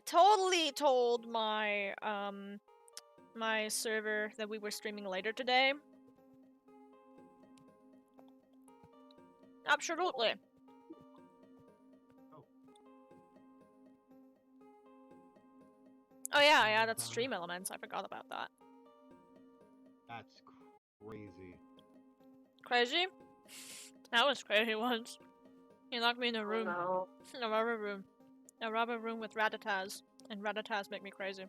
totally told my my server that we were streaming later today. Absolutely. Oh yeah, that's stream elements. I forgot about that. That's crazy. Crazy? That was crazy once. He locked me in a room. No. A rubber room. A rubber room with Ratatas. And Ratatas make me crazy.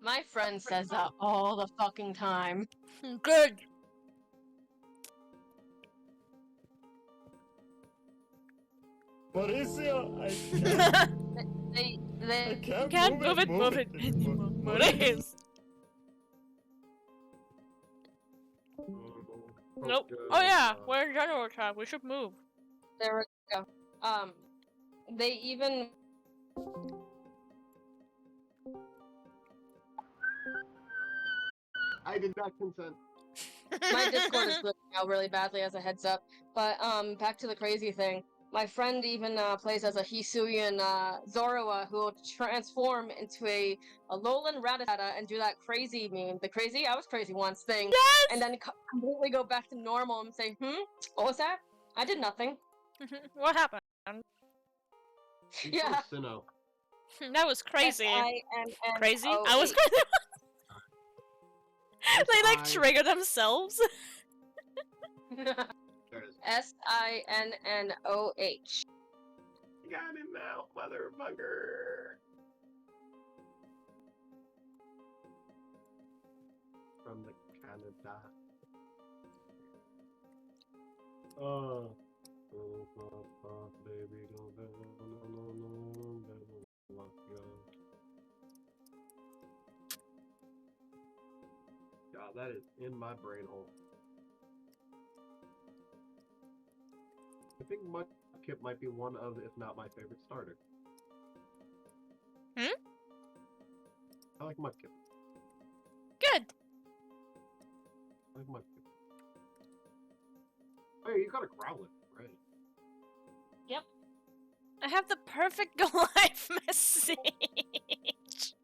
My friend says that all the fucking time. Good! Mauricio, They I Can't move it anymore. Maurice! Nope. Oh yeah, we're in general tab. We should move. There we go. They even I did not consent. my Discord is glitching out really badly as a heads up. But back to the crazy thing. My friend even plays as a Hisuian Zorua who will transform into a Alolan Rattata and do that crazy meme. The crazy I was crazy once thing. Yes! And then completely go back to normal and say, what was that? I did nothing. What happened? Yeah. Sinnoh. That was crazy. S-I-N-N-O-H. Crazy? I was crazy. They like trigger themselves. There it is. S-I-N-N-O-H. Got him now, motherfucker. From the Canada. Oh, baby, don't God, that is in my brain hole. I think Mudkip might be one of, if not my favorite starter. Hmm? I like Mudkip. Good. I like Mudkip. Oh yeah, you got a Growlithe, right? Yep. I have the perfect life message.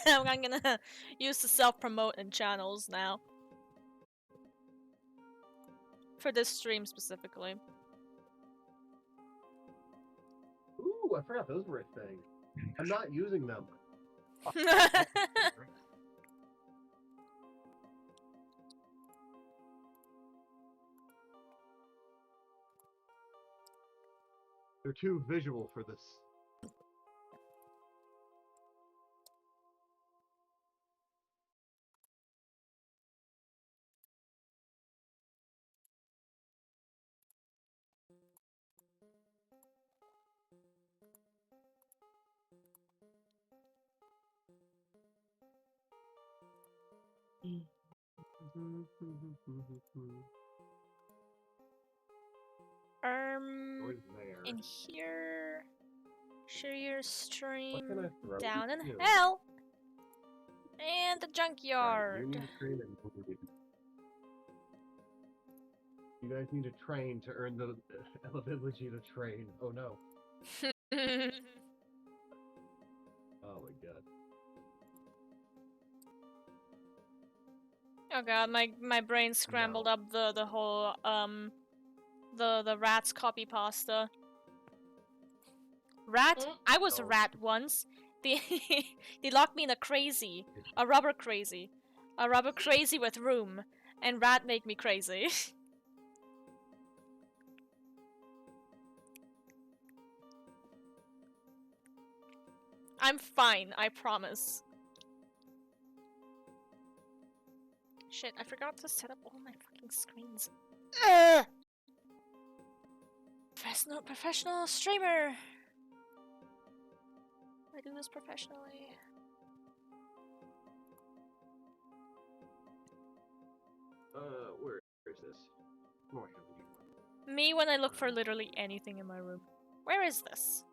I'm gonna use the self-promote in channels now. For this stream specifically. Ooh, I forgot those were a thing. I'm not using them. They're too visual for this. In here, share your stream, What can I throw down in you? hell, and the junkyard. You guys need to train to earn the ability to train. Oh no. Oh my god. Oh god, my brain scrambled up the whole the rat's copy pasta. Rat? I was a rat once. They they locked me in a rubber crazy with room, and rat made me crazy. I'm fine, I promise. Shit, I forgot to set up all my fucking screens. Ugh! Professional streamer! I do this professionally. Where is this? Oh, Me when I look for literally anything in my room. Where is this?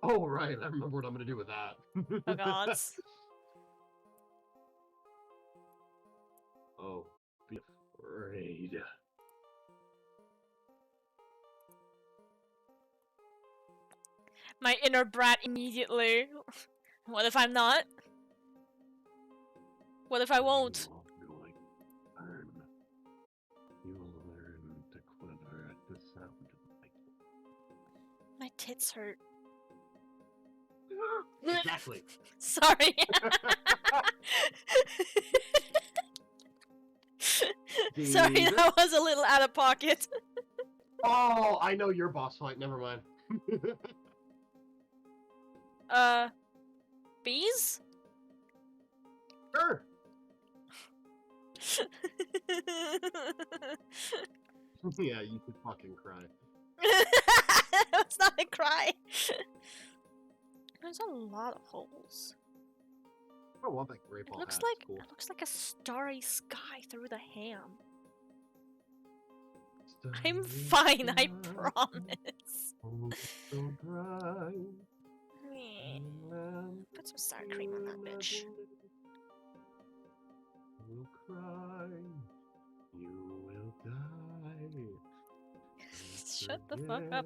Oh, right, I remember what I'm gonna do with that. Oh god. Oh, be afraid. My inner brat immediately. What if I'm not? What if I won't? You will learn. You will learn to quiver at the sound of light. My tits hurt. Exactly. Sorry. Sorry, David? that was a little out of pocket. Oh, I know your boss fight. Never mind. Bees? Sure. Yeah, you could fucking cry. It's not a cry. There's a lot of holes. I want that great ball It looks hat. like It's cool. it looks like a starry sky through the ham. I'm fine, I promise. Don't cry. Meh. Put some sour cream on that bitch. You will cry. You will die. Shut the fuck up.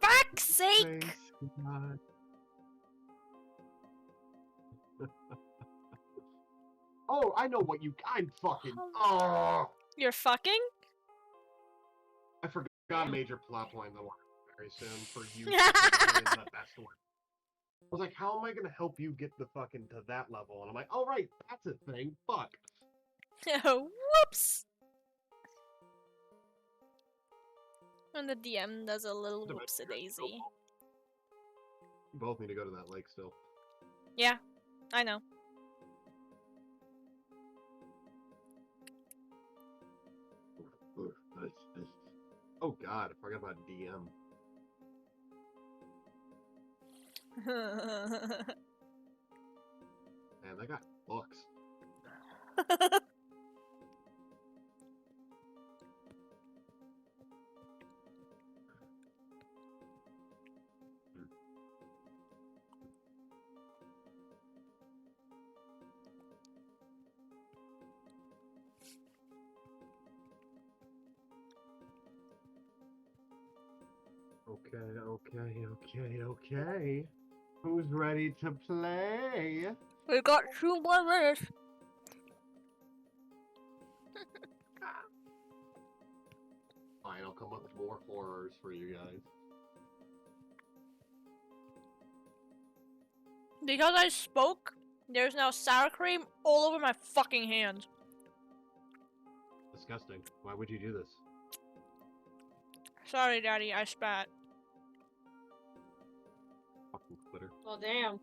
Fuck's sake! Face God. Oh, I know what you. I'm fucking. Oh, You're fucking? I forgot a major plot point that will happen very soon for you. To explain the best one. I was like, how am I gonna help you get the fucking to that level? And I'm like, oh right, that's a thing. Fuck. Oh, whoops! And the DM does a little whoopsie-daisy. You both need to go to that lake still. Yeah, I know. Oh god, I forgot about DM. Man, they got books. Okay. Who's ready to play? We got 2 more minutes. Fine, I'll come up with more horrors for you guys. Because I spoke, there's now sour cream all over my fucking hand. Disgusting. Why would you do this? Sorry, Daddy, I spat. Fucking quitter. Well, damn.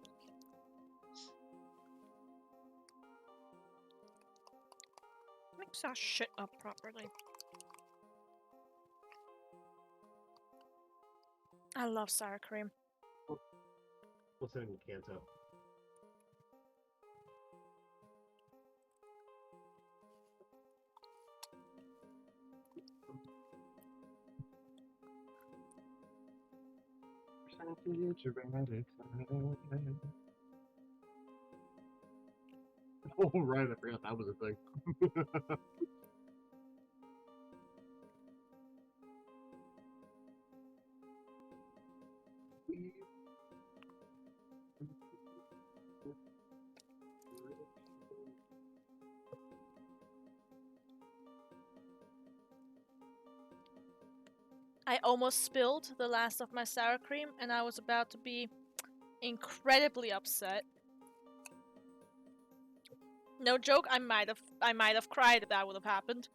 Mix that shit up properly. I love sour cream. What's in the canto? Oh right, I forgot that was a thing. I almost spilled the last of my sour cream, and I was about to be incredibly upset. No joke, I might have cried if that would have happened.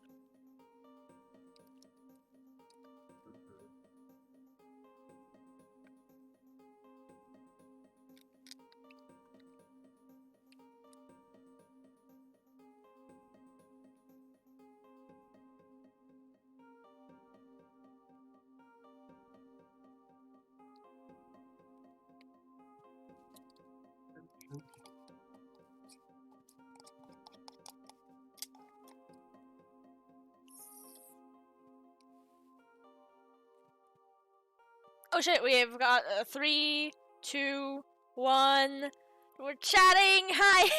Oh shit, we've got 3, 2, 1. We're chatting. Hi.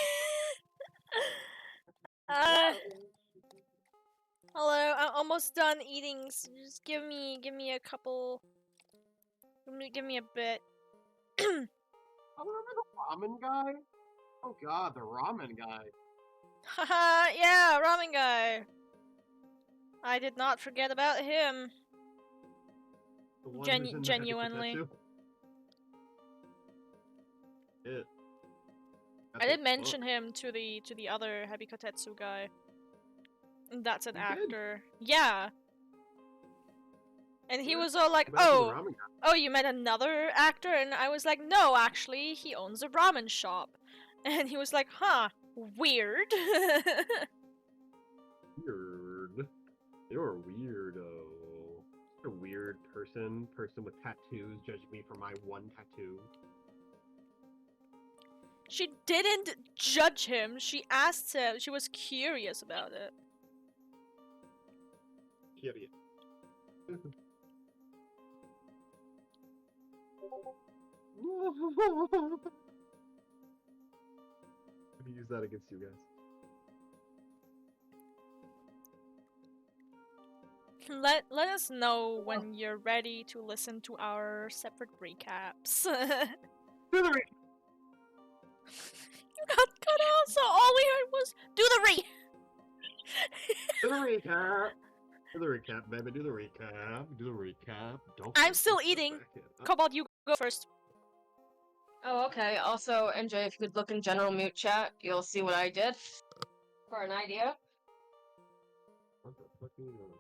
Hello. I'm almost done eating. So just give me a couple. Give me a bit. Oh, remember the ramen guy? Oh god, the ramen guy. Haha, yeah, ramen guy. I did not forget about him. The one who's in the Genuinely. Hepikotetsu. It. I did mention him to the other Habikotetsu guy. That's an You did? actor. Yeah. And he was all like, Back to the "Oh, ramen guy. oh, you met another actor?" And I was like, "No, actually, he owns a ramen shop." And he was like, "Huh, weird." Weird. You're a weirdo. You're a weird person with tattoos, judging me for my one tattoo. She didn't judge him. She asked him. She was curious about it. Idiot. I'm gonna use that against you guys. Let us know when you're ready to listen to our separate recaps. Do the re- You got cut out, so all we heard was do the re. Do the recap. Do the recap, baby. Do the recap. Do the recap. Don't. I'm forget still to eating. back it up. Cobalt, you go first. Oh, okay. Also, NJ, if you could look in general mute chat, you'll see what I did. For an idea. What the fuck are you doing?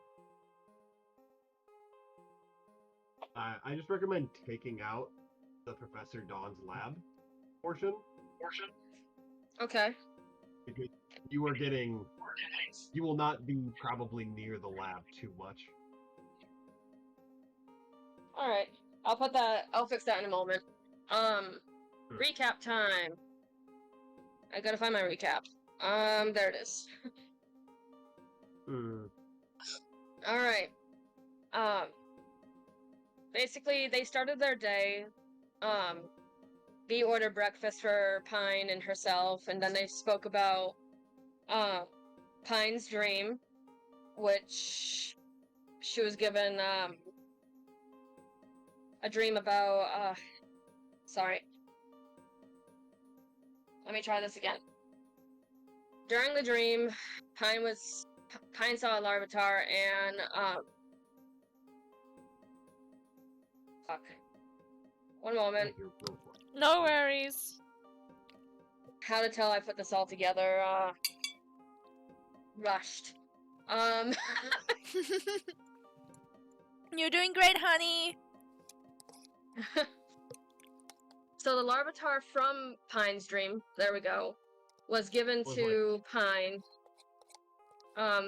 I just recommend taking out the Professor Dawn's lab portion. Okay. Because you are getting. You will not be probably near the lab too much. Alright. I'll fix that in a moment. Recap time. I gotta find my recap. There it is. Alright. Basically, they started their day. Bee ordered breakfast for Pine and herself, and then they spoke about, Pine's dream, which she was given, a dream about, sorry. Let me try this again. During the dream, Pine saw a Larvitar and, fuck. One moment. No worries. How to tell I put this all together, rushed. You're doing great, honey. So the Larvitar from Pine's dream, there we go, was given to Pine,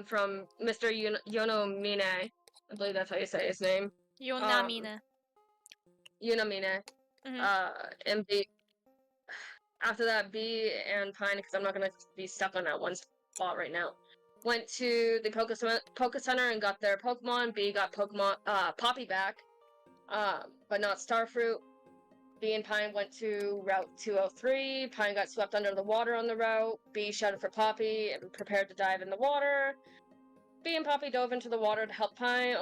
from Mr. Yonomine. I believe that's how you say his name. Yonamine. Yonamine. And B. After that, B and Pine, because I'm not gonna be stuck on that one spot right now, went to the Poke Center and got their Pokemon. B got Poppy back, but not Starfruit. B and Pine went to Route 203. Pine got swept under the water on the route. B shouted for Poppy and prepared to dive in the water. B and Poppy dove into the water to help Pine.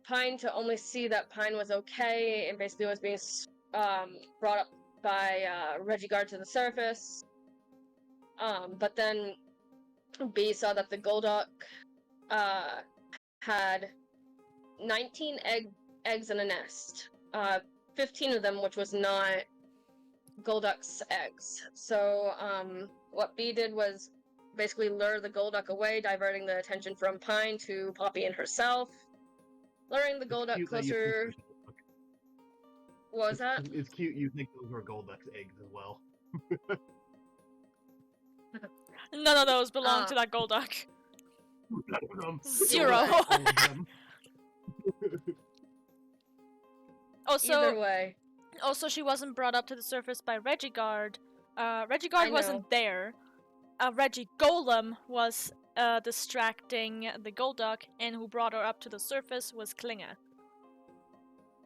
Pine to only see that Pine was okay and basically was being brought up by Regigard to the surface. But then B saw that the Golduck had 19 eggs in a nest. 15 of them, which was not Golduck's eggs. So, what B did was basically lure the Golduck away, diverting the attention from Pine to Poppy and herself. Luring the Golduck closer. What was that? It's cute you think those were Golduck's eggs as well. None of those belong to that Golduck. None of them. Zero. All of them. Either way. Also, she wasn't brought up to the surface by Regigard. Regigard wasn't there. Regigolem was distracting the Golduck, and who brought her up to the surface was Klinga.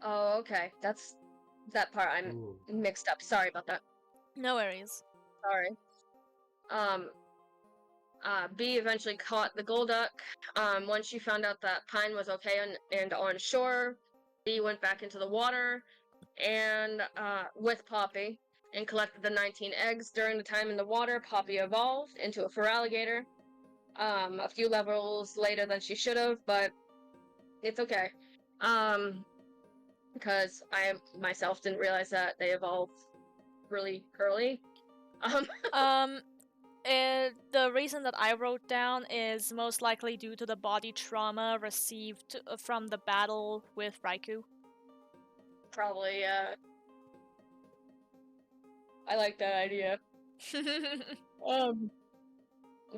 Oh, okay. That's that part I'm mixed up. Sorry about that. No worries. Sorry. B eventually caught the Golduck. Once she found out that Pine was okay and on shore, B went back into the water. and with Poppy, and collected the 19 eggs. During the time in the water, Poppy evolved into a feraligator. A few levels later than she should have, but it's okay. Because I myself didn't realize that they evolved really early. The reason that I wrote down is most likely due to the body trauma received from the battle with Raikou. Probably, yeah. I like that idea.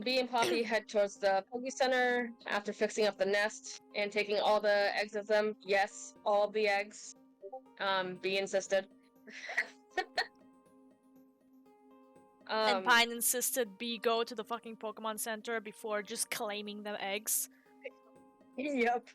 Bee and Poppy head towards the Puggy Center after fixing up the nest and taking all the eggs with them. Yes, all the eggs. Bee insisted. And Pine insisted Bee go to the fucking Pokemon Center before just claiming the eggs. Yep.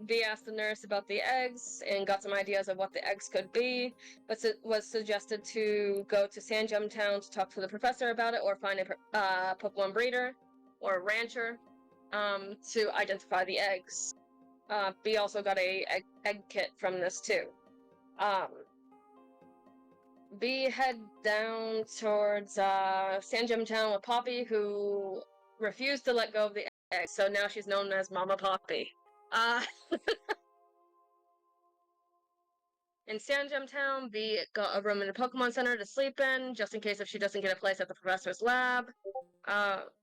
Bee asked the nurse about the eggs and got some ideas of what the eggs could be, but was suggested to go to Sanjum Town to talk to the professor about it or find a Pokemon breeder or rancher to identify the eggs. Bee also got a egg kit from this too. Bee head down towards Sanjum Town with Poppy, who refused to let go of the eggs, so now she's known as Mama Poppy. In Sanjum Town, Bee got a room in the Pokemon Center to sleep in, just in case if she doesn't get a place at the professor's lab.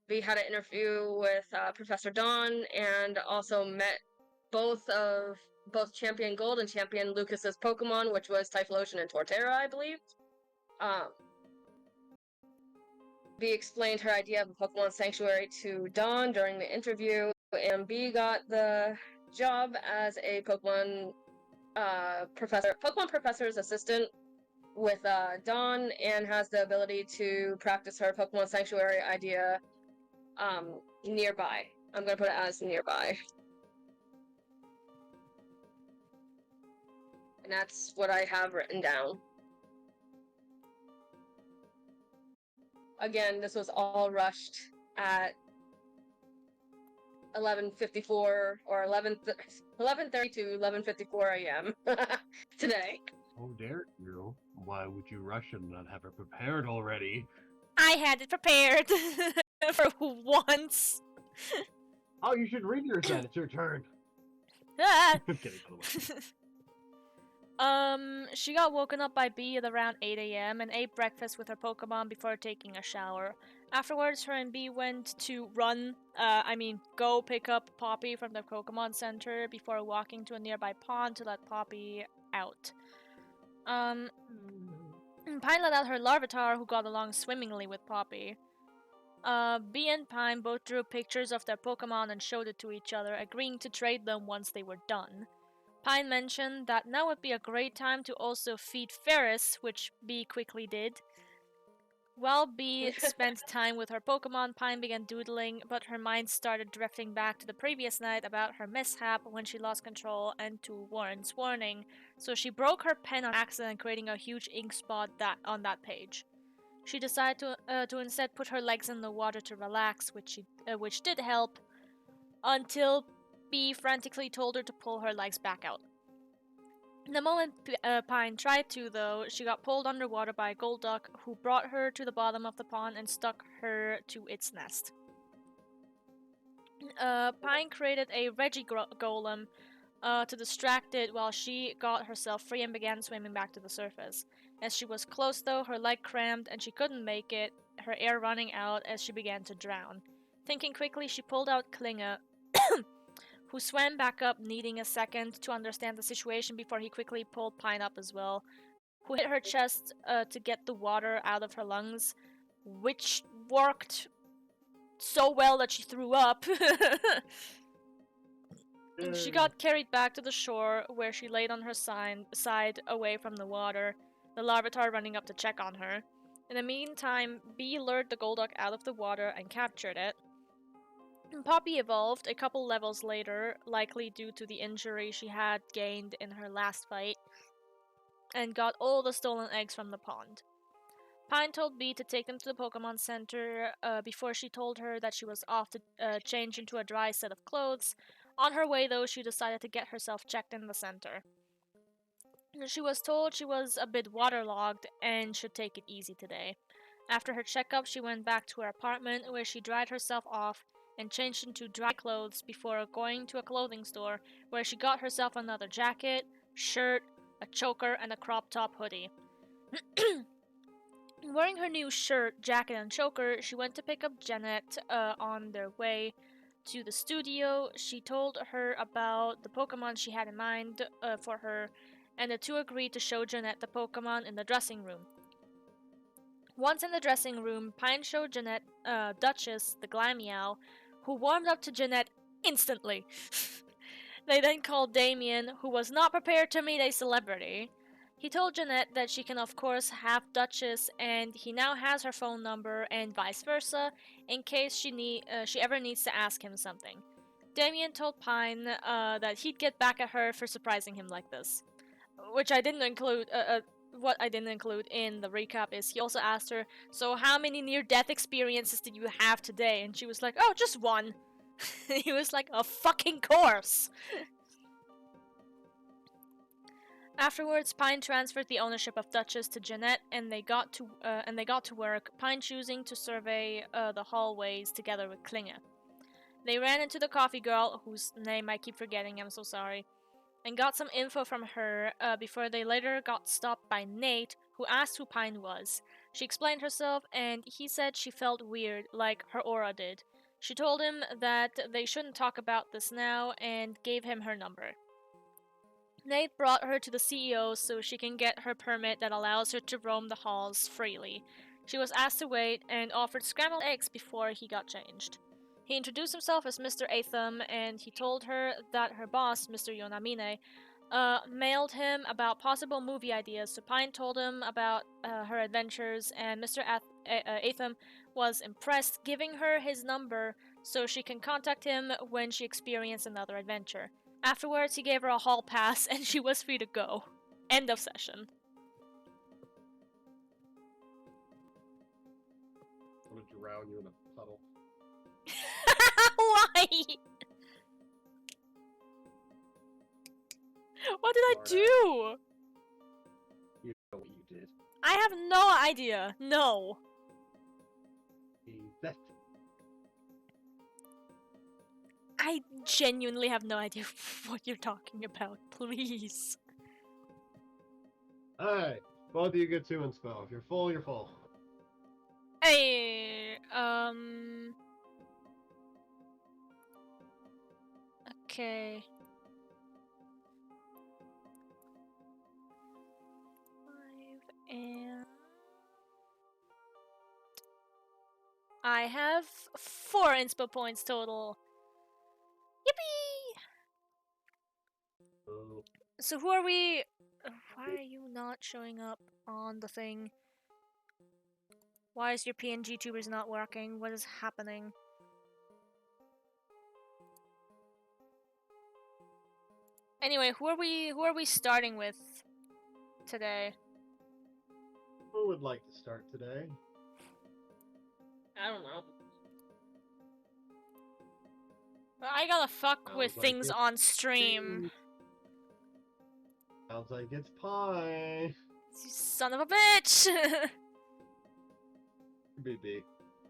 Bee had an interview with Professor Dawn and also met both Champion Gold and Champion Lucas's Pokemon, which was Typhlosion and Torterra, I believe. Bee explained her idea of a Pokemon Sanctuary to Dawn during the interview, and Bee got the job as a Pokemon professor's assistant with Dawn, and has the ability to practice her Pokemon Sanctuary idea nearby. I'm gonna put it as nearby. And that's what I have written down. Again, this was all rushed at 11:54 or 11:30 to 11:54 a.m. today. Oh, dare you? Why would you rush and not have it prepared already? I had it prepared for once. Oh, you should read yours then. It's your turn. Ah. I'm kidding, by the way. She got woken up by Bee at around 8 a.m. and ate breakfast with her Pokemon before taking a shower. Afterwards, her and Bee went to go pick up Poppy from the Pokemon Center before walking to a nearby pond to let Poppy out. Pine let out her Larvitar, who got along swimmingly with Poppy. Bee and Pine both drew pictures of their Pokemon and showed it to each other, agreeing to trade them once they were done. Pine mentioned that now would be a great time to also feed Ferris, which Bee quickly did. While Bee spent time with her Pokemon, Pine began doodling, but her mind started drifting back to the previous night about her mishap when she lost control and to Warren's warning, so she broke her pen on accident, creating a huge ink spot on that page. She decided to instead put her legs in the water to relax, which did help, until Bee frantically told her to pull her legs back out. The moment Pine tried to, though, she got pulled underwater by a Golduck, who brought her to the bottom of the pond and stuck her to its nest. Pine created a Golem to distract it while she got herself free and began swimming back to the surface. As she was close, though, her leg cramped and she couldn't make it, her air running out as she began to drown. Thinking quickly, she pulled out Klinga, who swam back up, needing a second to understand the situation before he quickly pulled Pine up as well, who hit her chest to get the water out of her lungs, which worked so well that she threw up. She got carried back to the shore, where she laid on her side away from the water, the Larvitar running up to check on her. In the meantime, Bee lured the Golduck out of the water and captured it. Poppy evolved a couple levels later, likely due to the injury she had gained in her last fight, and got all the stolen eggs from the pond. Pine told Bee to take them to the Pokemon Center before she told her that she was off to change into a dry set of clothes, On her way, though, she decided to get herself checked in the center. She was told she was a bit waterlogged and should take it easy today. After her checkup, she went back to her apartment where she dried herself off and changed into dry clothes before going to a clothing store where she got herself another jacket, shirt, a choker, and a crop top hoodie. Wearing her new shirt, jacket, and choker, she went to pick up Jeanette on their way to the studio. She told her about the Pokemon she had in mind for her, and the two agreed to show Jeanette the Pokemon in the dressing room. Once in the dressing room, Pine showed Jeanette Duchess, the Glameow, who warmed up to Jeanette instantly. They then called Damien, who was not prepared to meet a celebrity. He told Jeanette that she can of course have Duchess, and he now has her phone number and vice versa, in case she ever needs to ask him something. Damien told Pine that he'd get back at her for surprising him like this. Which I didn't include, what I didn't include in the recap is he also asked her, so how many near-death experiences did you have today? And she was like, oh, just one. He was like, a fucking course. Afterwards, Pine transferred the ownership of Duchess to Jeanette, and they got to work. Pine choosing to survey the hallways together with Klinge. They ran into the coffee girl, whose name I keep forgetting. I'm so sorry, and got some info from her before they later got stopped by Nate, who asked who Pine was. She explained herself, and he said she felt weird, like her aura did. She told him that they shouldn't talk about this now, and gave him her number. Nate brought her to the CEO so she can get her permit that allows her to roam the halls freely. She was asked to wait and offered scrambled eggs before he got changed. He introduced himself as Mr. Atham, and he told her that her boss, Mr. Yonamine, mailed him about possible movie ideas, so Pine told him about her adventures, and Mr. Atham was impressed, giving her his number so she can contact him when she experienced another adventure. Afterwards, he gave her a hall pass, and she was free to go. End of session. I'm gonna drown you in a puddle. Why? What did I do? You know what you did. I have no idea. No. That. I genuinely have no idea what you're talking about. Please. Alright. Both of you get 2 in spell. If you're full, you're full. Hey, okay. 5 and... I have 4 inspo points total. Yippee! Oh. So who are we... Why are you not showing up on the thing? Why is your PNG tubers not working? What is happening? Anyway, who are we starting with today? Who would like to start today? I don't know. I gotta fuck Sounds with like things it's on stream. Sounds like it's pie. You son of a bitch! BB.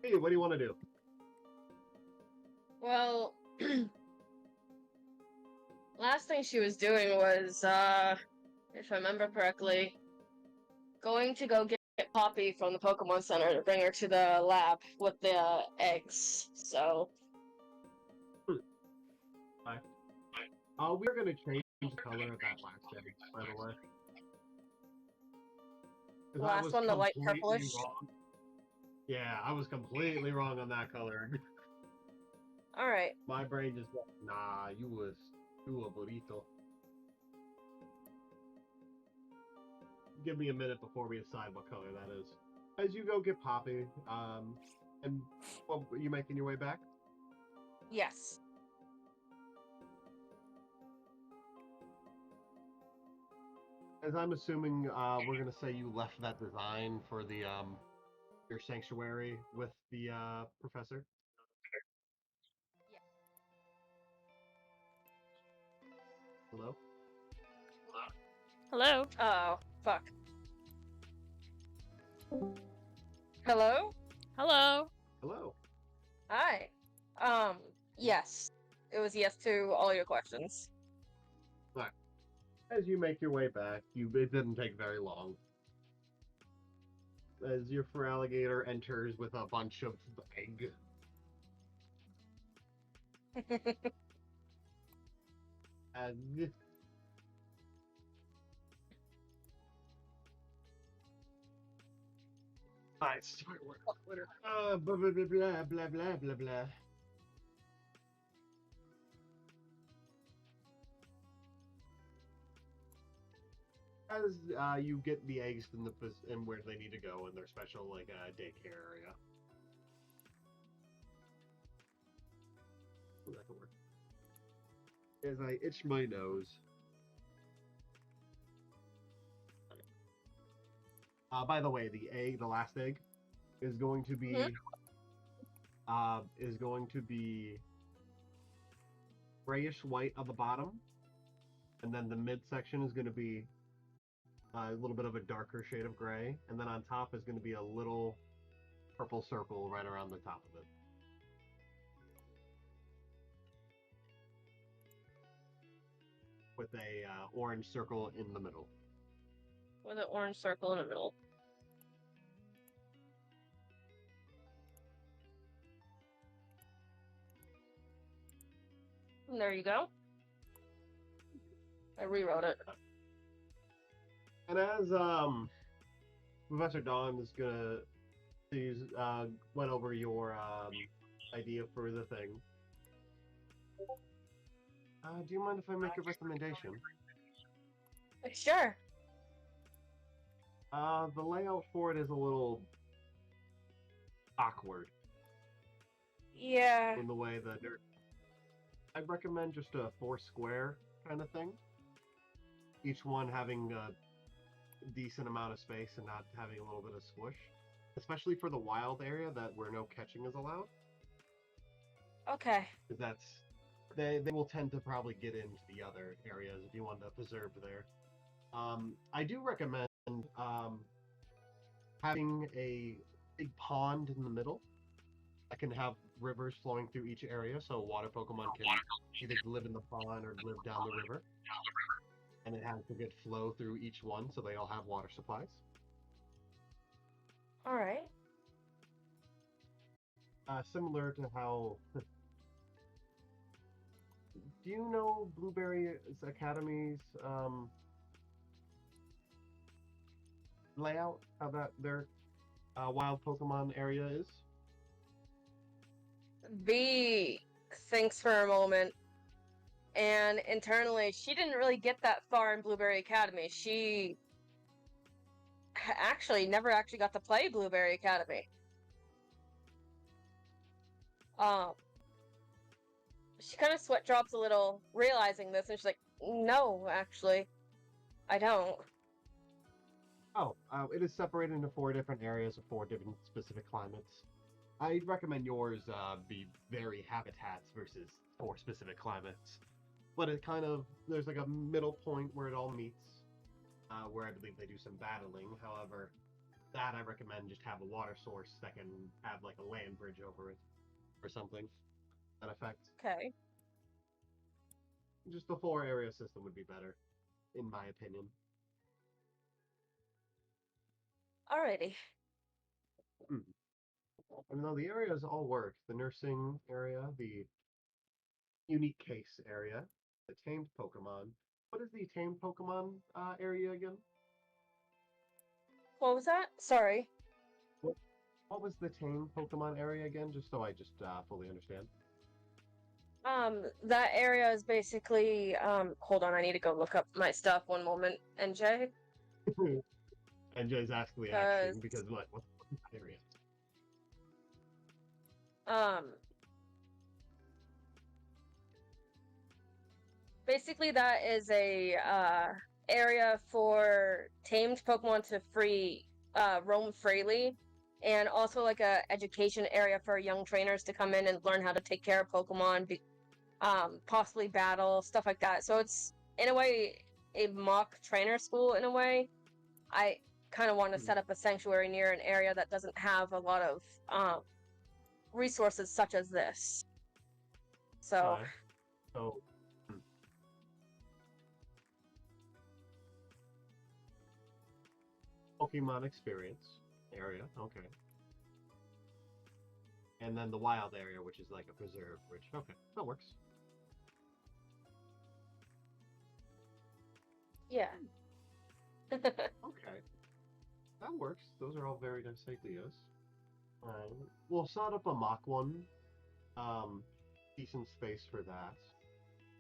Hey, what do you want to do? Well, last thing she was doing was, if I remember correctly, going to go get Poppy from the Pokemon Center to bring her to the lab with the eggs. So. Hi. We're gonna change the color of that last egg, by the way. 'Cause I Last was one, the light completely purplish? wrong. Yeah, I was completely wrong on that color. Alright. My brain just went, nah, you a burrito. Give me a minute before we decide what color that is. As you go get Poppy, and well, are you making your way back? Yes. As I'm assuming, we're gonna say you left that design for the your sanctuary with the professor. Hello? Hello? Oh, fuck. Hello? Hello? Hello? Hi. Yes. It was yes to all your questions. Right. As you make your way back, it didn't take very long. As your alligator enters with a bunch of egg. And nice. Blah blah blah blah blah blah blah blah. As you get the eggs in where they need to go in their special daycare area. Ooh, that could work. As I itch my nose. By the way, the last egg, is going to be grayish white on the bottom, and then the midsection is going to be a little bit of a darker shade of gray, and then on top is going to be a little purple circle right around the top of it. With a orange circle in the middle. With an orange circle in the middle. And there you go. I rewrote it. And as Professor Dawn is gonna went over your idea for the thing. Do you mind if I make a recommendation? Sure. The layout for it is a little awkward. Yeah. In the way that I'd recommend just a 4 square kind of thing. Each one having a decent amount of space and not having a little bit of squish. Especially for the wild area where no catching is allowed. Okay. Because they will tend to probably get into the other areas if you want to preserve there. I do recommend having a big pond in the middle that can have rivers flowing through each area, so water Pokemon can either live in the pond or live down the river. And it has a good flow through each one, so they all have water supplies. Alright. Similar to how... Do you know Blueberry Academy's layout? How their wild Pokemon area is? V thinks for a moment, and internally, she didn't really get that far in Blueberry Academy. She actually never actually got to play Blueberry Academy. She kind of sweat drops a little, realizing this, and she's like, no, actually, I don't. Oh, it is separated into 4 different areas of 4 different specific climates. I'd recommend yours be very habitats versus 4 specific climates. But it there's like a middle point where it all meets, where I believe they do some battling. However, that I recommend just have a water source that can have like a land bridge over it, or something. That effect. Okay. Just the 4 area system would be better, in my opinion. Alrighty. Even though the areas all work, the nursing area, the unique case area, the tamed Pokemon. What is the tamed Pokemon area again? What was that? Sorry. What was the tamed Pokemon area again? Just so I fully understand. That area is basically, hold on, I need to go look up my stuff. One moment, NJ. NJ's actually asking because what's the area? Basically that is a, area for tamed Pokemon to roam freely, and also like a education area for young trainers to come in and learn how to take care of Pokemon, possibly battle, stuff like that. So it's in a way, a mock trainer school in a way. I kind of want to set up a sanctuary near an area that doesn't have a lot of resources such as this. So, So, Pokemon experience area, okay. And then the wild area, which is like a preserve, which, okay, that works. yeah. Okay, that works. Those are all very nice ideas. We'll set up a mock one. Decent space for that.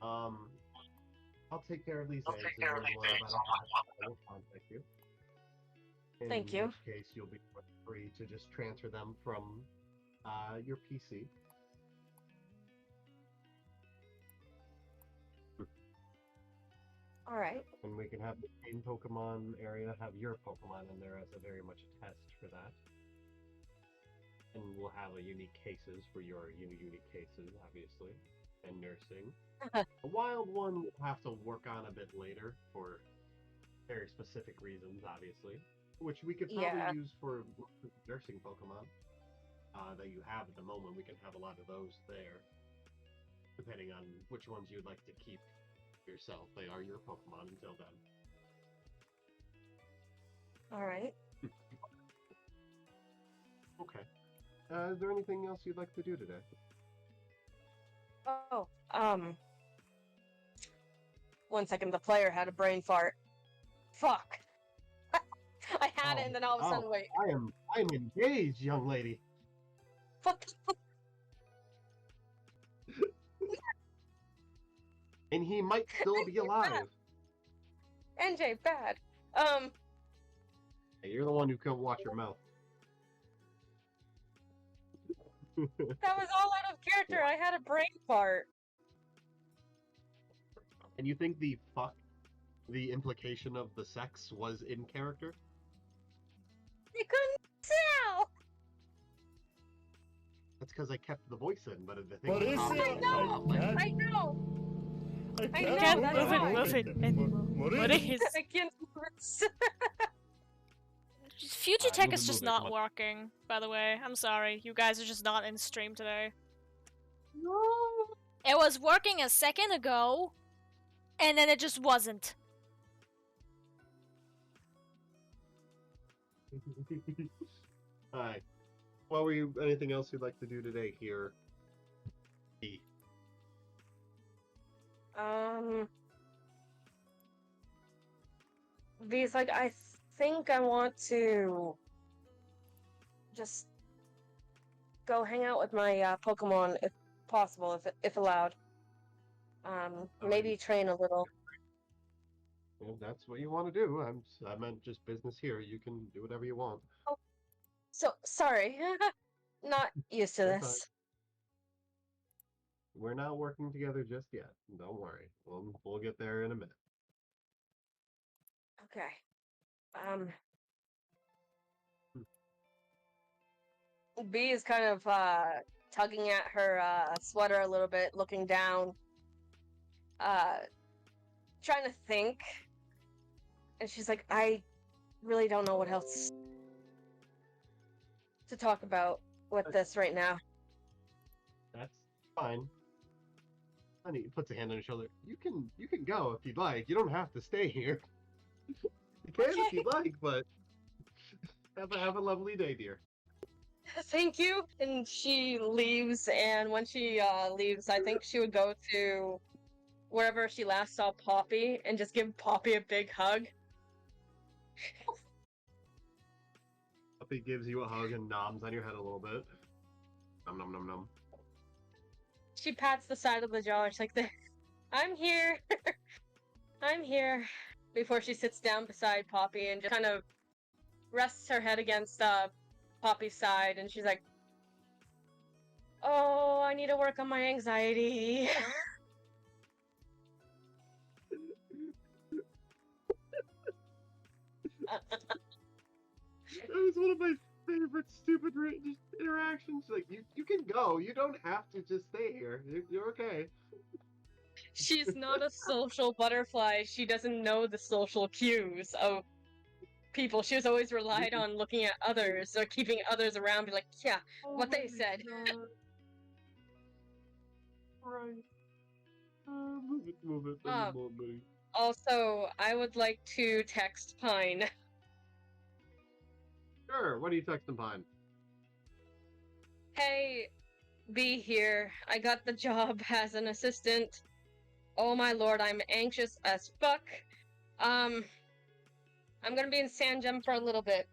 I'll take care of these eggs, and then we'll have I will contact you. Thank In you. which case, you'll be free to just transfer them from your PC. All right. And we can have the main Pokemon area have your Pokemon in there as a very much a test for that. And we'll have a unique cases for your unique cases, obviously, and nursing. A wild one we'll have to work on a bit later for very specific reasons, obviously, which we could probably use for nursing Pokemon that you have at the moment. We can have a lot of those there, depending on which ones you'd like to keep yourself. They are your Pokemon until then. All right. Okay. Is there anything else you'd like to do today? Oh, 1 second. The player had a brain fart. Fuck. I had it, and then all of a sudden, wait. I'm engaged, young lady. What the fuck? And he might still be alive. NJ, bad. Hey, you're the one who couldn't watch your mouth. That was all out of character. I had a brain fart. And you think the implication of the sex was in character? You couldn't tell. That's because I kept the voice in, but the thing What is was, it? I know. I can't move it anymore. What is? I can't move it. Future Tech move is it, just move it, not come on. working, by the way. I'm sorry. You guys are just not in stream today. no. It was working a second ago, and then it just wasn't. Hi. Well, were you anything else you'd like to do today here? E. V's like, I think I want to just go hang out with my Pokemon if possible, if allowed. Maybe train a little. Well, that's what you want to do. I meant just business here. You can do whatever you want. So sorry, not used to You're this. We're not working together just yet. Don't worry. We'll get there in a minute. Okay. B is kind of tugging at her sweater a little bit, looking down, trying to think. And she's like, I really don't know what else to talk about with this right now. That's fine. Honey puts a hand on his shoulder. You can go if you'd like. You don't have to stay here. You can if you'd like, but have a lovely day, dear. Thank you. And she leaves, and when she leaves, I think she would go to wherever she last saw Poppy and just give Poppy a big hug. Puppy gives you a hug and noms on your head a little bit. Nom nom nom nom. She pats the side of the jaw and she's like, I'm here. I'm here. Before she sits down beside Poppy and just kind of rests her head against Poppy's side, and she's like, oh, I need to work on my anxiety. That was one of my favorite stupid interactions. Like, you can go. You don't have to just stay here. You're okay. She's not a social butterfly. She doesn't know the social cues of people. She was always relied on looking at others or keeping others around, be like, yeah, what they said. Right. Move it. Also, I would like to text Pine. Sure. What are you texting Pine? Hey, be here. I got the job as an assistant. Oh my lord, I'm anxious as fuck. I'm gonna be in Sangem for a little bit.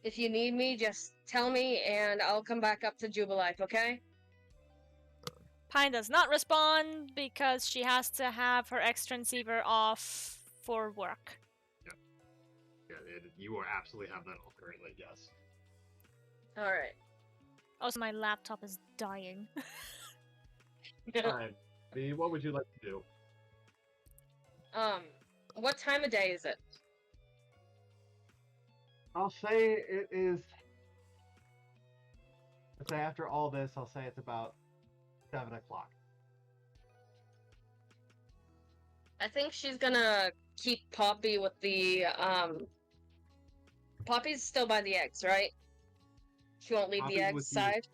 If you need me, just tell me and I'll come back up to Jubilife, okay? Pine does not respond because she has to have her extransceiver off for work. Yeah, you will absolutely have that off currently, yes. Alright. Also, my laptop is dying. Fine. B, what would you like to do? What time of day is it? I'll say it is. Let's say after all this, I'll say it's about 7 o'clock. I think she's gonna keep Poppy with the, Poppy's still by the eggs, right? She won't leave the eggs side?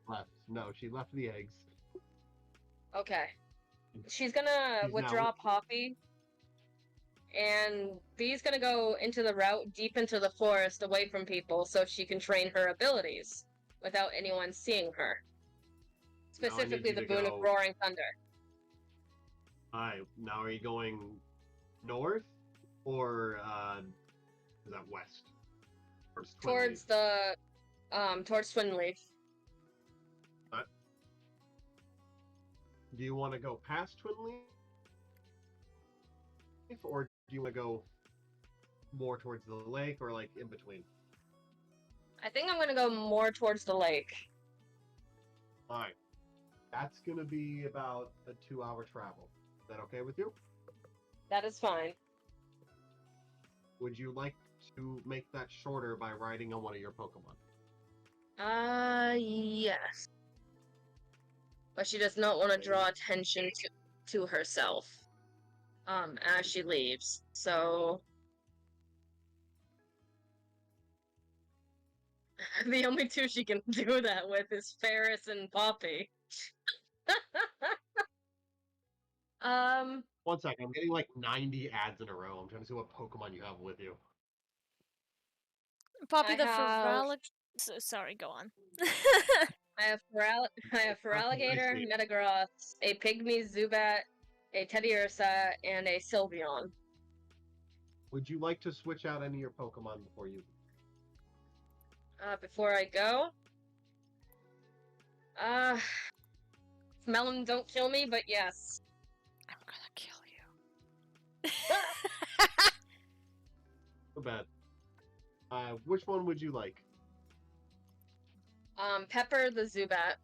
Left. No, she left the eggs. Okay. She's gonna withdraw Poppy, and Bee's gonna go into the route deep into the forest away from people so she can train her abilities without anyone seeing her. Specifically the boon of Roaring Thunder. Alright, now are you going north or is that west? Towards the towards Twinleaf. Do you want to go past Twinleaf? Or do you want to go more towards the lake or like in between? I think I'm gonna go more towards the lake. Alright. That's gonna be about a 2-hour travel. Is that okay with you? That is fine. Would you like to make that shorter by riding on one of your Pokemon? Yes. But she does not want to draw attention to herself. As she leaves. So the only two she can do that with is Ferris and Poppy. 1 second, I'm getting like 90 ads in a row. I'm trying to see what Pokemon you have with you. Poppy the Sorry, go on. I have Feraligatr, Metagross, a Pygmy Zubat, a Teddiursa, and a Sylveon. Would you like to switch out any of your Pokemon before you? Before I go? Melon, don't kill me, but yes. I'm gonna kill you. So bad. Which one would you like? Pepper the Zubat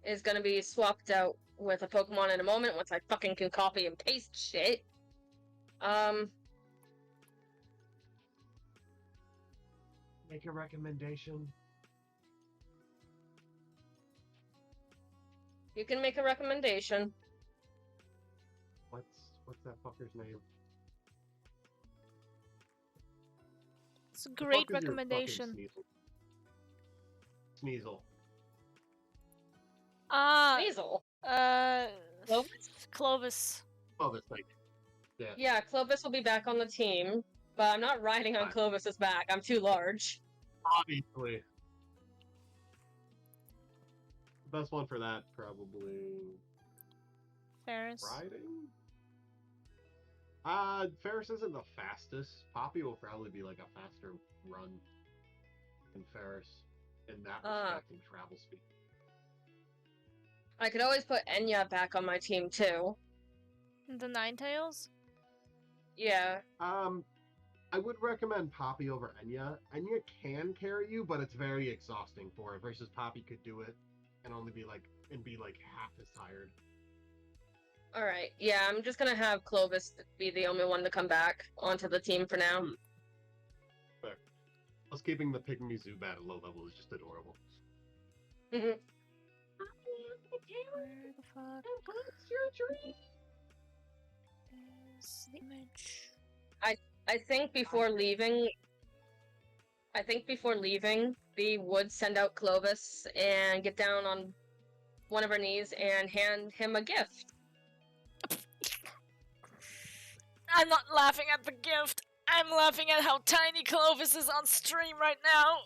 is gonna be swapped out with a Pokemon in a moment once I fucking can copy and paste shit. Make a recommendation. You can make a recommendation. What's that fucker's name? It's a great recommendation. Sneasel. Sneasel? Clovis. Clovis, like. Yeah. Yeah, Clovis will be back on the team, but I'm not riding on Clovis's back. I'm too large. Obviously. The best one for that, probably... Ferris. Riding? Ferris isn't the fastest. Poppy will probably be like a faster run than Ferris in that respect in travel speed. I could always put Enya back on my team too. The Ninetales? Yeah. I would recommend Poppy over Enya. Enya can carry you, but it's very exhausting for her, versus Poppy could do it and only be like half as tired. Alright, yeah, I'm just gonna have Clovis be the only one to come back onto the team for now. Fair. Plus, keeping the Pygmy Zubat at low level is just adorable. Where the fuck What's your dream? is the image? I think before leaving, we would send out Clovis and get down on one of our knees and hand him a gift. I'm not laughing at the gift. I'm laughing at how tiny Clovis is on stream right now.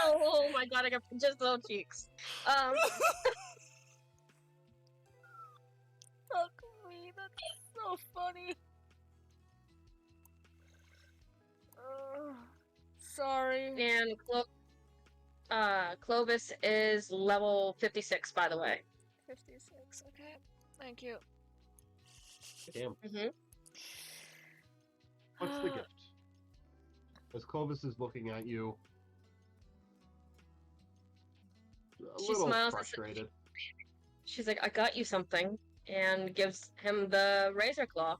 Oh my god, I got just little cheeks. Fuck me, that's so funny. Sorry. And Clovis is level 56, by the way. 56, okay. Thank you. Damn. Mm-hmm. What's the gift? As Clovis is looking at you, a She little smiles. frustrated. She's like, I got you something, and gives him the razor claw.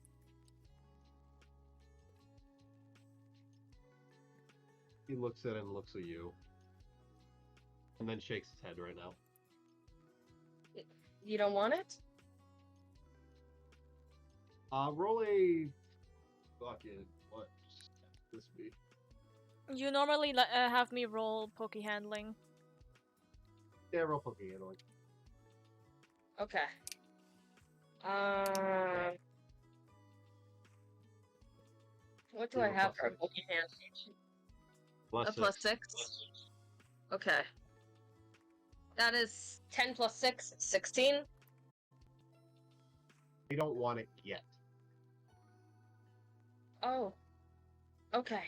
He looks at it and looks at you, and then shakes his head right now. You don't want it? Roll a fucking what? This be? You normally have me roll pokey handling. Yeah, roll poking handling. Okay. What do I have for a Pokey hand? Plus A plus 6? Okay. That is 10 plus 6, 16. You don't want it yet. Oh. Okay.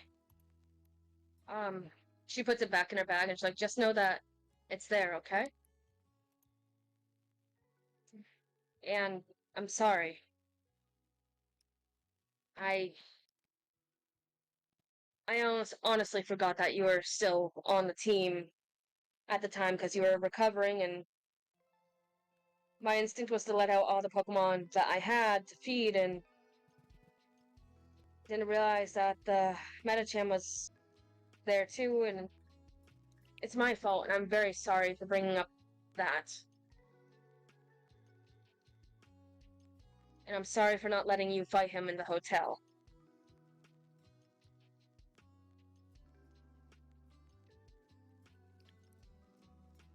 She puts it back in her bag and she's like, just know that it's there, okay? And I'm sorry. I honestly forgot that you were still on the team at the time because you were recovering, and my instinct was to let out all the Pokemon that I had to feed, and didn't realize that the Metacham was there too, and it's my fault, and I'm very sorry for bringing up that. And I'm sorry for not letting you fight him in the hotel.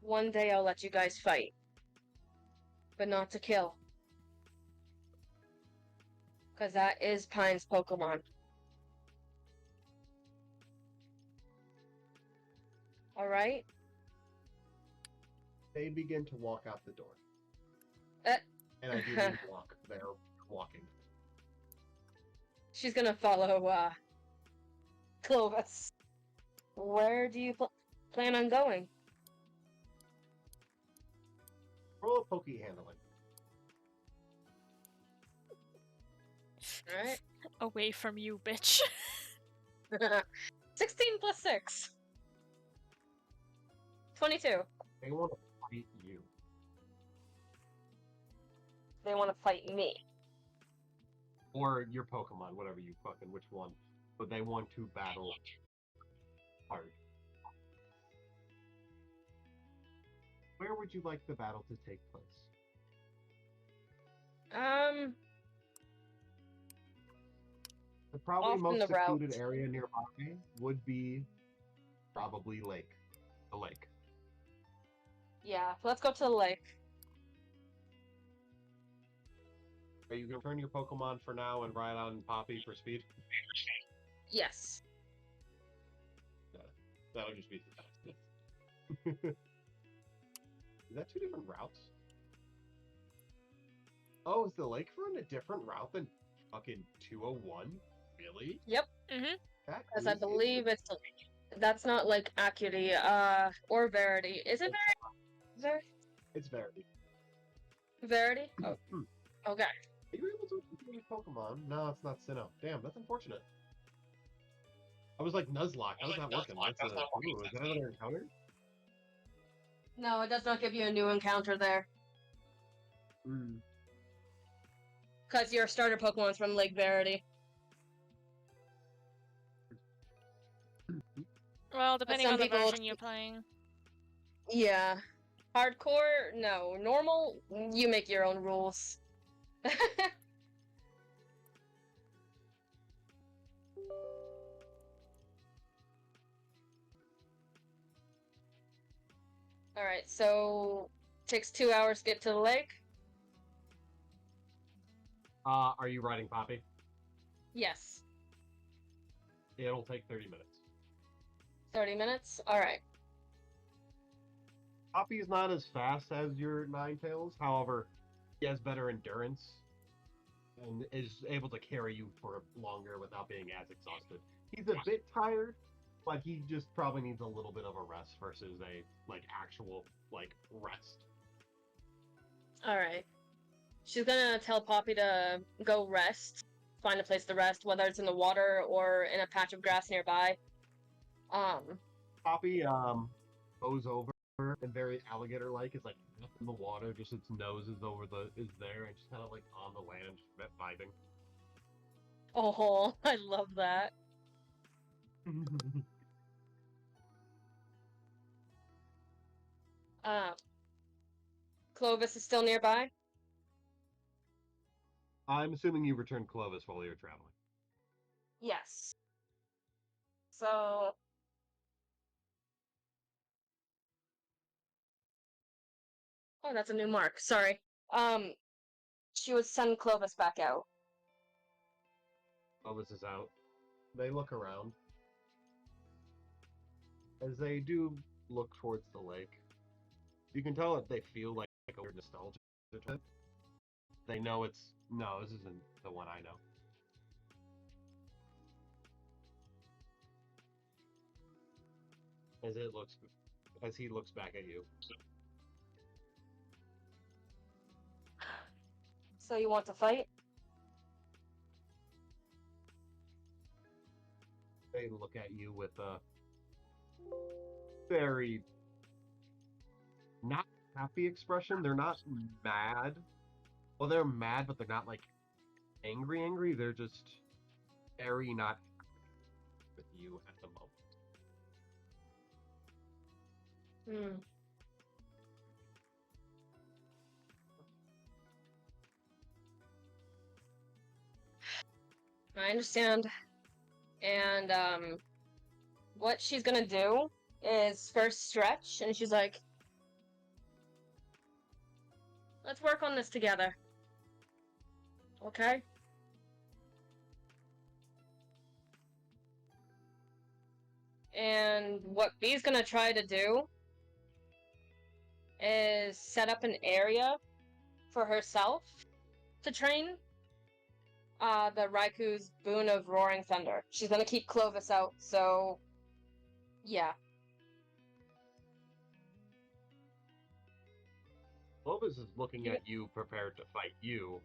One day I'll let you guys fight. But not to kill. Because that is Pine's Pokemon. Alright? They begin to walk out the door. And I do mean walk. They're walking. She's gonna follow, Clovis. Where do you plan on going? Roll a pokey handling. Alright. Away from you, bitch. 16 plus 6. 22. They want to fight you. They want to fight me. Or your Pokemon, whatever you fucking, which one. But they want to battle hard. Where would you like the battle to take place? The probably Off in most the secluded route. area nearby would be probably the lake. Yeah, let's go to the lake. Are you gonna turn your Pokemon for now and ride on Poppy for speed? Yes. That'll just be Is that two different routes? Oh, is the lake run a different route than fucking 201? Really? Yep. Mm-hmm. Because I believe that's not like Acuity, or Verity. Is it Verity? It's Verity. Verity? Oh. Okay. Are you able to continue Pokemon? No, it's not Sinnoh. Damn, that's unfortunate. I was like Nuzlocke. How's that working? Is that another encounter? No, it does not give you a new encounter there. Hmm. Because your starter Pokemon's from Lake Verity. Well, depending on the people- version you're playing. Yeah. Hardcore? No. Normal? You make your own rules. Alright, so takes 2 hours to get to the lake? Are you riding Poppy? Yes. It'll take 30 minutes. 30 minutes? Alright. Poppy's not as fast as your Ninetales, however, he has better endurance and is able to carry you for longer without being as exhausted. He's a bit tired, but he just probably needs a little bit of a rest versus a actual rest. Alright. She's gonna tell Poppy to go rest. Find a place to rest, whether it's in the water or in a patch of grass nearby. Poppy goes over and very alligator-like is up in the water, just its nose is there and just kind of on the land, vibing. Oh, I love that. Clovis is still nearby? I'm assuming you returned Clovis while you were traveling. Yes. So... Oh, that's a new mark. Sorry. She would send Clovis back out. Clovis is out. They look around. As they do look towards the lake, you can tell that they feel like a weird nostalgia to it. They know no, this isn't the one I know. As he looks back at you. So you want to fight? They look at you with a very not happy expression. They're not mad. Well, they're mad, but they're not angry. They're just very not with you at the moment. I understand. And, what she's gonna do is first stretch, and she's like, let's work on this together. Okay? And what Bee's gonna try to do is set up an area for herself to train. The Raiku's Boon of Roaring Thunder. She's gonna keep Clovis out, so... yeah. Clovis is looking at you, prepared to fight you.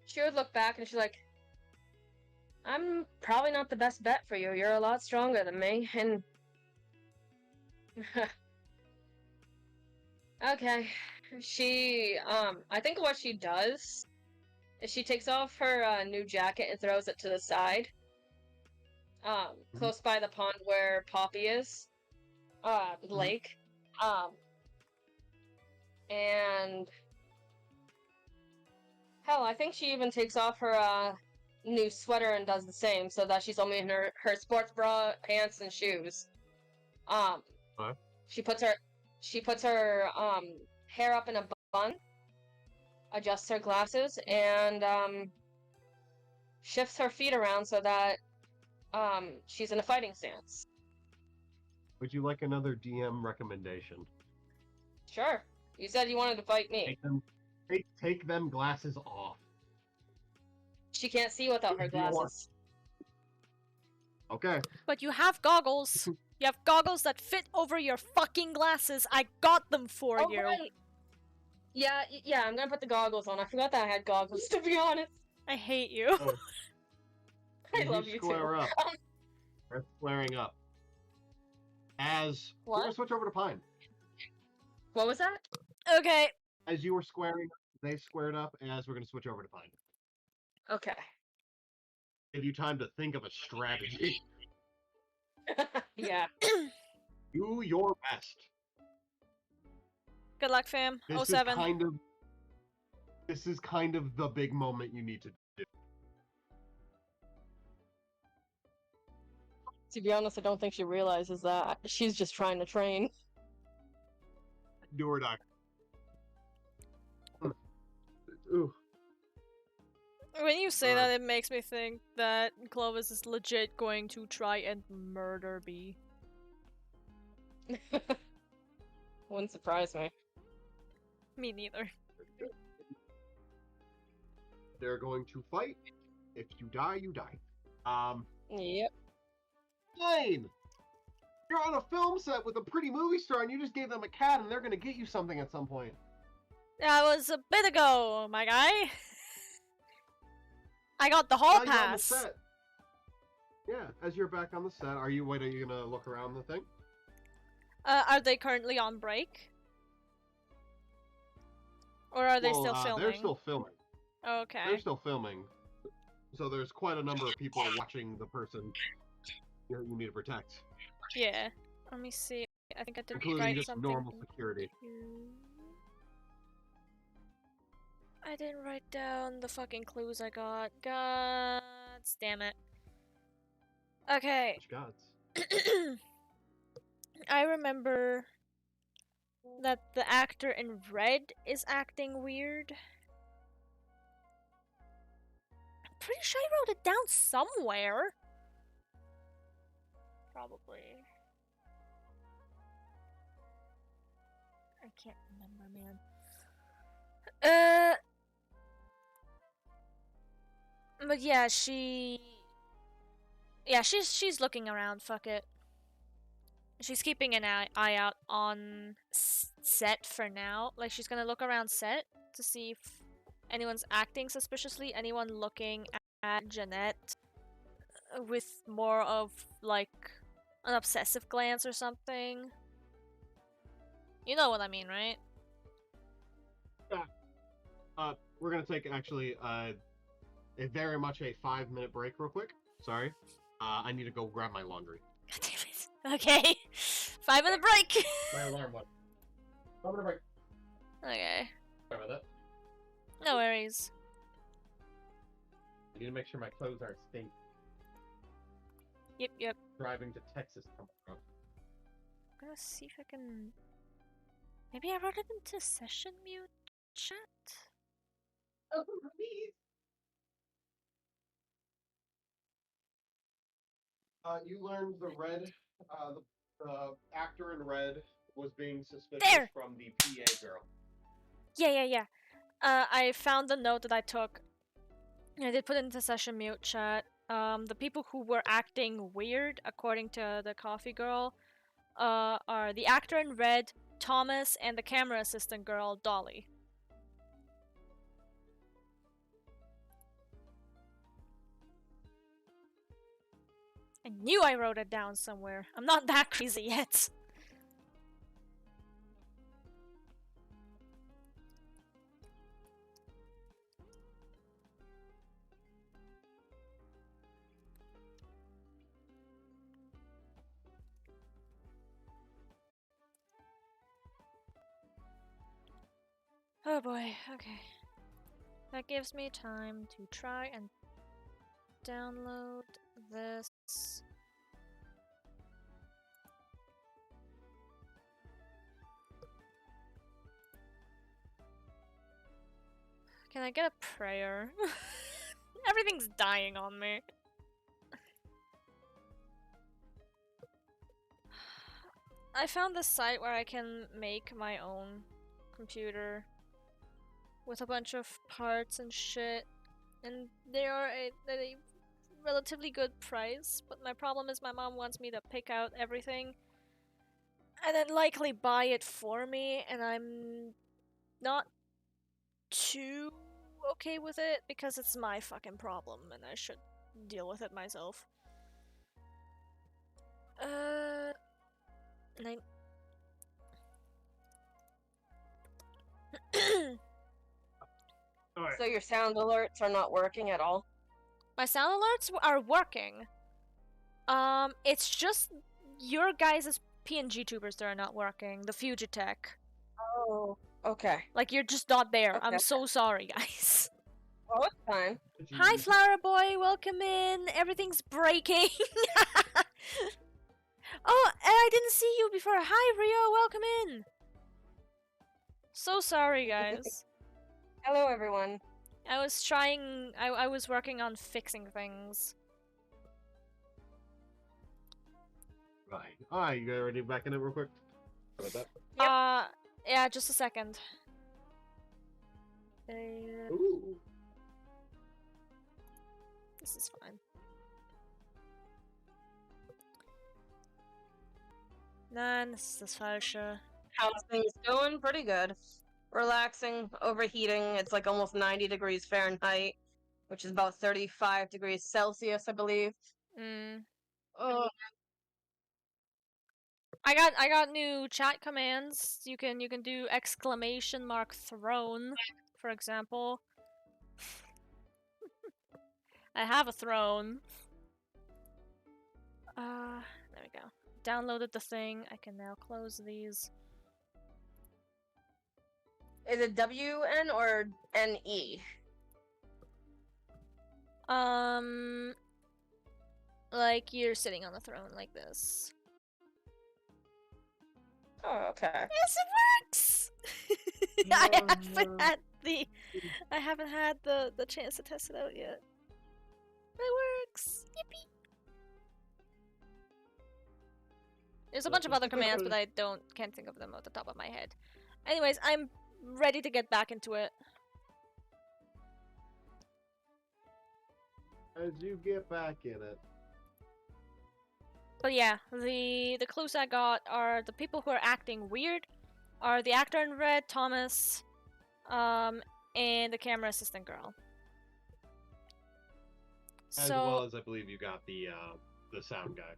She would look back and she's like, I'm probably not the best bet for you. You're a lot stronger than me, and... Okay. I think what she does is she takes off her new jacket and throws it to the side. Close by the pond where Poppy is. The lake. And... hell, I think she even takes off her, new sweater and does the same, so that she's only in her sports bra, pants, and shoes. What? She puts her hair up in a bun, adjusts her glasses, and shifts her feet around so that she's in a fighting stance. Would you like another DM recommendation? Sure. You said you wanted to fight me. Take them glasses off. She can't see without her glasses. Okay. But you have goggles. You have goggles that fit over your fucking glasses. I got them for you. Right. Yeah, I'm gonna put the goggles on. I forgot that I had goggles, to be honest. I hate you. Oh. I love you square too. Up. They're squaring up. We're gonna switch over to Pine. What was that? Okay. As you were squaring, they squared up, as we're gonna switch over to Pine. Okay. Give you time to think of a strategy. Yeah. Do your best. Good luck, fam. This 07. is kind of the big moment you need to do. To be honest, I don't think she realizes that. She's just trying to train. Do or die. Ooh. When you say that, it makes me think that Clovis is legit going to try and murder B. Wouldn't surprise me. Me neither. They're going to fight. If you die, you die. Yep. Fine. You're on a film set with a pretty movie star, and you just gave them a cat, and they're gonna get you something at some point. That was a bit ago, my guy. I got the hall Now you're on the pass. set. Yeah, as you're back on the set, are you gonna look around the thing? Are they currently on break? Or are they still filming? They're still filming. Okay. They're still filming. So there's quite a number of people watching the person you need to protect. Yeah. Let me see. I think I did Including write just something. normal security. I didn't write down the fucking clues I got. God damn it. Okay. Which gods? I remember that the actor in red is acting weird. I'm pretty sure I wrote it down somewhere. Probably. I can't remember, man. But yeah, she's looking around. Fuck it. She's keeping an eye out on set for now. Like, she's gonna look around set to see if anyone's acting suspiciously. Anyone looking at Jeanette with more of, like, an obsessive glance or something. You know what I mean, right? Yeah. We're gonna take, actually, a very much a 5-minute break real quick. Sorry. I need to go grab my laundry. God damn it. Okay. 5-minute break! My alarm went. 5-minute break. Okay. Sorry about that. No worries. I need to make sure my clothes aren't stained. Yep. Driving to Texas tomorrow. I'm gonna see if I can... Maybe I wrote it into session mute chat? Oh, please. You learned the red, the actor in red was being suspicious from the PA girl. Yeah. I found the note that I took. I did put it into session mute chat. The people who were acting weird, according to the coffee girl, are the actor in red, Thomas, and the camera assistant girl, Dolly. I knew I wrote it down somewhere. I'm not that crazy yet. Oh boy, okay. That gives me time to try and download this. Can I get a prayer? Everything's dying on me. I found this site where I can make my own computer with a bunch of parts and shit, and they are a relatively good price, but my problem is my mom wants me to pick out everything and then likely buy it for me, and I'm not too okay with it because it's my fucking problem and I should deal with it myself. So your sound alerts are not working at all? My sound alerts are working. It's just your guys' PNG tubers that are not working. The Fugitech. Oh, okay. Like, you're just not there. Okay. I'm so sorry, guys. Oh, it's fine. Hi, Flower Boy. Welcome in. Everything's breaking. Oh, and I didn't see you before. Hi, Rio. Welcome in. So sorry, guys. Hello, everyone. I was trying... I was working on fixing things. Right. Alright, you guys ready back in it real quick? How about that? Yep. Yeah, just a second. Ooh. This is fine. Nein, das ist das Falsche. How's things going? Pretty good. Relaxing, overheating. It's like almost 90 degrees Fahrenheit, which is about 35 degrees Celsius, I believe. Oh, I got new chat commands. You can do exclamation mark throne, for example. I have a throne. There we go. Downloaded the thing. I can now close these. is it WN or NE? Like you're sitting on the throne like this. Oh, okay. Yes, it works. I haven't had the chance to test it out yet. It works. Yippee. There's a bunch of other commands, but I can't think of them off the top of my head. Anyways, I'm ready to get back into it. As you get back in it. But yeah, the clues I got are the people who are acting weird are the actor in red, Thomas, and the camera assistant girl. As well as I believe you got the sound guy.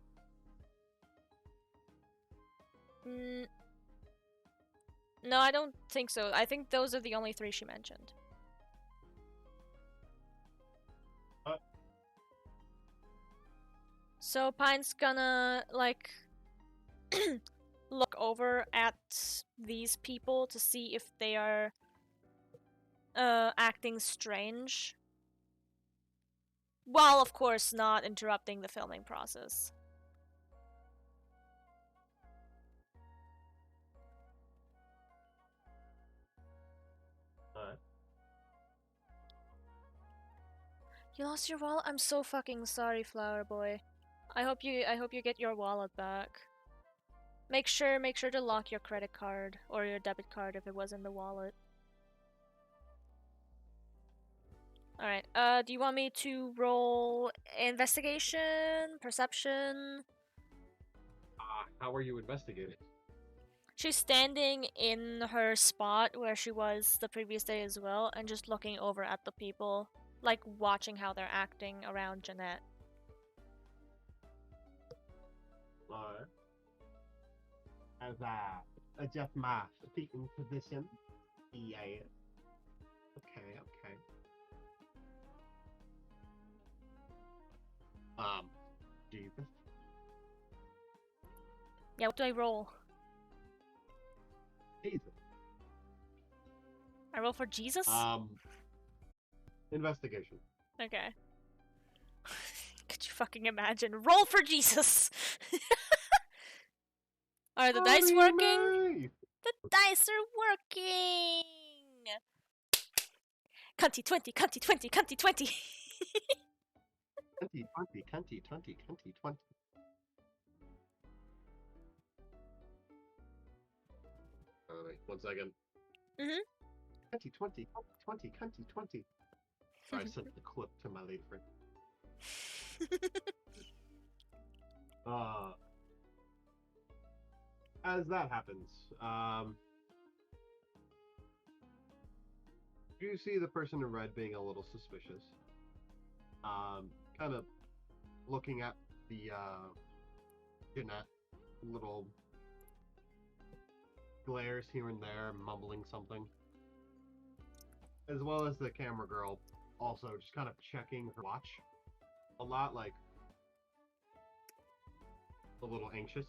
No, I don't think so. I think those are the only three she mentioned. So Pine's gonna, like, look over at these people to see if they are acting strange. While, of course, not interrupting the filming process. Alright. You lost your wallet? I'm so fucking sorry, Flower Boy. I hope you get your wallet back. Make sure to lock your credit card or your debit card if it was in the wallet. Alright, do you want me to roll investigation, perception? How are you investigating? She's standing in her spot where she was the previous day as well, and just looking over at the people, like watching how they're acting around Jeanette. Alright. As I adjust my speaking position. Yeah. Okay. Jesus. Yeah, what do I roll? Jesus. I roll for Jesus? Investigation. Okay. Could you fucking imagine? Roll for Jesus! Are the dice working? The dice are working! Cunty 20, cunty 20, cunty 20! 20. Alright, 1 second. 20. So I sent the clip to my lady friend. As that happens, you see the person in red being a little suspicious. Kind of looking at the Jeanette, little glares here and there, mumbling something. As well as the camera girl, also just kind of checking her watch a lot, like a little anxious.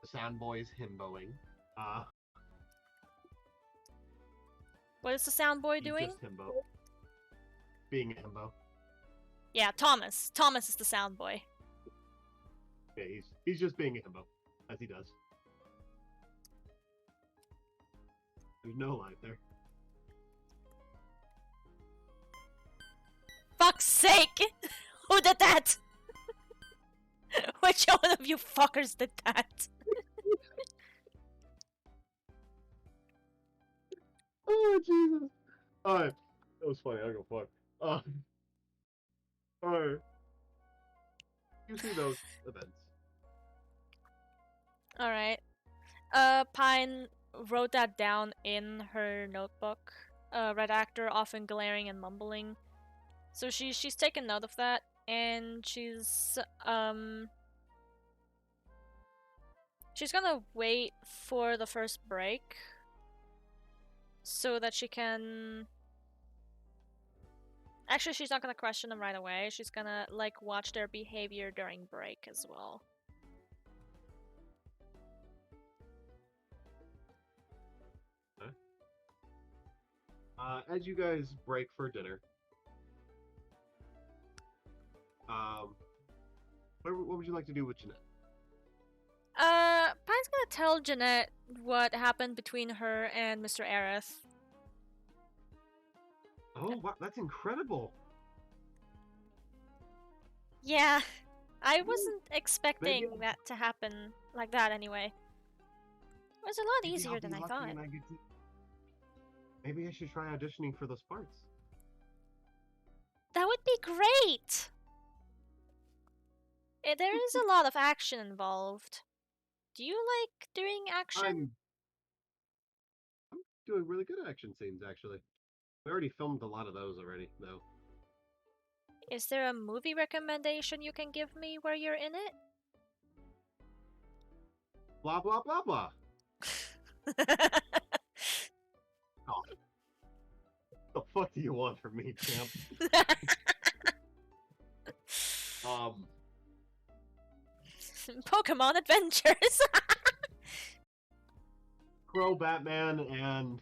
The sound boy's himboing. What is the sound boy He's doing? just himbo. Being a himbo. Yeah, Thomas. Thomas is the sound boy. Yeah, he's just being a himbo, as he does. There's no light there. Fuck's sake! Who did that? Which one of you fuckers did that? Oh, Jesus. Alright. That was funny. I don't go fuck. Alright. You see those events. Alright. Pine wrote that down in her notebook. Red actor often glaring and mumbling. So she's taken note of that, and she's gonna wait for the first break so that she can. Actually, she's not gonna question them right away. She's gonna like watch their behavior during break as well. As you guys break for dinner, what would you like to do with Jeanette? Pine's gonna tell Jeanette what happened between her and Mr. Aerith. Oh, wow, that's incredible! Yeah, I wasn't expecting Maybe- that to happen like that anyway. It was a lot Maybe I'll easier be than I lucky thought. and Maybe I should try auditioning for those parts. That would be great! There is a lot of action involved. Do you like doing action? I'm doing really good action scenes, actually. We already filmed a lot of those already, though. Is there a movie recommendation you can give me where you're in it? Blah, blah, blah, blah. Oh. What the fuck do you want from me, champ? Pokemon Adventures! Crow, Batman, and...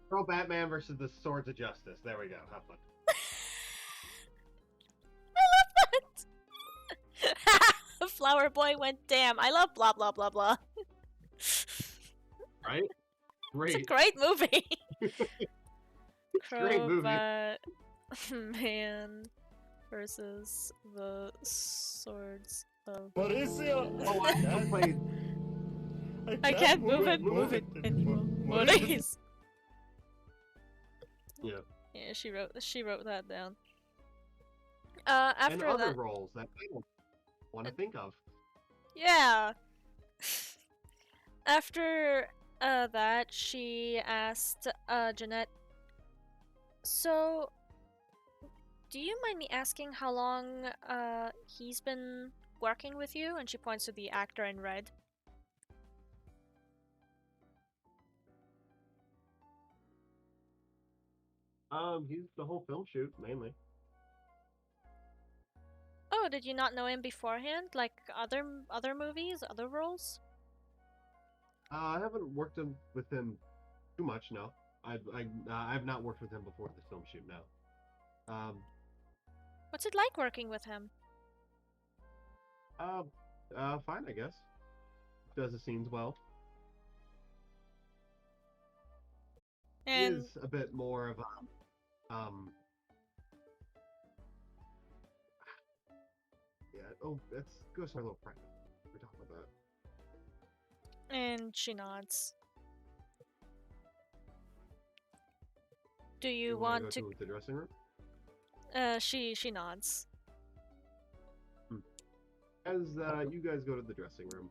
Crow, Batman versus the Swords of Justice. There we go. Have fun. I love that! Flower Boy went, damn, I love blah blah blah blah. Right? Great. It's a great movie! Great movie. Man versus the Swords of... Mauricio! Oh, I still played... I can't move it anymore. Maurice! Yeah. Yeah, she wrote that down. And After other that... roles that I don't want to think of. Yeah! After that, she asked Jeanette, so, do you mind me asking how long he's been working with you? And she points to the actor in red. He's the whole film shoot, mainly. Oh, did you not know him beforehand? Like other movies, other roles? I haven't worked with him too much, no. I've not worked with him before the film shoot, no. What's it like working with him? Fine, I guess. Does the scenes well. And He is a bit more of a, yeah, oh, let's go somewhere a little private. We're talking about that. and she nods. Do you You wanna want go to the dressing room? She nods. As you guys go to the dressing room.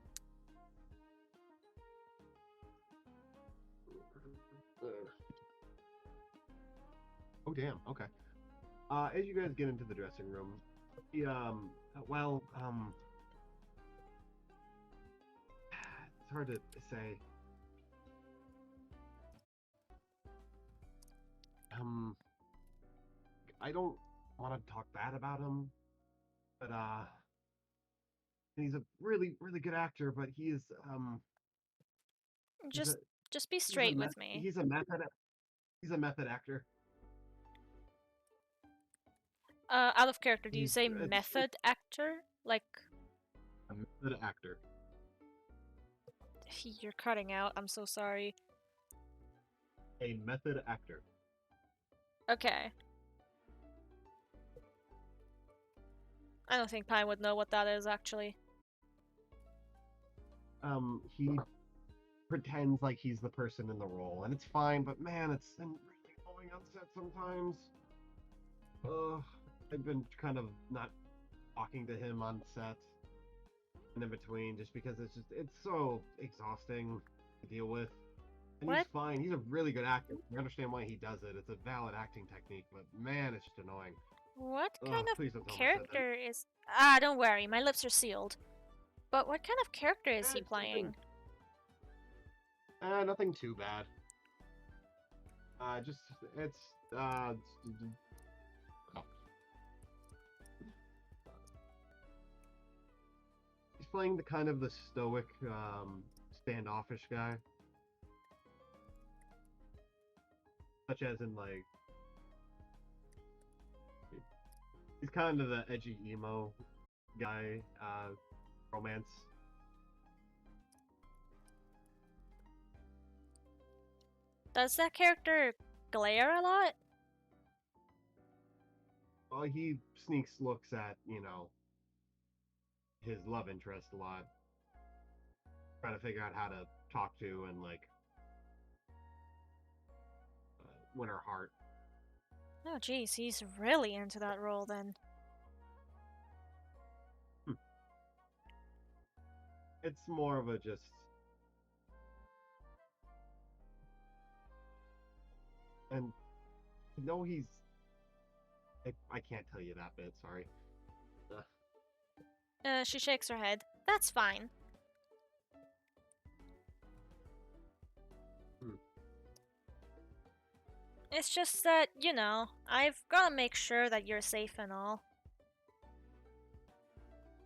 Oh damn, okay. As you guys get into the dressing room, the it's hard to say. I don't want to talk bad about him, but he's a really, really good actor, but he is he's a, Just be straight with me. He's a method actor. Out of character, do you say method actor? Like a method actor. You're cutting out. I'm so sorry. A method actor. Okay. I don't think Pine would know what that is, actually. He pretends like he's the person in the role, and it's fine, but man, it's really annoying on set sometimes. I've been kind of not talking to him on set and in between just because it's so exhausting to deal with. And what? He's fine. He's a really good actor. I understand why he does it. It's a valid acting technique, but man, it's just annoying. What kind of of character is... don't worry, my lips are sealed. But what kind of character is he playing? Nothing too bad. He's playing the kind of the stoic, standoffish guy. Such as in, like... He's kind of the edgy emo guy, romance. Does that character glare a lot? Well, he sneaks looks at, his love interest a lot. Trying to figure out how to talk to and, like, win her heart. Oh, jeez, he's really into that role, then. It's more of a just... And no, he's... I can't tell you that bit, sorry. She shakes her head. That's fine. It's just that, I've gotta make sure that you're safe and all.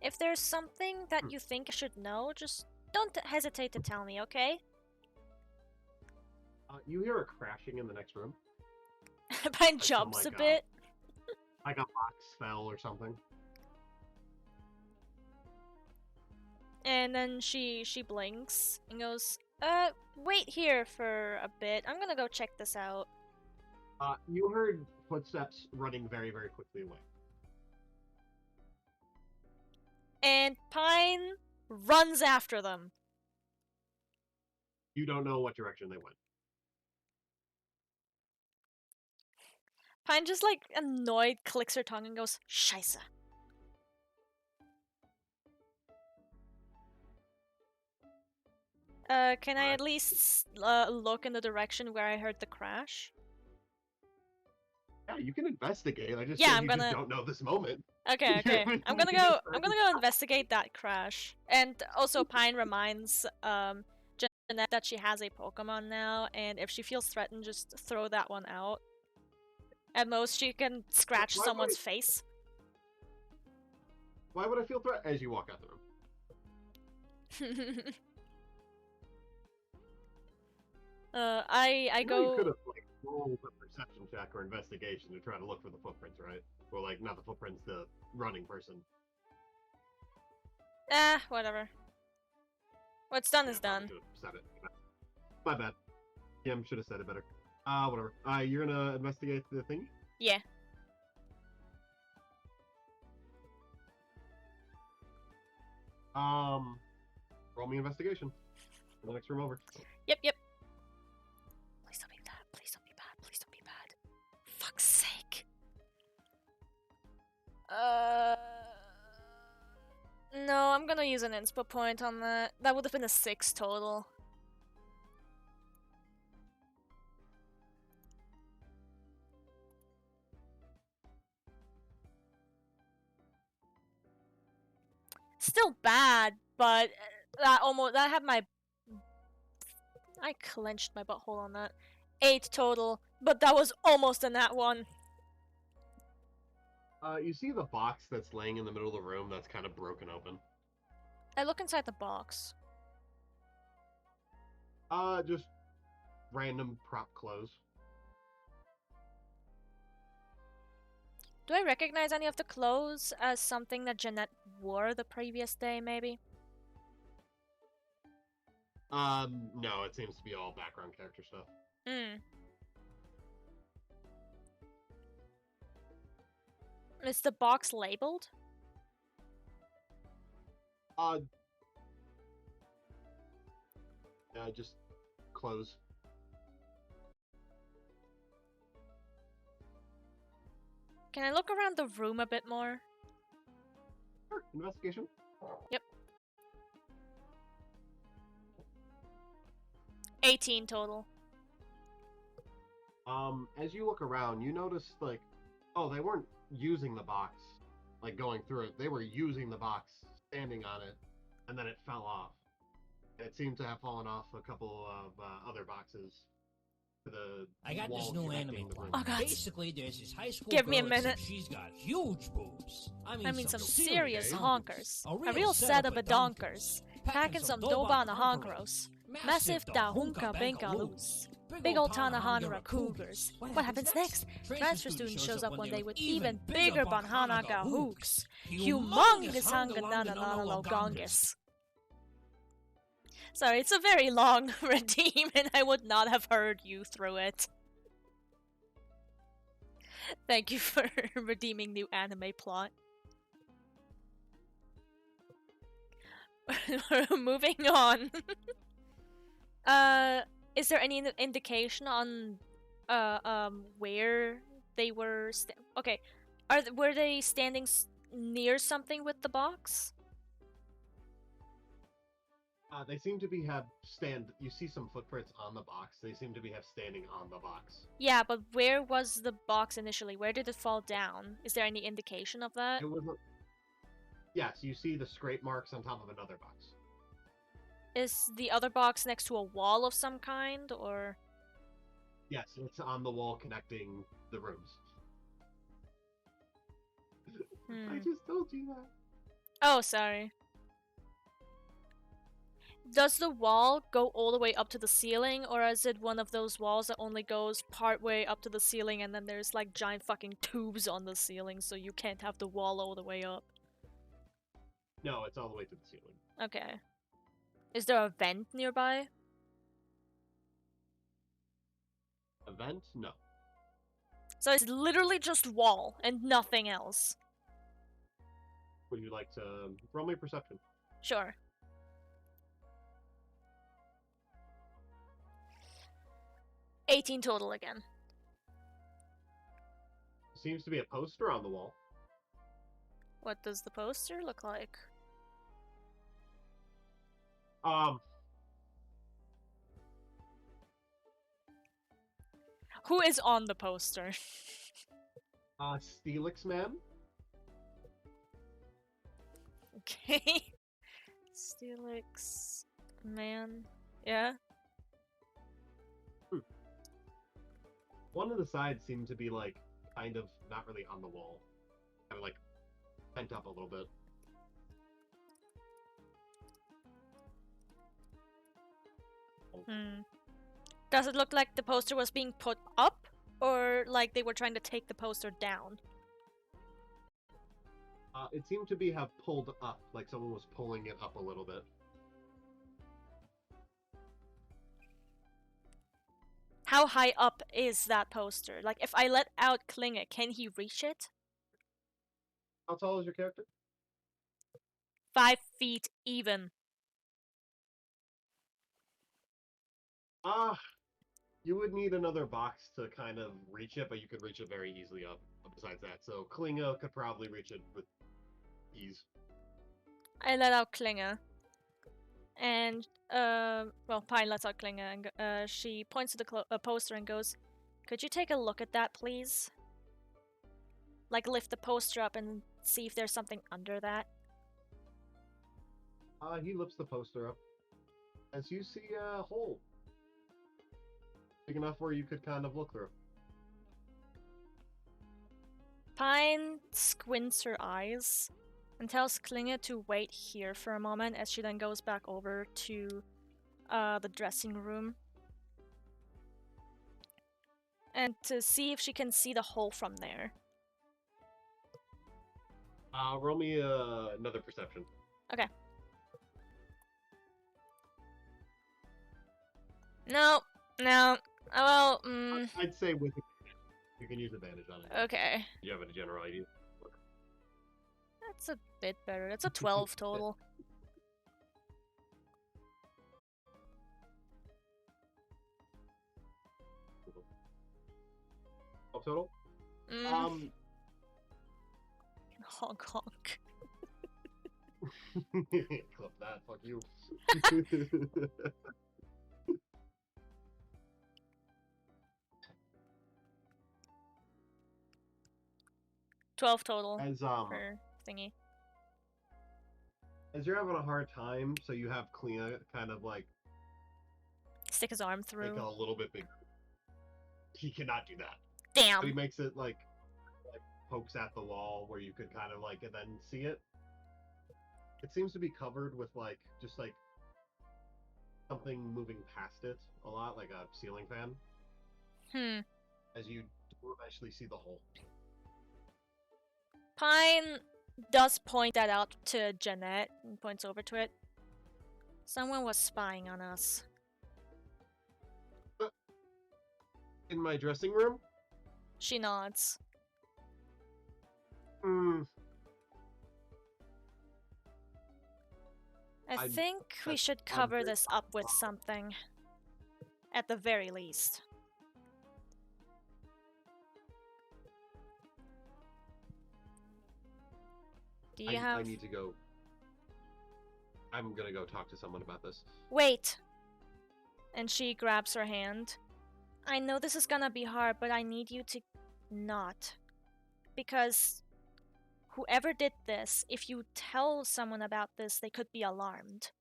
If there's something that you think I should know, just don't hesitate to tell me, okay? You hear a crashing in the next room. Pine jumps a bit. Like a box fell or something. And then she blinks and goes, wait here for a bit. I'm gonna go check this out. You heard footsteps running very, very quickly away. And Pine runs after them. You don't know what direction they went. Pine just, like, annoyed, clicks her tongue and goes, Scheisse. Can I at least look in the direction where I heard the crash? Yeah, you can investigate. I just just don't know this moment. Okay. I'm gonna go investigate that crash. And also Pine reminds Jeanette that she has a Pokemon now, and if she feels threatened, just throw that one out. At most, she can scratch someone's face. Why would I feel threatened as you walk out the room? I go. You could have rolled a perception check or investigation to try to look for the footprints, right? Or not the footprints, the running person. Whatever. What's done is done. Said it. My bad. Kim should have said it better. Whatever. You're gonna investigate the thing? Yeah. Roll me investigation. In the next room over. Yep. Please don't be bad. Please don't be bad. Please don't be bad. Fuck's sake. No, I'm gonna use an inspo point on that. That would have been a 6 total. Still bad, but that had my... I clenched my butthole on that. 8 total, but that was almost a nat 1. You see the box that's laying in the middle of the room that's kind of broken open. I look inside the box. Just random prop clothes. Do I recognize any of the clothes as something that Jeanette wore the previous day, maybe? No, it seems to be all background character stuff. Hmm. Is the box labeled? Just clothes. Can I look around the room a bit more? Sure, investigation. Yep. 18 total. As you look around, you notice, like, oh, they weren't using the box, like, going through it. They were using the box, standing on it, and then it fell off. It seemed to have fallen off a couple of other boxes to the I got wall this new connecting anime the plot. room. Oh, God. Basically, there's this high school Give me a girl, except minute. she's got huge boobs. I mean Some serious serious honkers. honkers. A real set of donkers. Packing some Dobana honkeros. Massive da hunka benka loose. Big old Tanahanara cougars. What happens next? Transfer student shows up one day with even bigger Banhanaga hooks. Humongous Hanganana gongus. Sorry, it's a very long redeem and I would not have heard you through it. Thank you for redeeming new anime plot. Moving on. Is there any indication on where they were okay, were they standing near something with the box? They seem to you see some footprints on the box. They seem to have standing on the box. Yeah, but where was the box initially? Where did it fall down? Is there any indication of that? It wasn't. Yes, you see the scrape marks on top of another box. Is the other box next to a wall of some kind, or? Yes, it's on the wall connecting the rooms. I just told you that. Oh, sorry. Does the wall go all the way up to the ceiling, or is it one of those walls that only goes part way up to the ceiling and then there's like giant fucking tubes on the ceiling so you can't have the wall all the way up? No, it's all the way to the ceiling. Okay. Is there a vent nearby? A vent? No. So it's literally just wall and nothing else. Would you like to roll me perception? Sure. $18 total again. Seems to be a poster on the wall. What does the poster look like? Who is on the poster? Steelix Man. Okay. Steelix Man. Yeah. One of the sides seemed to be like kind of not really on the wall. Kind of like bent up a little bit. Does it look like the poster was being put up, or like they were trying to take the poster down? It seemed to have pulled up, like someone was pulling it up a little bit. How high up is that poster? Like, if I let out Klinge, can he reach it? How tall is your character? 5 feet even. You would need another box to kind of reach it, but you could reach it very easily up besides that. So Klinga could probably reach it with ease. I let out Klinge. And, well, Pine lets out Klinge, and she points to the poster and goes, "Could you take a look at that, please? Like, lift the poster up and see if there's something under that." He lifts the poster up. As you see a hole. Big enough where you could kind of look through. Pine squints her eyes and tells Klinger to wait here for a moment as she then goes back over to the dressing room. And to see if she can see the hole from there. Roll me another perception. Okay. No. Well, I'd say with you can use advantage on it. Okay. You have a general idea. That's a bit better. That's a 12 total. Total? Honk honk. Clip that, fuck you. 12 total As per thingy. As you're having a hard time, so you have Kleena kind of like stick his arm through. Make it a little bit bigger. He cannot do that. Damn. But he makes it like pokes at the wall where you could kind of like and then see it. It seems to be covered with like just like something moving past it a lot, like a ceiling fan. As you eventually see the hole. Pine does point that out to Jeanette and points over to it. Someone was spying on us. In my dressing room? She nods. I think we should cover this up with something. At the very least. Do you have... I need to go... I'm gonna go talk to someone about this. Wait! And she grabs her hand. I know this is gonna be hard, but I need you to not. Because whoever did this, if you tell someone about this, they could be alarmed.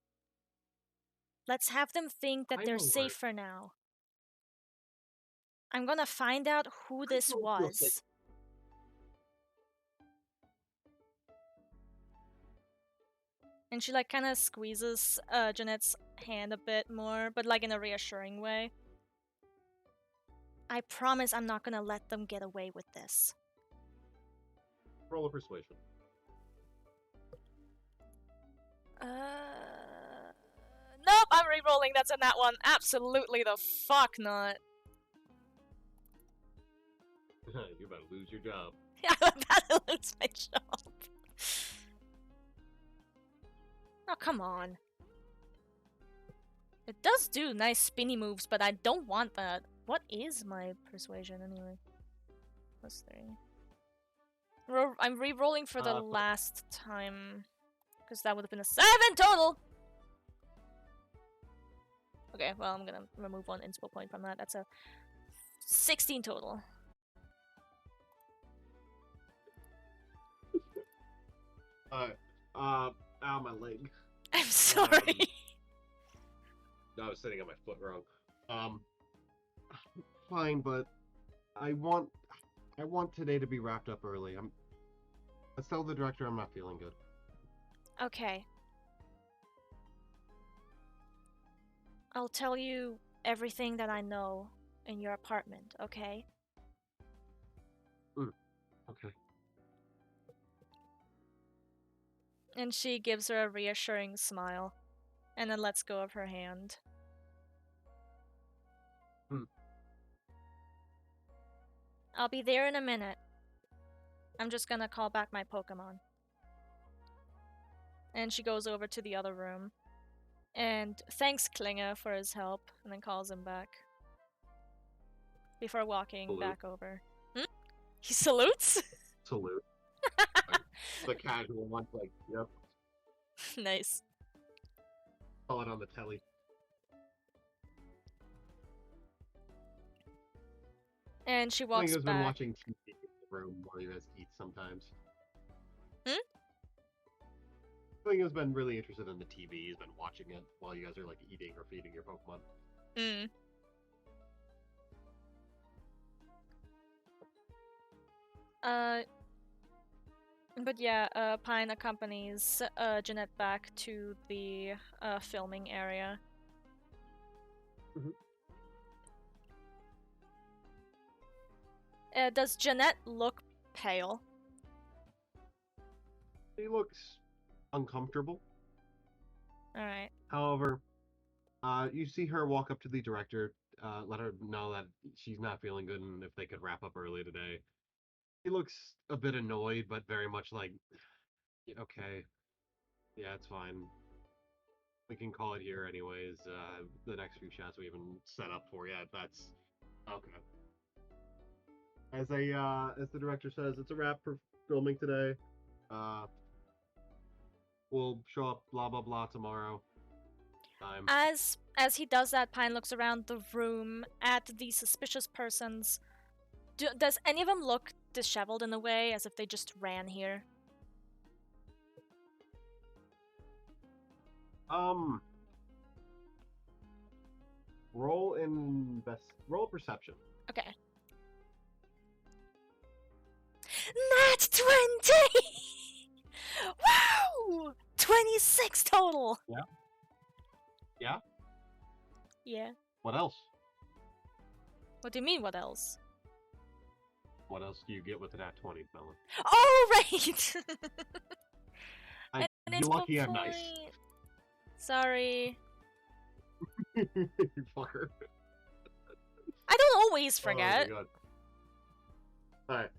Let's have them think that they're safe for now. I'm gonna find out who this was. And she like kind of squeezes Jeanette's hand a bit more, but like in a reassuring way. I promise I'm not gonna let them get away with this. Roll a persuasion. Nope, I'm re-rolling. That's in that one. Absolutely the fuck not. You're about to lose your job. Yeah, I'm about to lose my job. Oh, come on. It does do nice spinny moves, but I don't want that. What is my persuasion anyway? +3. I'm re-rolling for the last time. Because that would have been a 7 total! Okay, well, I'm gonna remove one inspo point from that. That's a 16 total. Ow, my leg. I'm sorry. I was sitting on my foot wrong. Fine, but I want today to be wrapped up early. Let's tell the director I'm not feeling good. Okay. I'll tell you everything that I know in your apartment, okay? Okay. And she gives her a reassuring smile, and then lets go of her hand. I'll be there in a minute. I'm just gonna call back my Pokemon. And she goes over to the other room. And thanks Klinger for his help, and then calls him back. Before walking back over. He salutes? Salute. The casual one, like, yep. Nice. Call it on the telly. And she walks back. Been watching TV in the room while you guys eat sometimes. Has been really interested in the TV. He's been watching it while you guys are like eating or feeding your Pokemon. But yeah, Pine accompanies Jeanette back to the filming area. Does Jeanette look pale? She looks uncomfortable. Alright. However, you see her walk up to the director, let her know that she's not feeling good and if they could wrap up early today. He looks a bit annoyed, but very much like, okay, yeah, it's fine. We can call it here anyways. The next few shots we haven't set up for yet. That's okay. As the director says, it's a wrap for filming today. We'll show up blah blah blah tomorrow. As he does that, Pine looks around the room at the suspicious persons. Does any of them look disheveled in a way, as if they just ran here? Roll perception. Okay. Nat 20! Wow! 26 total! Yeah. Yeah? Yeah. What else? What do you mean, what else? What else do you get with an at 20, Melon? Oh, right! You're lucky I'm nice. Sorry. You fucker. I don't always forget. Oh my god. Alright.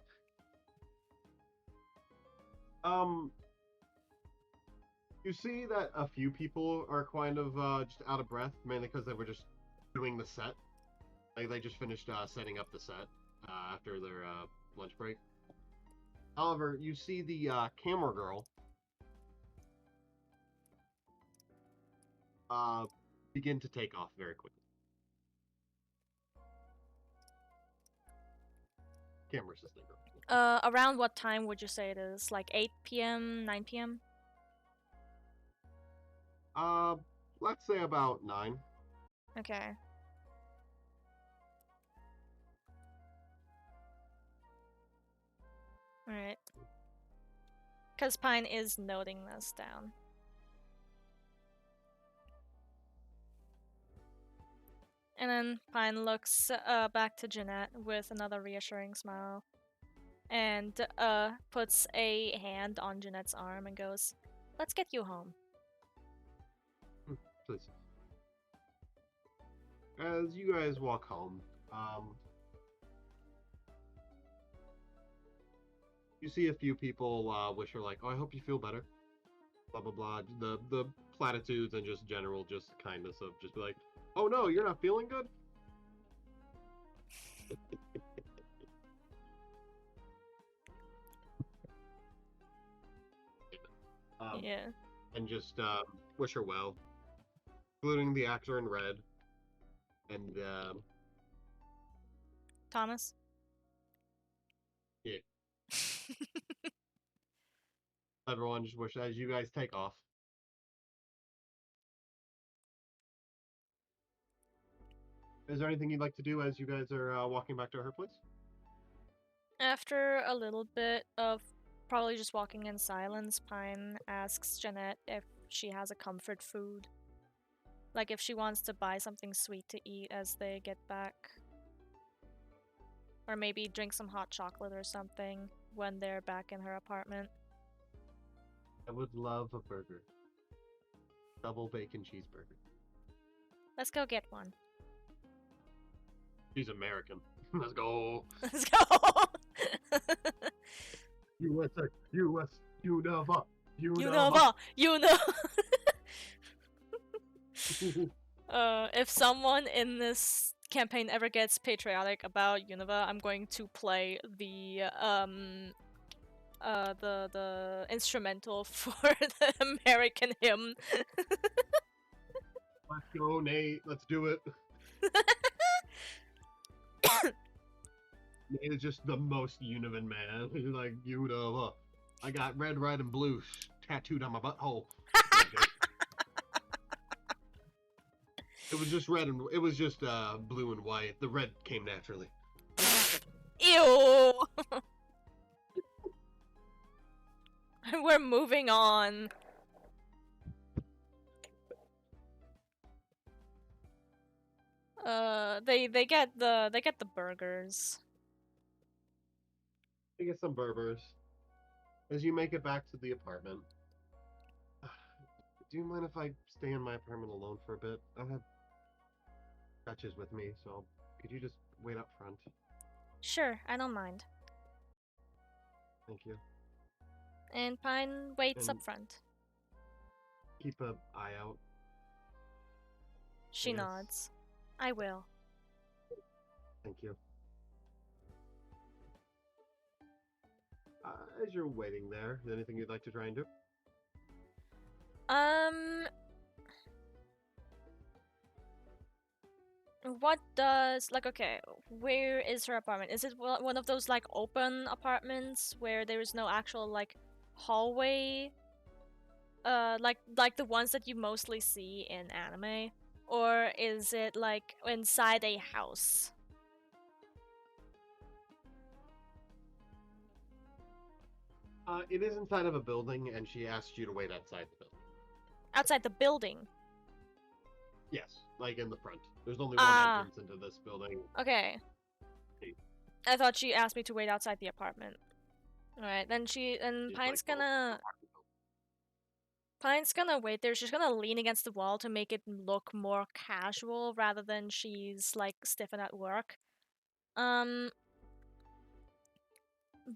You see that a few people are kind of just out of breath, mainly because they were just doing the set. Like they just finished setting up the set after their lunch break. However, you see the camera girl begin to take off very quickly. Camera assistant girl. Around what time would you say it is? Like 8 p.m., 9 p.m.? Let's say about 9. Okay. Alright. Because Pine is noting this down. And then Pine looks back to Jeanette with another reassuring smile. And puts a hand on Jeanette's arm and goes, "Let's get you home." Please. As you guys walk home, you see a few people wish her like, "Oh, I hope you feel better." Blah blah blah. The platitudes and just general just kindness of just be like, "Oh no, you're not feeling good." Yeah. And just wish her well, including the actor in red and Thomas? Yeah. Everyone just wish as you guys take off. Is there anything you'd like to do as you guys are walking back to her place? After a little bit of probably just walking in silence, Pine asks Jeanette if she has a comfort food. Like if she wants to buy something sweet to eat as they get back. Or maybe drink some hot chocolate or something when they're back in her apartment. I would love a burger. Double bacon cheeseburger. Let's go get one. She's American. Let's go. Let's go! USA, US, Unova, Unova! If someone in this campaign ever gets patriotic about Unova, I'm going to play the instrumental for the American hymn. Let's go, Nate. Let's do it. Nate is just the most Univan man. He's like, Unova. I got red, white, and blue tattooed on my butthole. It was just red and it was just blue and white. The red came naturally. Ew. We're moving on. They get the burgers. You get some burgers. As you make it back to the apartment. Do you mind if I stay in my apartment alone for a bit? I have Dutches with me, so could you just wait up front? Sure, I don't mind. Thank you. And Pine waits up front. Keep an eye out. She nods. I will. Thank you. As you're waiting there, is there anything you'd like to try and do? What does, like, okay, where is her apartment? Is it one of those, like, open apartments where there is no actual, like, hallway? Like the ones that you mostly see in anime? Or is it, like, inside a house? It is inside of a building, and she asked you to wait outside the building. Outside the building? Yes, like in the front. There's only one entrance into this building. Okay. I thought she asked me to wait outside the apartment. Alright, then Pine's gonna wait there. She's gonna lean against the wall to make it look more casual rather than she's, like, stiffing at work.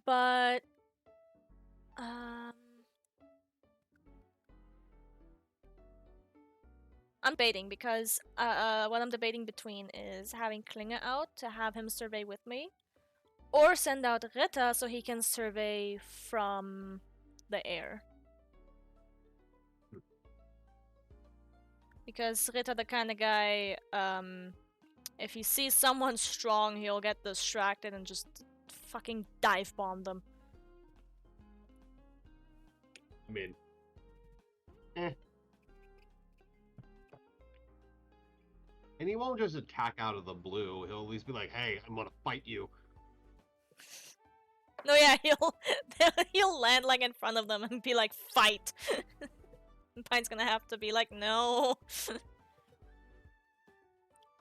But I'm debating because what I'm debating between is having Klinger out to have him survey with me, or send out Rita so he can survey from the air. Because Rita the kind of guy, if he sees someone strong, he'll get distracted and just fucking dive bomb them. I mean, And he won't just attack out of the blue. He'll at least be like, "Hey, I'm gonna fight you." No, yeah, he'll land like in front of them and be like, "Fight." And Pine's gonna have to be like, "No."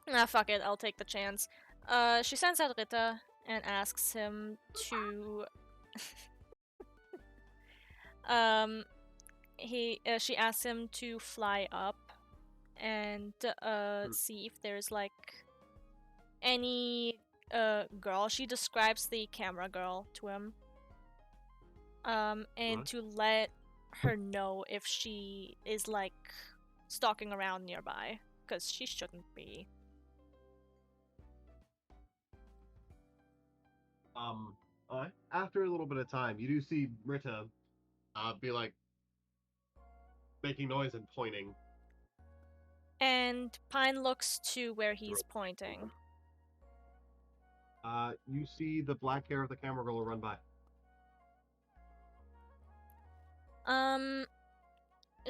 Ah, fuck it, I'll take the chance. She sends out Rita and asks him to she asks him to fly up and see if there's, like, any girl. She describes the camera girl to him. And to let her know if she is, like, stalking around nearby, because she shouldn't be. After a little bit of time, you do see Rita be like making noise and pointing. And Pine looks to where he's pointing. You see the black hair of the camera girl run by.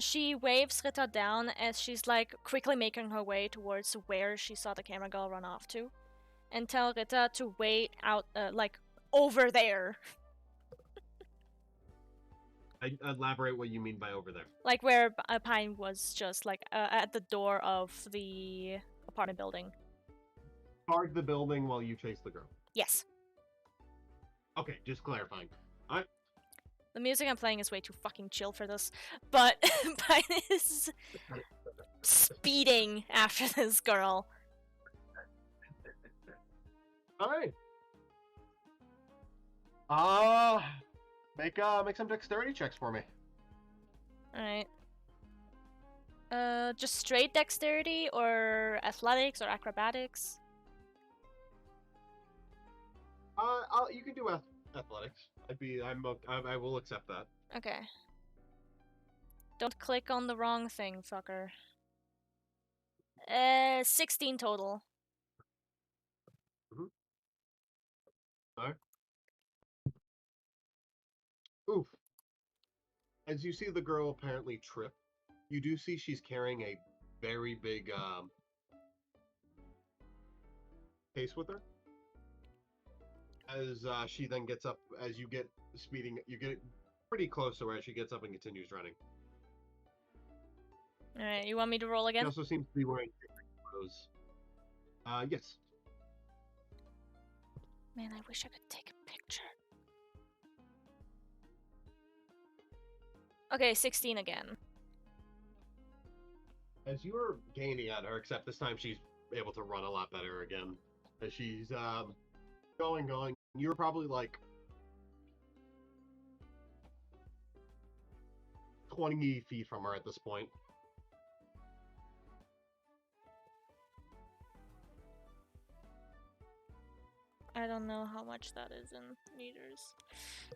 She waves Rita down as she's, like, quickly making her way towards where she saw the camera girl run off to. And tell Rita to wait out, like, over there. Elaborate what you mean by over there. Like where Pine was just, like, at the door of the apartment building. Guard the building while you chase the girl. Yes. Okay, just clarifying. Alright. The music I'm playing is way too fucking chill for this, but Pine is speeding after this girl. Alright. Make some dexterity checks for me. Alright. Just straight dexterity or athletics or acrobatics? You can do athletics. I will accept that. Okay. Don't click on the wrong thing, fucker. 16 total. Alright. Oof. As you see the girl apparently trip, you do see she's carrying a very big case with her. As she then gets up, as you get speeding, you get pretty close to where she gets up and continues running. Alright, you want me to roll again? She also seems to be wearing different clothes. Yes. Man, I wish I could take a picture. Okay, 16 again. As you are gaining on her, except this time she's able to run a lot better again. As she's going, you're probably like 20 feet from her at this point. I don't know how much that is in meters.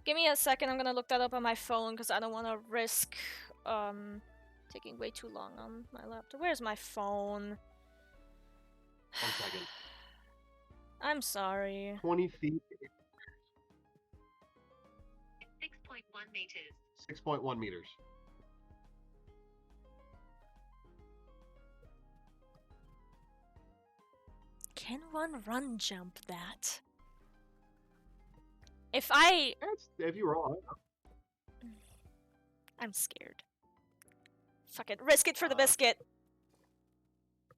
Give me a second, I'm gonna look that up on my phone because I don't want to risk taking way too long on my laptop. Where's my phone? 1 second. I'm sorry. 20 feet. 6.1 meters. 6.1 meters. Can one run jump that? If you roll it. I'm scared. Fuck it. Risk it for the biscuit.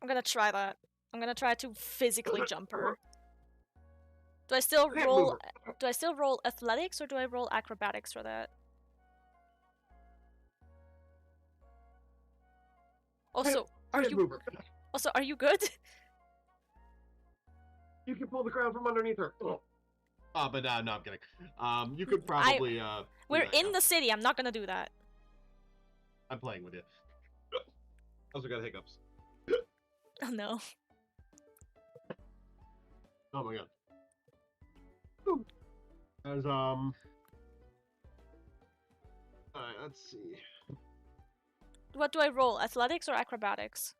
I'm gonna try that. I'm gonna try to physically jump her. Do I still roll athletics or do I roll acrobatics for that? Also, are you good? You can pull the ground from underneath her. But no, I'm kidding. You could probably We're in the city. I'm not gonna do that. I'm playing with you. Also got hiccups. Oh no. Oh my god. Ooh. As alright, let's see. What do I roll? Athletics or acrobatics?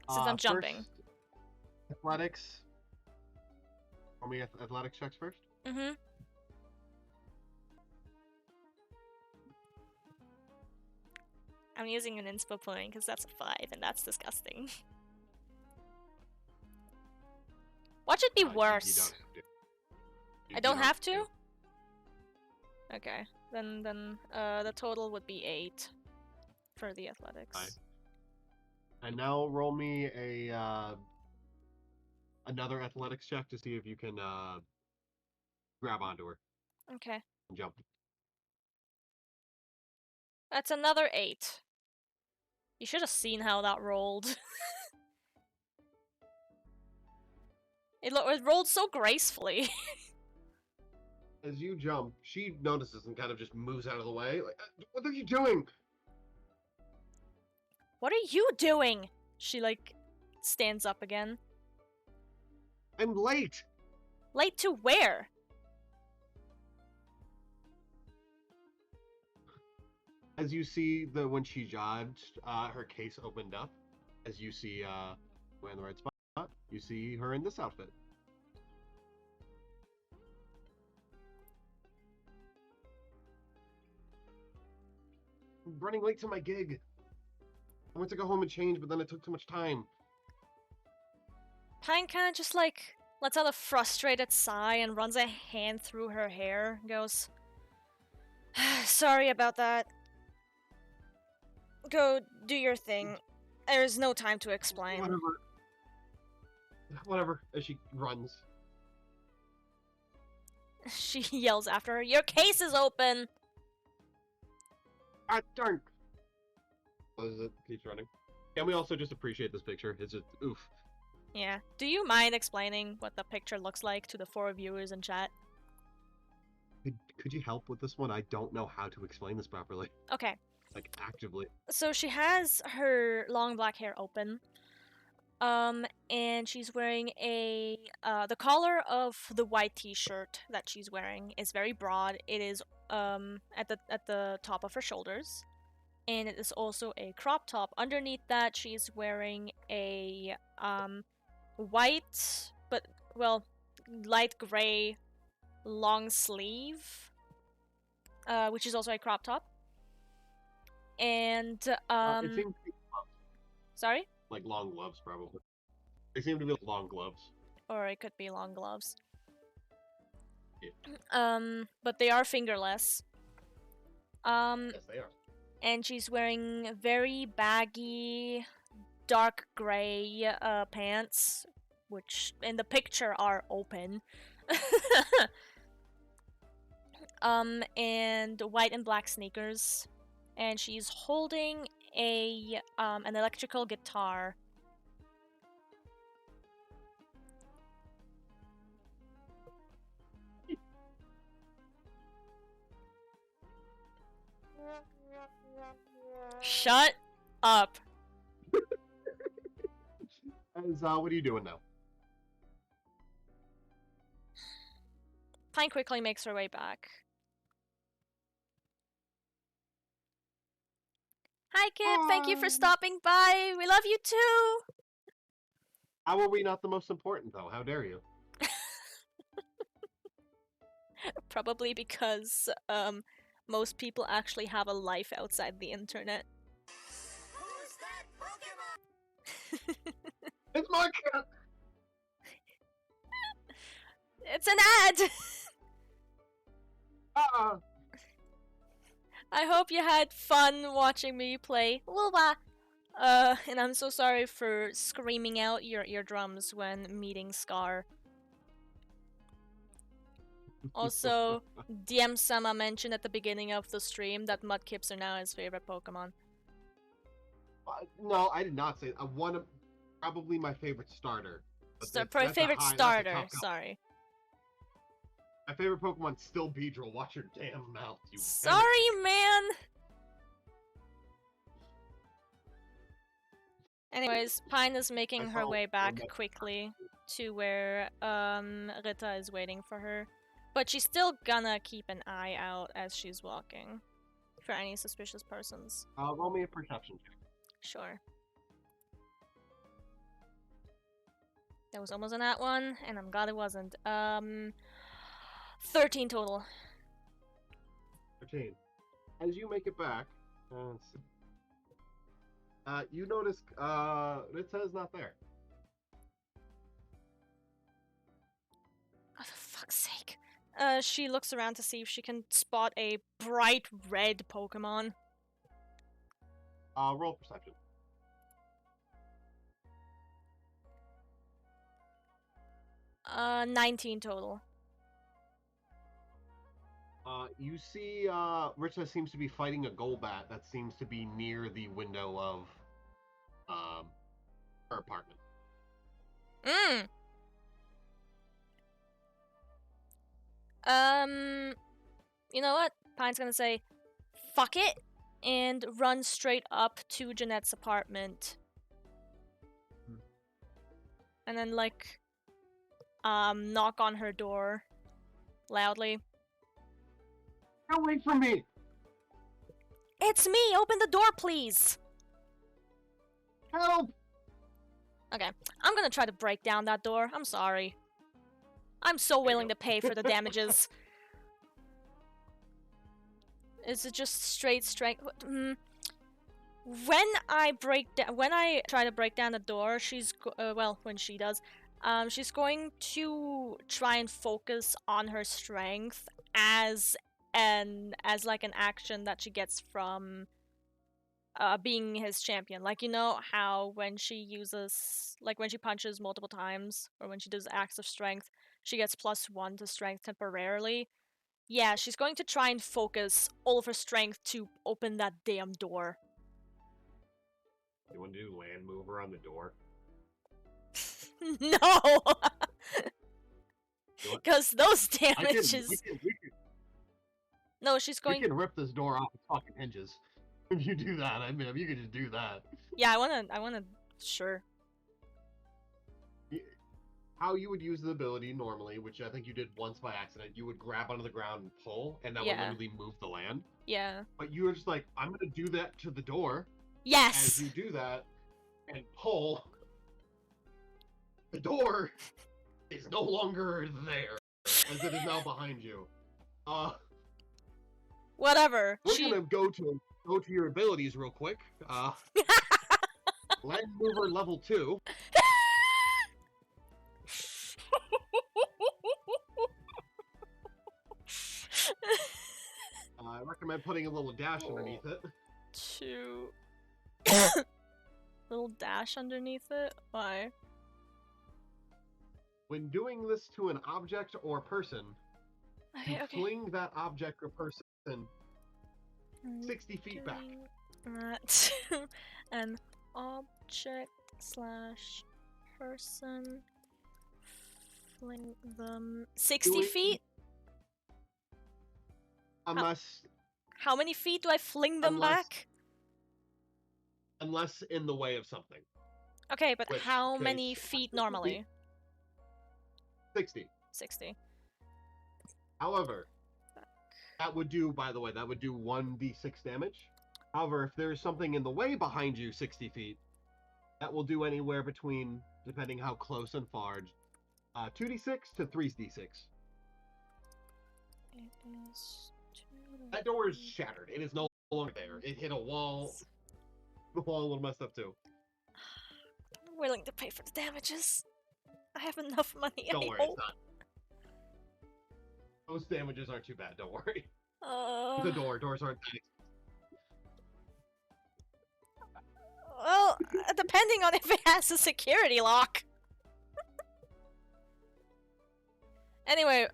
Since I'm jumping. Athletics. Roll me athletics checks first. Mm-hmm. I'm using an inspo point because that's a 5 and that's disgusting. Watch it be worse. I don't have to? Okay. Then the total would be 8 for the athletics. Right. And now roll me a another athletics check to see if you can grab onto her. Okay. And jump. That's another 8. You should have seen how that rolled. It rolled so gracefully. As you jump, she notices and kind of just moves out of the way. Like, what are you doing? What are you doing? She like stands up again. I'm late. Late to where? As you see when she jogged, her case opened up. As you see we're in the right spot, you see her in this outfit. I'm running late to my gig. I went to go home and change, but then it took too much time. Pine kind of just like lets out a frustrated sigh and runs a hand through her hair and goes, sorry about that. Go do your thing. There's no time to explain. Whatever, as she runs. She yells after her, your case is open! Ah, darn! As it keeps running. Can we also just appreciate this picture? It's just, oof. Yeah. Do you mind explaining what the picture looks like to the 4 viewers in chat? Could you help with this one? I don't know how to explain this properly. Okay. Like, actively. So she has her long black hair open. And she's wearing a, the collar of the white t-shirt that she's wearing is very broad. It is, at the top of her shoulders. And it is also a crop top. Underneath that, she's wearing a, white, but, well, light gray long sleeve, which is also a crop top. And, it seems to be gloves. Sorry? Like long gloves, probably. They seem to be long gloves. Or it could be long gloves. Yeah. But they are fingerless. Yes, they are. And she's wearing very baggy, dark gray pants, which in the picture are open. And white and black sneakers. And she's holding an electrical guitar. Shut up. What are you doing now? Pine quickly makes her way back. Hi, Kip. Thank you for stopping by. We love you too. How are we not the most important, though? How dare you? Probably because most people actually have a life outside the internet. Who's that Pokemon? It's my cat! It's an ad! I hope you had fun watching me play Woowa. And I'm so sorry for screaming out your eardrums when meeting Scar. Also, DM-sama mentioned at the beginning of the stream that Mudkips are now his favorite Pokemon. No, I did not say it. Probably my favorite starter. Favorite starter, sorry. My favorite Pokemon's still Beedrill. Watch your damn mouth, you Sorry, man! Anyways, Pine is making her way back quickly to where Rita is waiting for her. But she's still gonna keep an eye out as she's walking for any suspicious persons. Roll me a perception check. Sure. That was almost a nat one, and I'm glad it wasn't. 13 total. 13. As you make it back, let's see. You notice Rita is not there. Oh, for fuck's sake. She looks around to see if she can spot a bright red Pokemon. Roll perception. 19 total. You see, Rita seems to be fighting a Golbat that seems to be near the window of, her apartment. You know what? Pine's gonna say, fuck it, and run straight up to Jeanette's apartment. And then, like, knock on her door loudly. Don't wait for me! It's me! Open the door, please! Help! Okay, I'm gonna try to break down that door. I'm sorry. I'm so willing to pay for the damages. Is it just straight strength? When I try to break down the door, when she does, she's going to try and focus on her strength as like an action that she gets from being his champion. Like, you know how when she punches multiple times, or when she does acts of strength, she gets +1 to strength temporarily? Yeah, she's going to try and focus all of her strength to open that damn door. You want to do land mover on the door? No! Because those damages... No, she's going... We can rip this door off its fucking hinges. If you do that, I mean, if you could just do that. Yeah, I wanna... Sure. How you would use the ability normally, which I think you did once by accident, you would grab onto the ground and pull, and that would literally move the land. Yeah. But you were just like, I'm gonna do that to the door. Yes! As you do that, and pull, the door is no longer there, as it is now behind you. Whatever. We're gonna go to your abilities real quick. Land mover level 2. recommend putting a little dash underneath it. 2. Little dash underneath it? Why? When doing this to an object or person, you fling that object or person 60 feet back. That an object / person, fling them 60 feet? Unless... How many feet do I fling them back? Unless in the way of something. Okay, but how many feet normally? 60. 60. However, that would do, by the way, that would do 1d6 damage. However, if there's something in the way behind you 60 feet, that will do anywhere between, depending how close and far, 2d6 to 3d6. It is that door is shattered. It is no longer there. It hit a wall. The wall a little messed up too. I'm willing to pay for the damages. I have enough money. Don't worry, it's not. Those damages aren't too bad. Don't worry. The doors aren't that expensive. Well, depending on if it has a security lock. Anyway,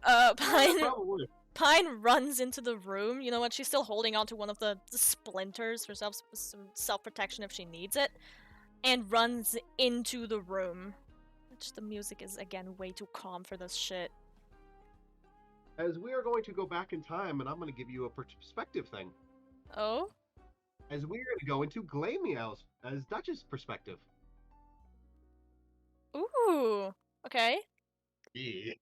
Pine runs into the room. You know what? She's still holding onto one of the splinters for some self-protection if she needs it. And runs into the room. Which the music is, again, way too calm for this shit. As we are going to go back in time, and I'm going to give you a perspective thing. Oh? As we're going to go into Glamiel's as Dutch's perspective. Ooh. Okay. Yeah.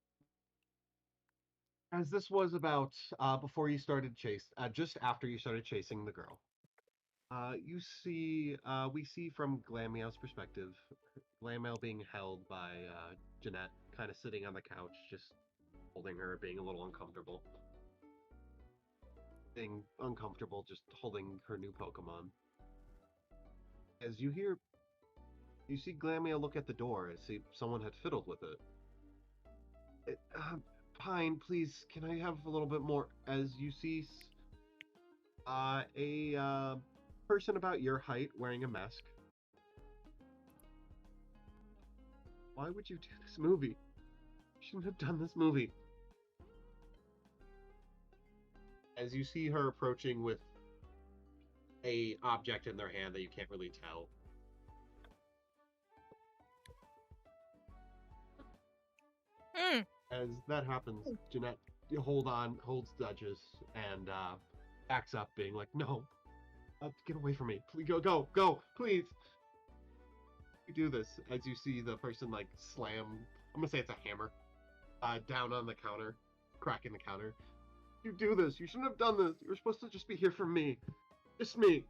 As this was about before you started just after you started chasing the girl. We see from Glamiel's perspective, Glamiel being held by Jeanette, kind of sitting on the couch, just holding her, being a little uncomfortable. Being uncomfortable, just holding her new Pokemon. As you see Glamiel look at the door, as if someone had fiddled with it. Pine, please, can I have a little bit more? As you see a person about your height wearing a mask. Why would you do this movie? You shouldn't have done this movie. As you see her approaching with a object in their hand that you can't really tell. As that happens, Jeanette holds Duchess and backs up, being like, "No, get away from me! Please go, please!" You do this as you see the person like slam. I'm gonna say it's a hammer down on the counter, cracking the counter. You do this. You shouldn't have done this. You were supposed to just be here for me, just me.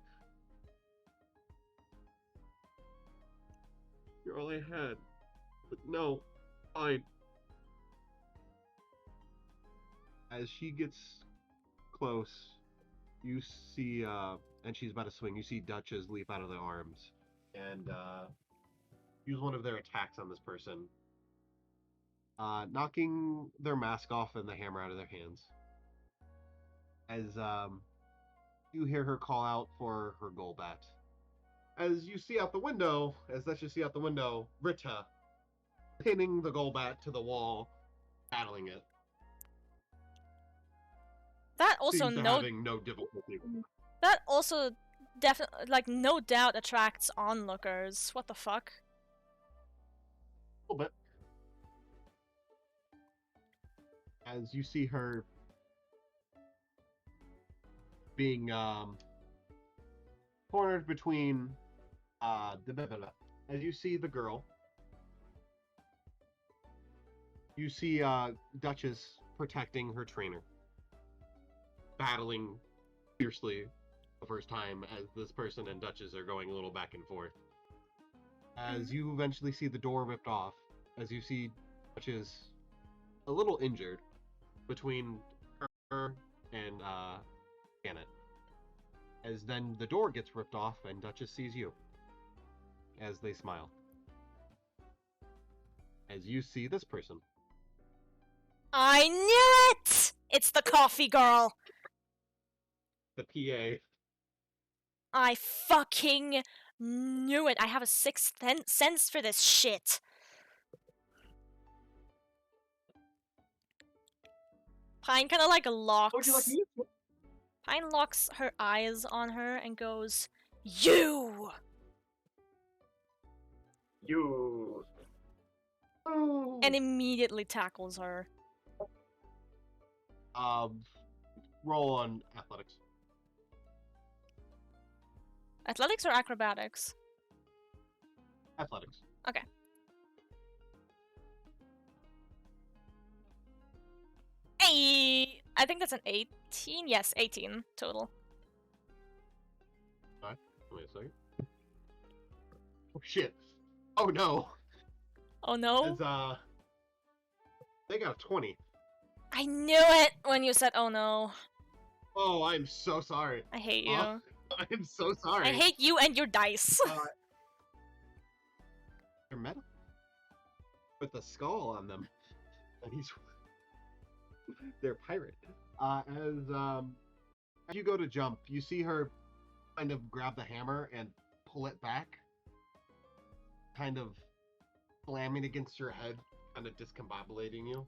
You're all I had. But no, fine. As she gets close, you see, and she's about to swing, you see Duchess leap out of their arms and use one of their attacks on this person, knocking their mask off and the hammer out of their hands. As you hear her call out for her Golbat. As you see out the window, Rita pinning the Golbat to the wall, battling it. That also having no difficulty. That also definitely, like, no doubt attracts onlookers. What the fuck? A little bit. As you see her being cornered between as you see the girl, you see Duchess protecting her trainer, battling fiercely the first time as this person and Duchess are going a little back and forth. As you eventually see the door ripped off, as you see Duchess a little injured between her and Janet. As then the door gets ripped off and Duchess sees you. As they smile. As you see this person. I knew it! It's the coffee girl! the PA. I fucking knew it. I have a sixth sense for this shit. Pine kind of like locks. Would you like me? Pine locks her eyes on her and goes, "You." You. Oh. And immediately tackles her. Roll on athletics. Athletics or acrobatics? Athletics. Okay. Hey, I think that's an 18. Yes, 18 total. Alright, wait a second. Oh shit. Oh no. Oh no. It's, they got a 20. I knew it when you said, "Oh no." Oh, I'm so sorry. I hate you. I'm so sorry. I hate you and your dice. They're metal with a skull on them, and they're pirate. As you go to jump, you see her kind of grab the hammer and pull it back, kind of slamming against your head, kind of discombobulating you.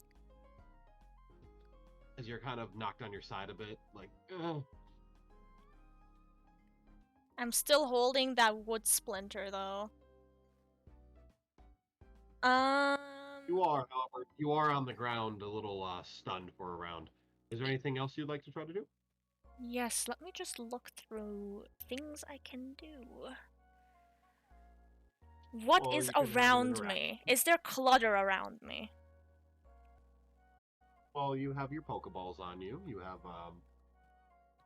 As you're kind of knocked on your side a bit, like, ugh. I'm still holding that wood splinter though. You are, however, you are on the ground a little stunned for a round. Is there anything else you'd like to try to do? Yes, let me just look through things I can do. What Well, is you can have an around interaction. me? Is there clutter around me? Well, you have your Pokeballs on you. You have,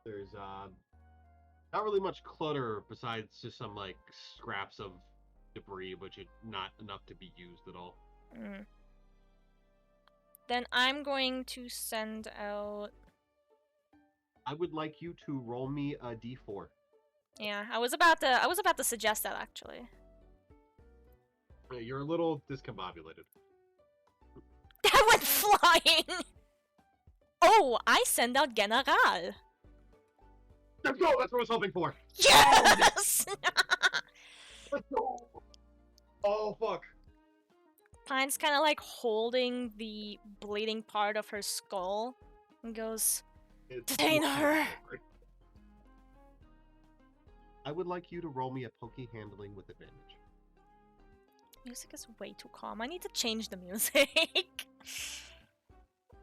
there's, not really much clutter besides just some, like, scraps of debris, but not enough to be used at all. Then I'm going to send out... I would like you to roll me a d4. Yeah, I was about to suggest that, actually. You're a little discombobulated. That went flying! Oh, I send out General. Let's go! That's what I was hoping for! Yes! Let's go! Oh, fuck. Pine's kind of like holding the bleeding part of her skull and goes, "Detain her!" I would like you to roll me a Poke handling with advantage. Music is way too calm. I need to change the music.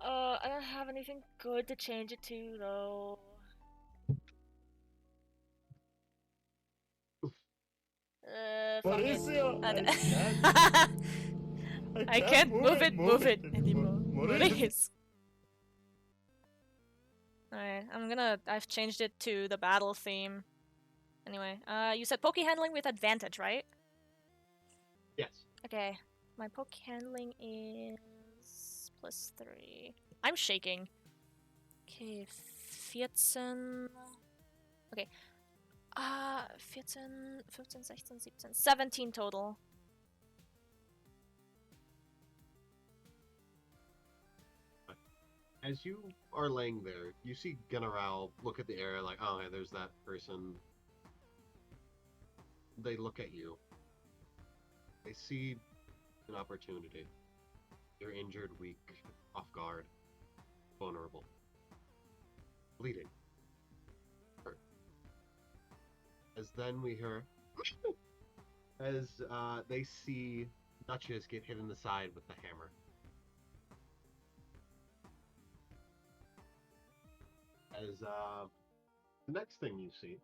I don't have anything good to change it to, though. I can't move it anymore. Please. Alright, I've changed it to the battle theme. Anyway, you said poke handling with advantage, right? Yes. Okay, my poke handling is +3. I'm shaking. Okay, 14. Okay. 14, 15, 16, 17, 17 total. As you are laying there, you see General look at the area like, oh, hey, there's that person. They look at you. They see an opportunity. You're injured, weak, off guard, vulnerable, bleeding, hurt. As then we hear, as they see Duchess get hit in the side with the hammer. As the next thing you see,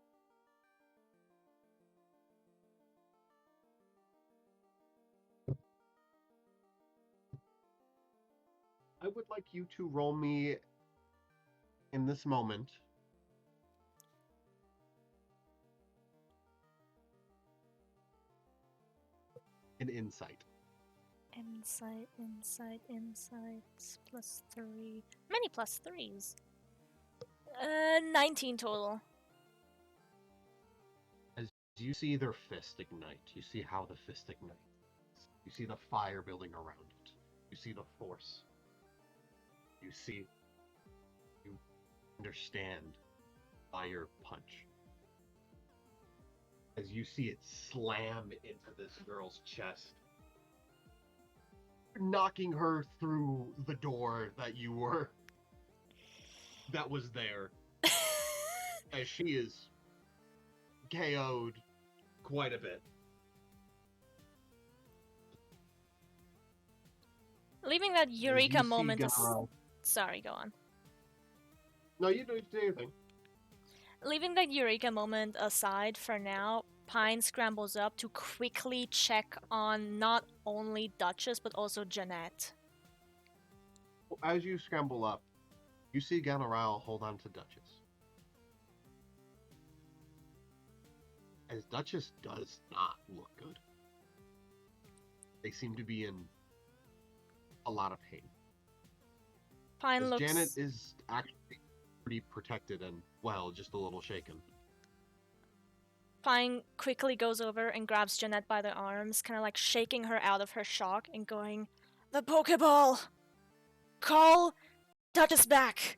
I would like you to roll me in this moment an insight. Insight, +3. Many +3s. 19 total. As you see their fist ignite, you see how the fist ignites. You see the fire building around it. You see the force. You understand fire punch. As you see it slam into this girl's chest, knocking her through the door that was there. As she is KO'd quite a bit. Leaving that eureka moment sorry, go on. No, you don't do anything. Leaving that eureka moment aside for now, Pine scrambles up to quickly check on not only Duchess but also Jeanette. As you scramble up, you see Ganarao hold on to Duchess. As Duchess does not look good. They seem to be in a lot of pain. Pine looks... Janet is actually pretty protected and, well, just a little shaken. Pine quickly goes over and grabs Jeanette by the arms, kind of like shaking her out of her shock and going, "The Pokeball! Call Duchess back!"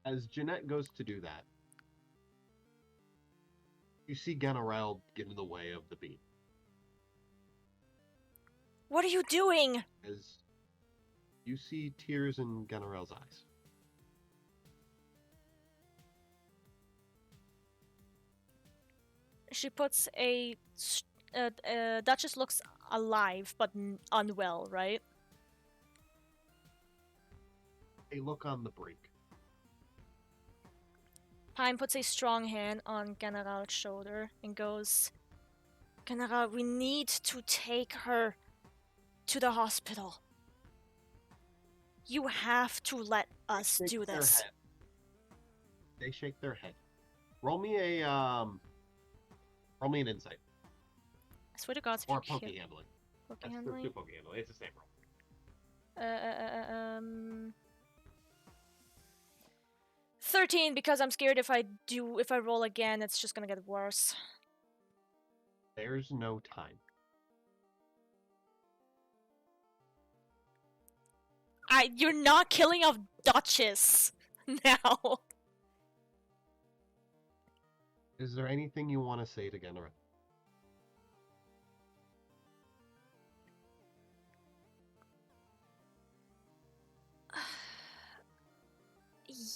As Jeanette goes to do that, you see Ganarel get in the way of the beam. What are you doing? As you see tears in Ganarel's eyes. She puts a... Duchess looks alive, but unwell, right? They look on the brink. Pine puts a strong hand on Ganaral's shoulder and goes, "Ganaral, we need to take her to the hospital. You have to let us do this." They shake their head. Roll me an insight. I swear to God, Or poke handling. Poke That's handling? two poke handling. It's the same roll. 13, because I'm scared if I roll again, it's just gonna get worse. There's no time. You're not killing off Duchess now. Is there anything you want to say to Ganarel?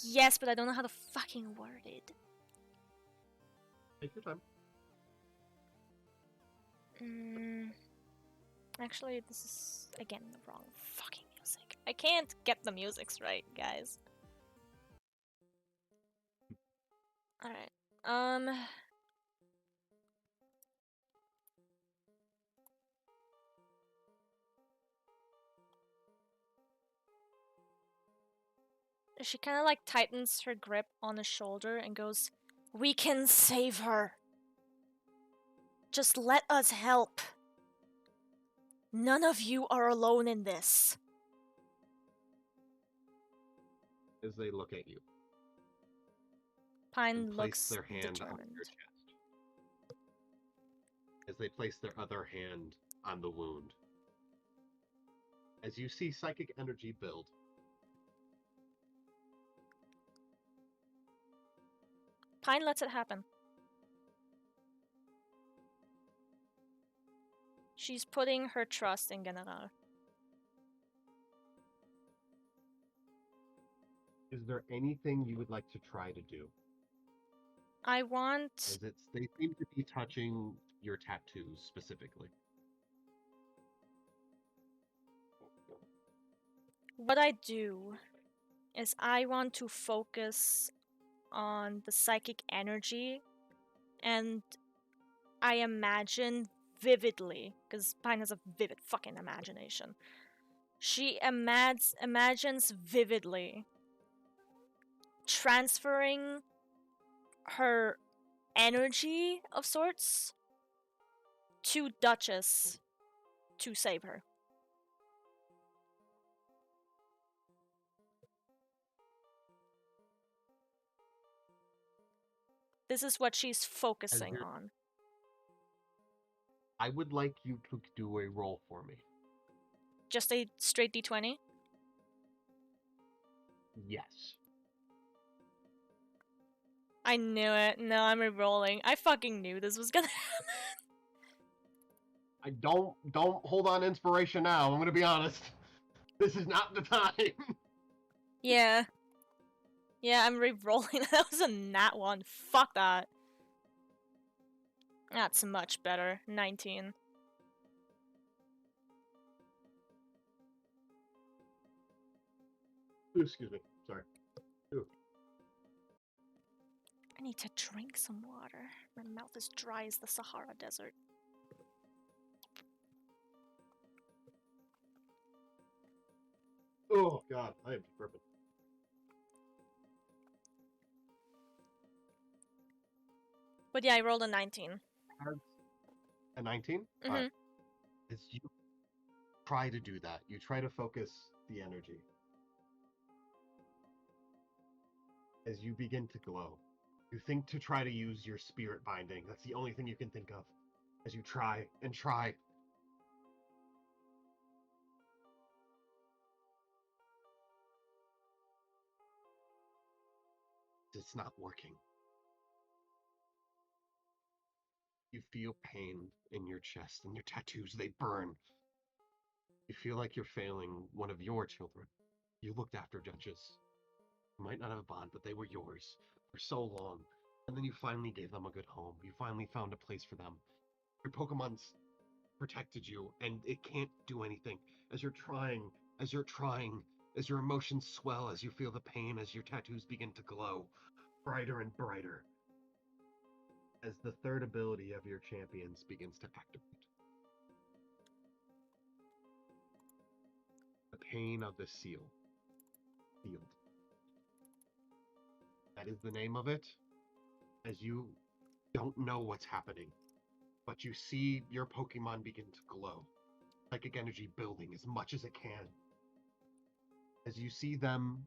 Yes, but I don't know how to fucking word it. Take your time. Actually, this is, again, the wrong fucking music. I can't get the musics right, guys. Alright. She kind of like tightens her grip on his shoulder and goes, "We can save her. Just let us help. None of you are alone in this." As they look at you. Pine place looks their hand determined. on your chest. As they place their other hand on the wound. As you see psychic energy build. Pine lets it happen. She's putting her trust in General. Is there anything you would like to try to do? I want... As they seem to be touching your tattoos specifically. What I do is I want to focus on the psychic energy, and I imagine vividly, because Pine has a vivid fucking imagination. She imagines vividly transferring her energy of sorts to Duchess to save her. This is what she's focusing on. I would like you to do a roll for me. just a straight d20? Yes. I knew it. No, I'm re-rolling. I fucking knew this was gonna happen. I don't hold on inspiration now. I'm gonna be honest. This is not the time. Yeah. Yeah, I'm re-rolling. That was a nat one. Fuck that. That's much better. 19. Ooh, excuse me. Sorry. Ooh. I need to drink some water. My mouth is dry as the Sahara Desert. Oh god, I am perfect. But yeah, I rolled a 19. A 19? Mhm. As you try to do that, you try to focus the energy. As you begin to glow, you think to try to use your spirit binding. That's the only thing you can think of. As you try and try. It's not working. You feel pain in your chest and your tattoos, they burn. You feel like you're failing one of your children. You looked after Duchess. You might not have a bond, but they were yours for so long. And then you finally gave them a good home. You finally found a place for them. Your Pokemon's protected you, and it can't do anything. As you're trying, as your emotions swell, as you feel the pain, as your tattoos begin to glow brighter and brighter, as the third ability of your champions begins to activate. The pain of the sealed. That is the name of it. As you don't know what's happening, but you see your Pokemon begin to glow. Psychic energy building as much as it can. As you see them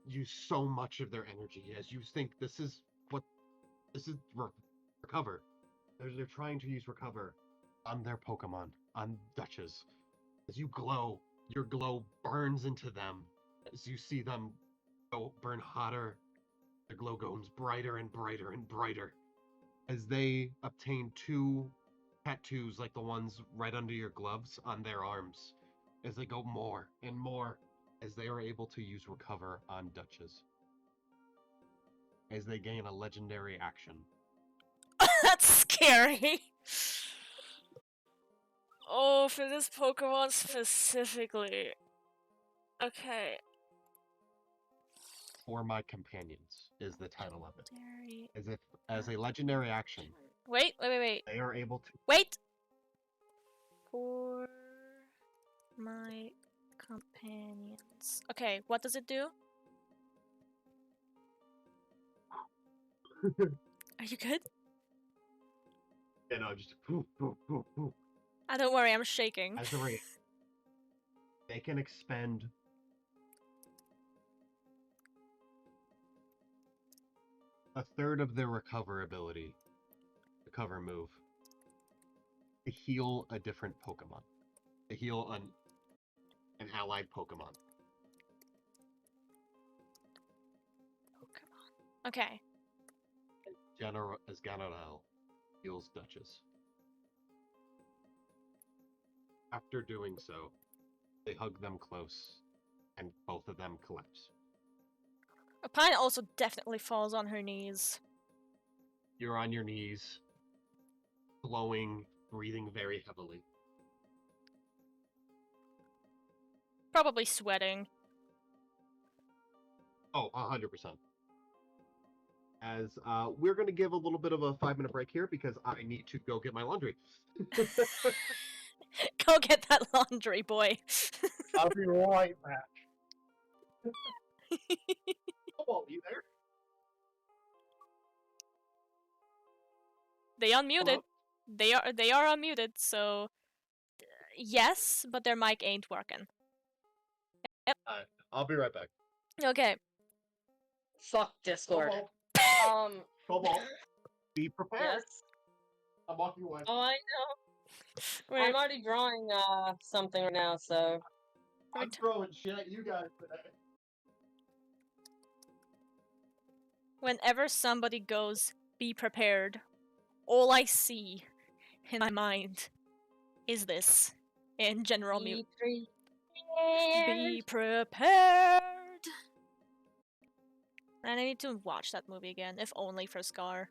use so much of their energy, as you think this is recover. They're trying to use recover on their Pokemon, on Duchess. As you glow, your glow burns into them. As you see them burn hotter, the glow goes brighter and brighter and brighter. As they obtain 2 tattoos like the ones right under your gloves on their arms. As they go more and more, as they are able to use recover on Duchess. As they gain a legendary action. That's scary. Oh, for this Pokemon specifically. Okay. For My Companions is the title of it. Legendary As a legendary action. Wait. They are able to. Wait! For my companions. Okay, what does it do? Are you good? You know, just poof, poof, poof, poof. Don't worry, I'm shaking. As a rate, they can expend a third of their recover ability, recover move, to heal a different Pokemon. To heal an allied Pokemon. Okay. As Ganarel heals Duchess. After doing so, they hug them close, and both of them collapse. Pine also definitely falls on her knees. You're on your knees, glowing, breathing very heavily. Probably sweating. Oh, 100%. As we're going to give a little bit of a 5-minute break here because I need to go get my laundry. Go get that laundry, boy. I'll be right back. Oh, you there? They unmuted. Hello? They are unmuted, so yes, but their mic ain't working. Yep. Alright, I'll be right back. Okay. Fuck Discord. Cobalt, be prepared. Yes. I'm walking away. Oh, I know. I'm already drawing something right now, so. I'm throwing shit at you guys today. Whenever somebody goes, be prepared, all I see in my mind is this in General Mute. Be prepared! And I need to watch that movie again, if only for Scar.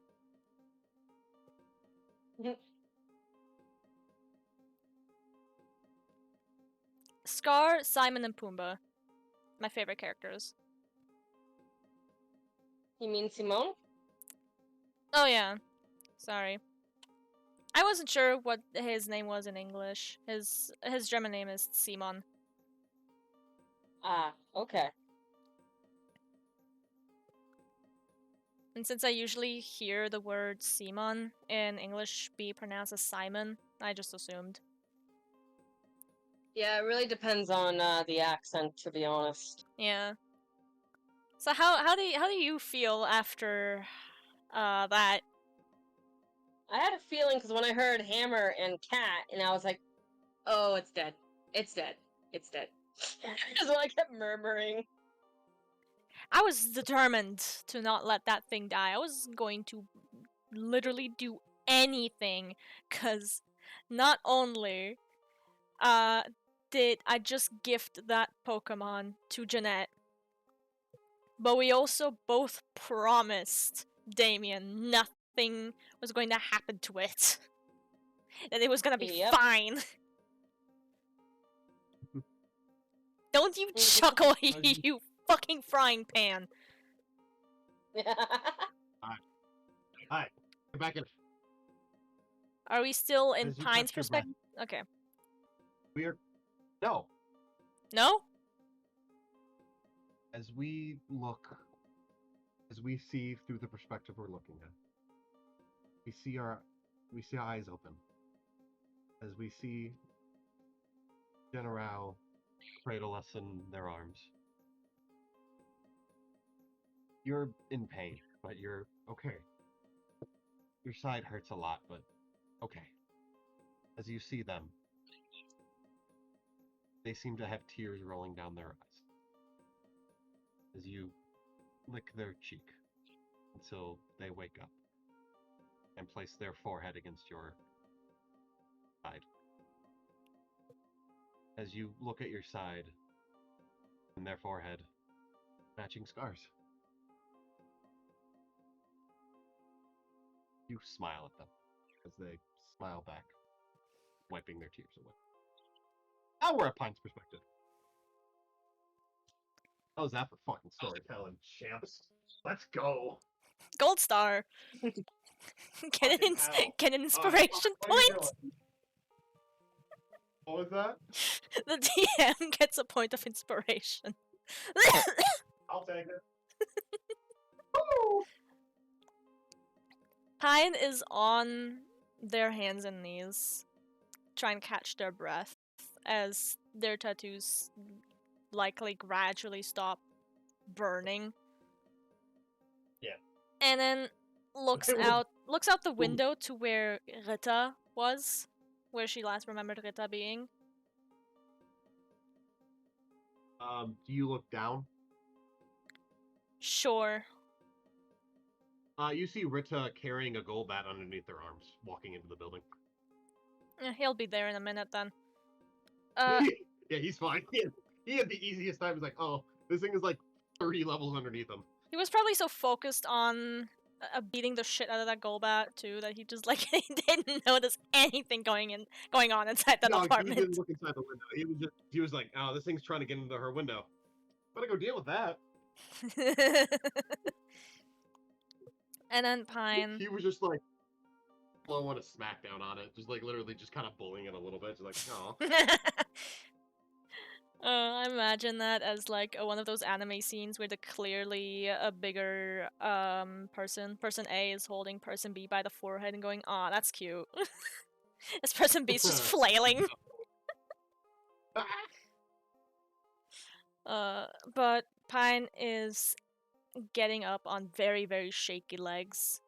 Scar, Simon, and Pumbaa. My favorite characters. You mean Simone? Oh yeah. Sorry. I wasn't sure what his name was in English. His German name is Simon. Ah, okay. And since I usually hear the word Simon in English be pronounced as Simon, I just assumed. Yeah, it really depends on the accent, to be honest. Yeah. So how do you feel after that? I had a feeling because when I heard hammer and cat, and I was like, "Oh, it's dead. It's dead. It's dead." That's what I kept murmuring. I was determined to not let that thing die. I was going to literally do anything, cause not only did I just gift that Pokemon to Jeanette, but we also both promised Damien nothing was going to happen to it. That it was gonna be fine. Don't you chuckle, you fucking frying pan. Hi. Get back in. Are we still in As you Pine's catch your breath. perspective? Okay. We are. No. No? As we look, as we see through the perspective we're looking at, we see our eyes open. As we see General cradle us in their arms. You're in pain, but you're okay. Your side hurts a lot, but okay. As you see them, they seem to have tears rolling down their eyes. As you lick their cheek until they wake up and place their forehead against your side. As you look at your side and their forehead, matching scars. You smile at them as they smile back, wiping their tears away. Now we're at Pine's perspective. How's that for fucking storytelling, champs? Let's go. Gold star. Get an inspiration point. What was that? The DM gets a point of inspiration. I'll take it. Pine is on their hands and knees, trying to catch their breath as their tattoos likely gradually stop burning. Yeah. And then looks out the window to where Rita was, where she last remembered Rita being. Do you look down? Sure. You see Rita carrying a Golbat underneath her arms, walking into the building. He'll be there in a minute then. Yeah, he's fine. He had the easiest time. He's like, oh, this thing is like 30 levels underneath him. He was probably so focused on beating the shit out of that Golbat too that he just like he didn't notice anything going on inside that apartment. He didn't look inside the window. He was like, oh, this thing's trying to get into her window. Better go deal with that. And then Pine. He was just like blowing a smackdown on it, just like literally just kind of bullying it a little bit. Just like, oh. I imagine that as like one of those anime scenes where the clearly a bigger person A is holding person B by the forehead and going, "Aw, that's cute." As person B's just flailing. But Pine is getting up on very, very shaky legs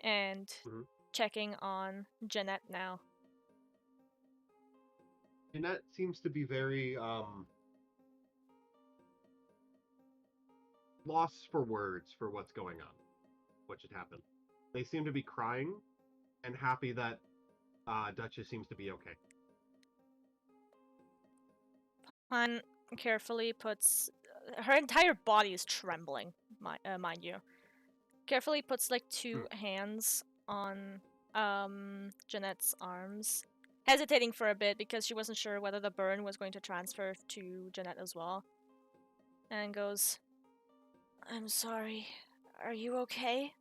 and checking on Jeanette now. Jeanette seems to be very lost for words for what's going on, what should happen. They seem to be crying and happy that Duchess seems to be okay. Han carefully puts... her entire body is trembling, mind you. Carefully puts like two hands on Jeanette's arms, hesitating for a bit because she wasn't sure whether the burn was going to transfer to Jeanette as well. And goes, "I'm sorry. Are you okay?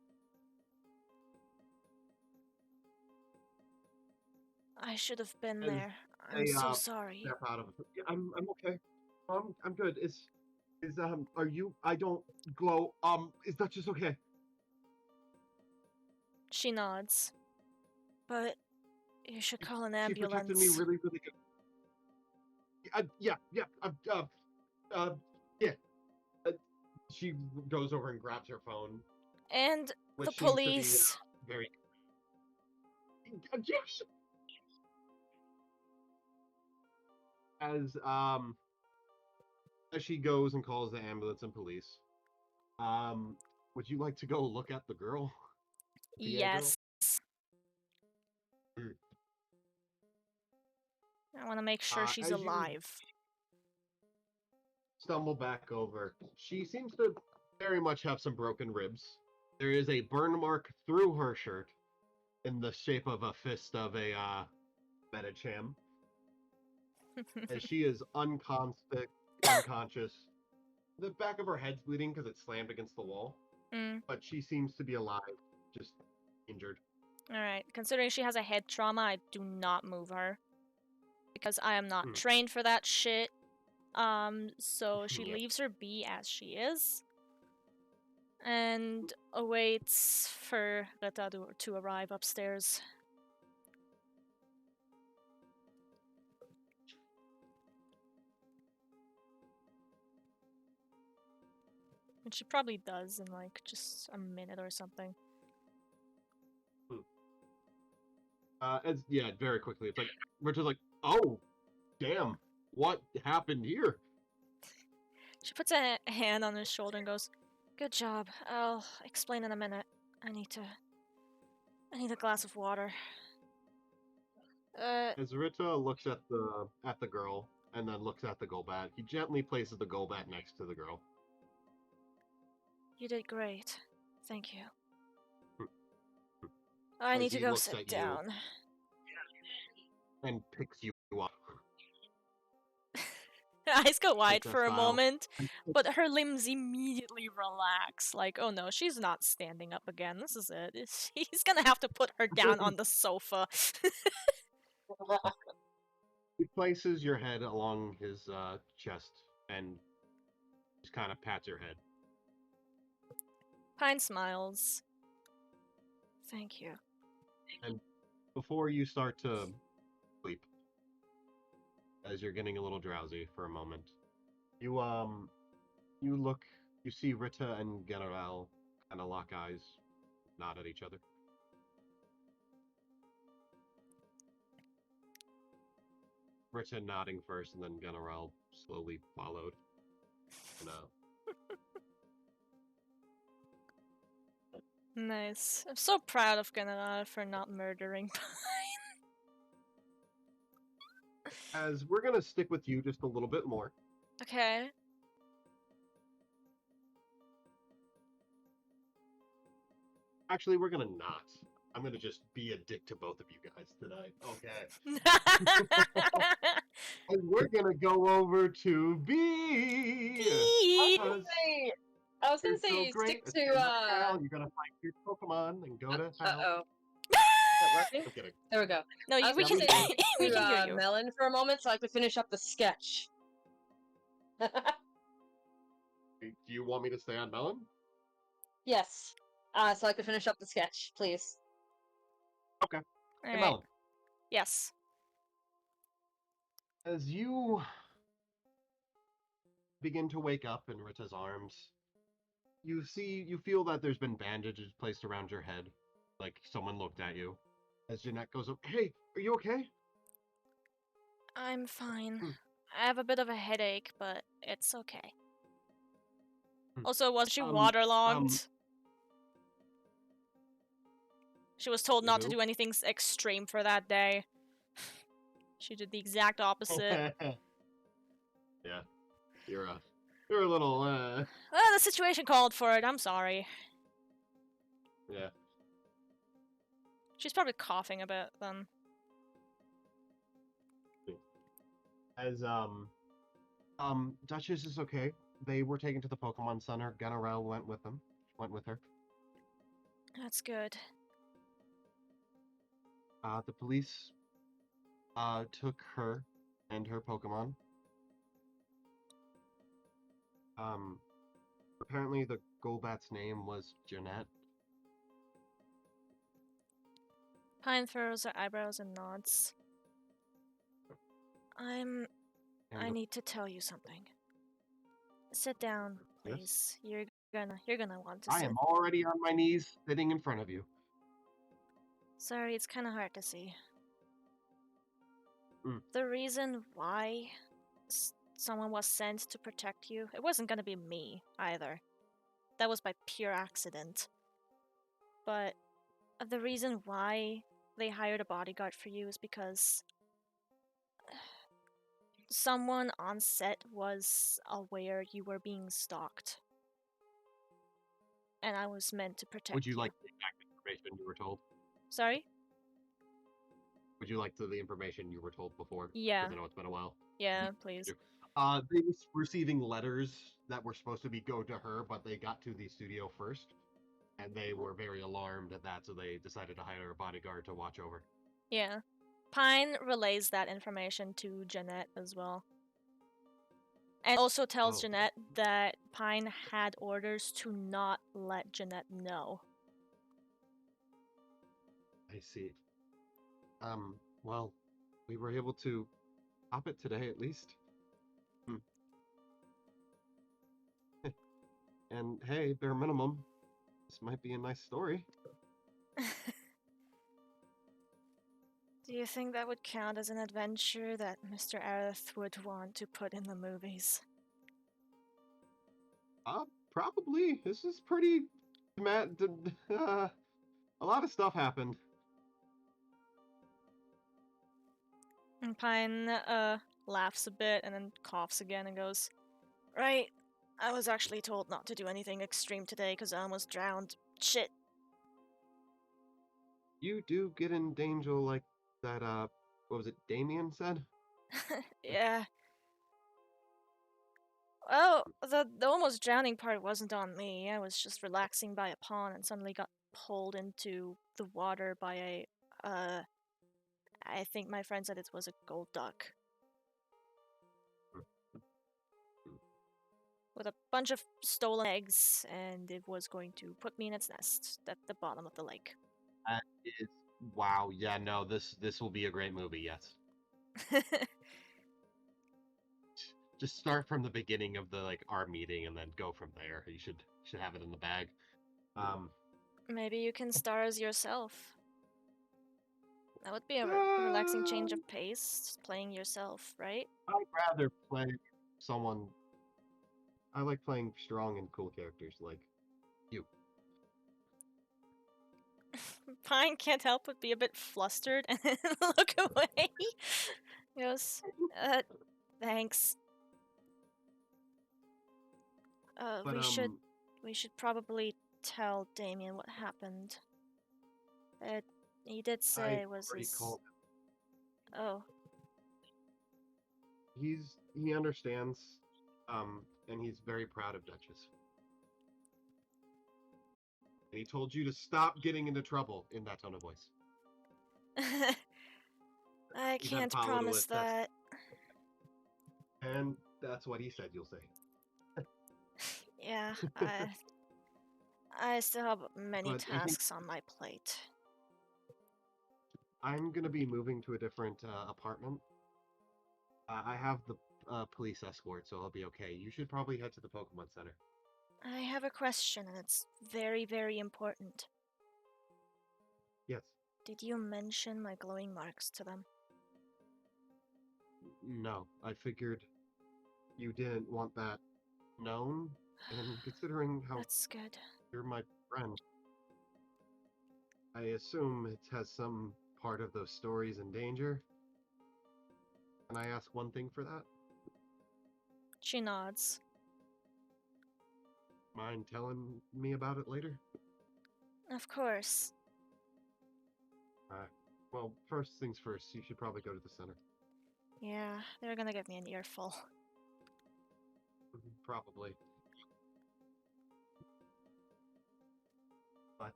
I should have been there. I'm so sorry." Step out of it. Yeah, I'm okay. I'm good. Are you? I don't glow. Is that just okay? She nods. "But you should call an She ambulance." protected me really, really good. Yeah. Yeah. She goes over and grabs her phone. And which the seems to be, police. very. Yes. As she goes and calls the ambulance and police, would you like to go look at the girl? Yes. I want to make sure she's alive. Stumble back over. She seems to very much have some broken ribs. There is a burn mark through her shirt in the shape of a fist of a Metacham. As she is unconscious. The back of her head's bleeding because it's slammed against the wall. But she seems to be alive, just injured. Alright, considering she has a head trauma, I do not move her. Because I am not trained for that shit. So she leaves her be as she is. And awaits for Rita to arrive upstairs. And she probably does in like just a minute or something. Very quickly. It's like Richard's like, "Oh, damn, what happened here?" She puts a hand on his shoulder and goes, "Good job. I'll explain in a minute. I need a glass of water." As Rita looks at the girl and then looks at the Golbat, he gently places the Golbat next to the girl. "You did great. Thank you. I need to go sit down." And picks you up. Her eyes go wide for a moment, but her limbs immediately relax. Like, oh no, she's not standing up again. This is it. He's gonna have to put her down on the sofa. He places your head along his chest and just kind of pats your head. Pine smiles. "Thank you." And before you start to sleep, as you're getting a little drowsy for a moment, you see Rita and General kind of lock eyes, nod at each other. Rita nodding first, and then General slowly followed. Nice. I'm so proud of General for not murdering Pine. As we're gonna stick with you just a little bit more. Okay. Actually, we're gonna not. I'm gonna just be a dick to both of you guys tonight. Okay. And we're gonna go over to B. I was gonna say stick to You're gonna find your Pokemon and go to hell. I'm kidding. There we go. No, we can hear you. Melon for a moment so I could finish up the sketch. Do you want me to stay on Melon? Yes. So I could finish up the sketch, please. Okay. All hey, right. Melon. Yes. As you begin to wake up in Rita's arms, you feel that there's been bandages placed around your head, like someone looked at you. As Jeanette goes up, "Hey, are you okay?" I'm fine. Hmm. I have a bit of a headache, but it's okay. Hmm. Also, was she Um, waterlogged? She was told not to who? do anything extreme for that day. She did the exact opposite. Yeah, you're a little Well, the situation called for it. I'm sorry. yeah. She's probably coughing a bit then. As Duchess is okay. They were taken to the Pokemon Center. Ganarelle went with her. That's good. The police took her and her Pokemon. Apparently the Golbat's name was Jeanette. Pine furrows her eyebrows and nods. I And need to tell you something. Sit down, please. yes, You're gonna want to I sit. am already on my knees, sitting in front of you. Sorry, it's kind of hard to see. Mm. The reason why someone was sent to protect you, it wasn't gonna be me either. That was by pure accident. But the reason why they hired a bodyguard for you is because someone on set was aware you were being stalked. And I was meant to protect you. Would you like the exact information you were told? Sorry? Would you like the information you were told before? Yeah. Because I know it's been a while. Yeah, please. They was receiving letters that were supposed to go to her, but they got to the studio first, and they were very alarmed at that, so they decided to hire a bodyguard to watch over. Yeah. Pine relays that information to Jeanette as well. And also tells Jeanette that Pine had orders to not let Jeanette know. I see. Well, we were able to stop it today at least. And hey, bare minimum, this might be a nice story. Do you think that would count as an adventure that Mr. Aerith would want to put in the movies? Probably. This is pretty a lot of stuff happened. And Pine laughs a bit and then coughs again and goes, "Right, I was actually told not to do anything extreme today because I almost drowned. Shit." You do get in danger like that, what was it, Damien said? Yeah. Well, the almost drowning part wasn't on me. I was just relaxing by a pond and suddenly got pulled into the water by a, I think my friend said it was a gold duck. With a bunch of stolen eggs, and it was going to put me in its nest at the bottom of the lake. That is, wow, yeah, no, this will be a great movie, yes. Just start from the beginning of the our meeting and then go from there. You should have it in the bag. Maybe you can star as yourself. That would be a relaxing change of pace, playing yourself, right? I'd rather play someone. I like playing strong and cool characters like you. Pine can't help but be a bit flustered and look away. He goes, thanks. But, we should probably tell Damien what happened. He did say it was his... Called. Oh. He understands, and he's very proud of Duchess. And he told you to stop getting into trouble in that tone of voice. I can't promise that. And that's what he said you'll say. Yeah, I still have many tasks on my plate. I'm gonna be moving to a different apartment. I have the police escort, so I'll be okay. You should probably head to the Pokemon Center. I have a question, and it's very, very important. Yes. Did you mention my glowing marks to them? No, I figured you didn't want that known, and considering how That's good. you're my friend, I assume it has some part of those stories in danger. Can I ask one thing for that? She nods. Mind telling me about it later? Of course. Well, first things first, you should probably go to the center. Yeah, they're gonna give me an earful. Probably. But,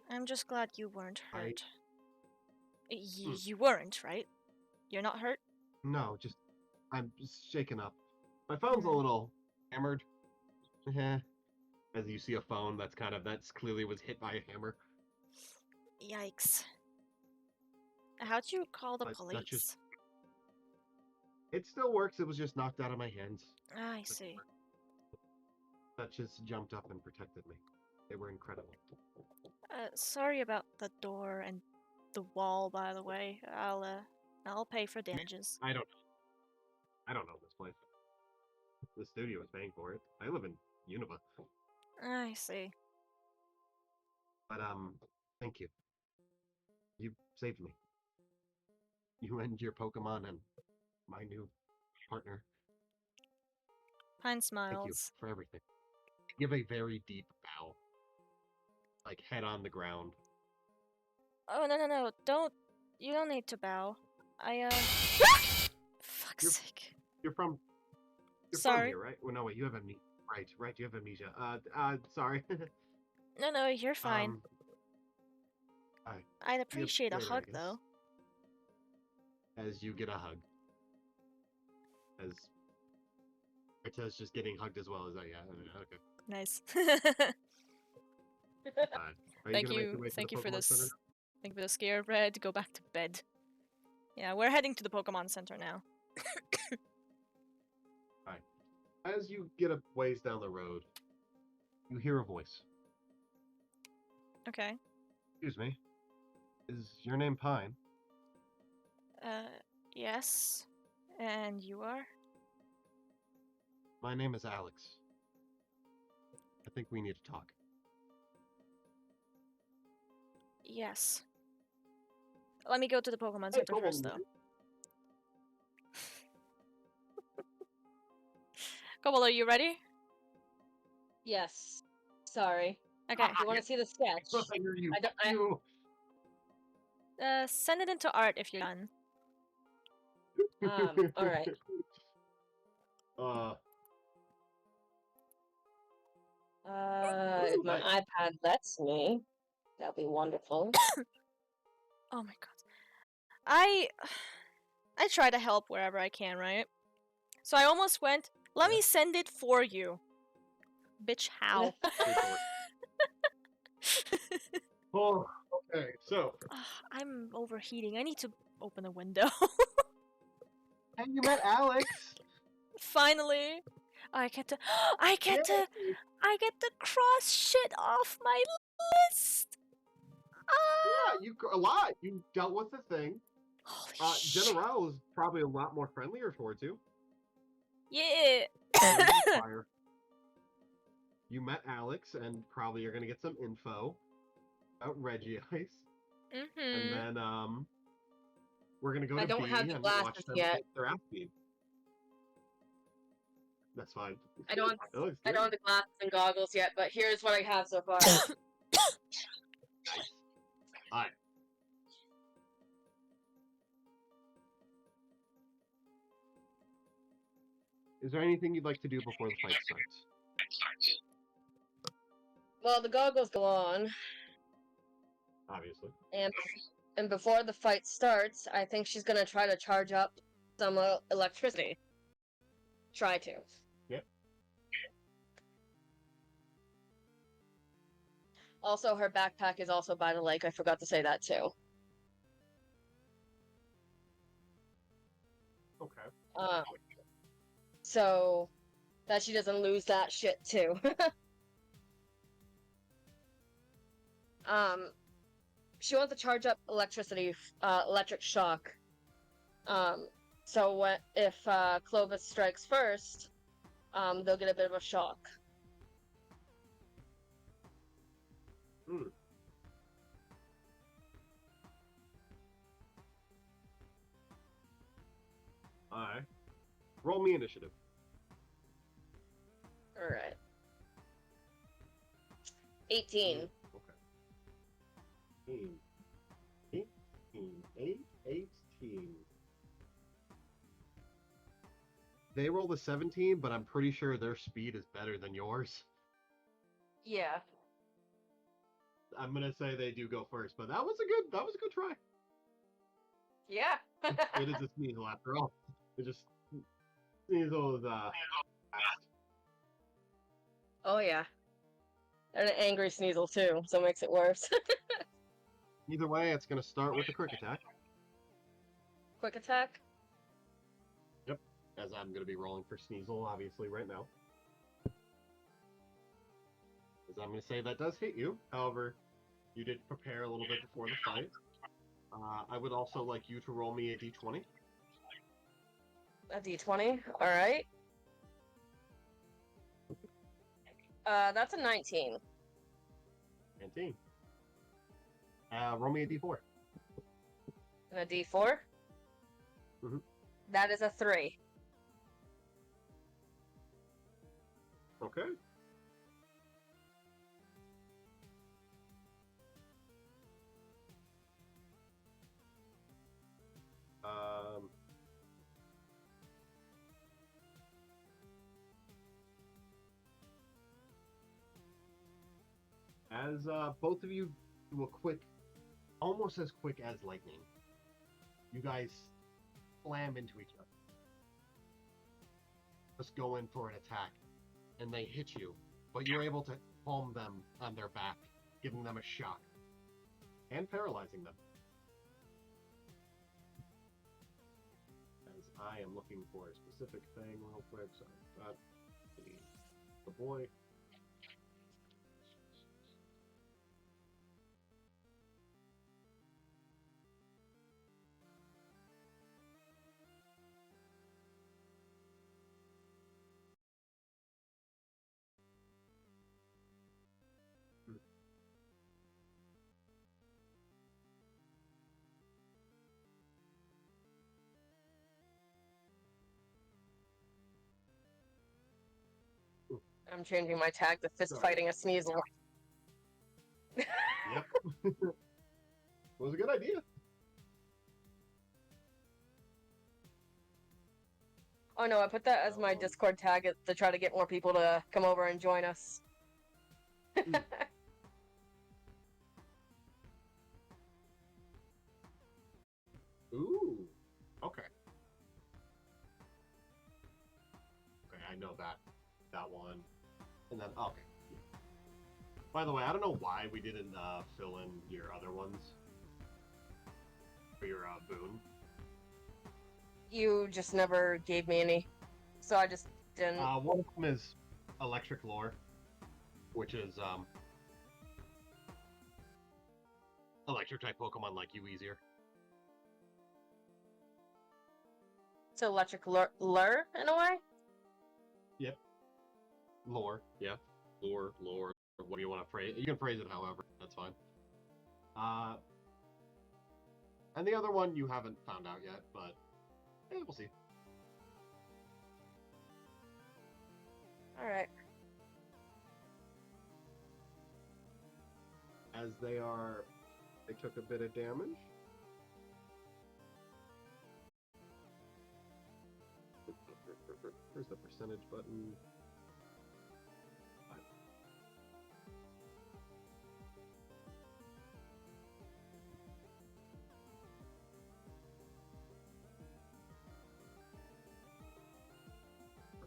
I'm just glad you weren't I- hurt. You weren't, right? You're not hurt? No, I'm just shaken up. My phone's a little hammered. As you see a phone that's clearly was hit by a hammer. Yikes. How'd you call the But police? that just... It still works, it was just knocked out of my hands. I see. That just jumped up and protected me. They were incredible. Sorry about the door and the wall, by the way. I'll pay for damages. I don't know this place. The studio is paying for it. I live in Unova. I see. But, thank you. You saved me. You and your Pokemon and my new partner. Pine Thank you smiles. for everything. Give a very deep bow. Like, head on the ground. Oh, no. You don't need to bow. Fuck's sake. You're from Sorry. here, right? Well, no, wait, you have amnesia. Right, you have amnesia. Sorry. No, you're fine. Alright. I'd appreciate a later, I hug, guess. though. As you get a hug. As Artez just getting hugged as well as that, yeah, okay. Nice. Are Thank gonna make you. your way to Thank the you for Pokemon Center this. Thank you for the scare, Red. Go back to bed. Yeah, we're heading to the Pokemon Center now. now? As you get a ways down the road, you hear a voice. Okay. Excuse me. Is your name Pine? Yes. And you are? My name is Alex. I think we need to talk. Yes. Let me go to the Pokemon Center first, though. Cobble, are you ready? Yes. Sorry. Okay. You want to see the sketch? I hear you. Send it into art if you're done. Alright. If my iPad lets me, that'll be wonderful. Oh my god. I try to help wherever I can, right? So I almost went, let me send it for you. Bitch, how? Oh, okay, so. I'm overheating. I need to open a window. And you met Alex! Finally! I get to cross shit off my list! Yeah, a lot! You dealt with the thing. Holy shit. General is probably a lot more friendlier towards you. Yeah! You met Alex, and probably you're gonna get some info about Regice. Mm-hmm. And then, we're gonna go to I don't B have the and watch glasses them yet. get their ass beat. That's fine. I don't That have the glasses and goggles yet, but here's what I have so far. Alright. Is there anything you'd like to do before the fight starts? Well, the goggles go on, Obviously. and before the fight starts, I think she's gonna try to charge up some electricity. Try to. Yep. Also, her backpack is also by the lake. I forgot to say that too. Okay. So that she doesn't lose that shit too. She wants to charge up electric shock So if Clovis strikes first, they'll get a bit of a shock. Hmm. Alright. Roll me initiative. Alright. 18. Okay. 18. They rolled a 17, but I'm pretty sure their speed is better than yours. Yeah. I'm gonna say they do go first, but that was a good try. Yeah. It is a Sneasel after all. It just Sneasel is fast. Oh yeah. And an angry Sneasel too, so it makes it worse. Either way, it's gonna start with a quick attack. Quick attack. Yep. As I'm gonna be rolling for Sneasel, obviously, right now. As I'm gonna say that does hit you. However, you did prepare a little bit before the fight. I would also like you to roll me a d20. A d20. Alright. That's a 19. 19. Roll me a d4. And a d4. Mhm. That is a 3. Okay. As both of you do a quick, almost as quick as lightning, you guys slam into each other. Just go in for an attack, and they hit you, but you're able to palm them on their back, giving them a shock, and paralyzing them. As I am looking for a specific thing real quick, so I've got the boy. I'm changing my tag to fist fighting a Sneasel. Yep. It was a good idea. Oh no, I put that as my Discord tag to try to get more people to come over and join us. Ooh. Okay. Okay, I know that one. And then okay. By the way, I don't know why we didn't fill in your other ones for your boon. You just never gave me any, so I just didn't. One of them is Electric Lore, which is electric type Pokemon like you easier. So electric lure in a way? Yep. Lore, yeah. Lore. What do you want to phrase? You can phrase it however. That's fine. And the other one you haven't found out yet, but we'll see. All right. As they took a bit of damage. Where's the percentage button?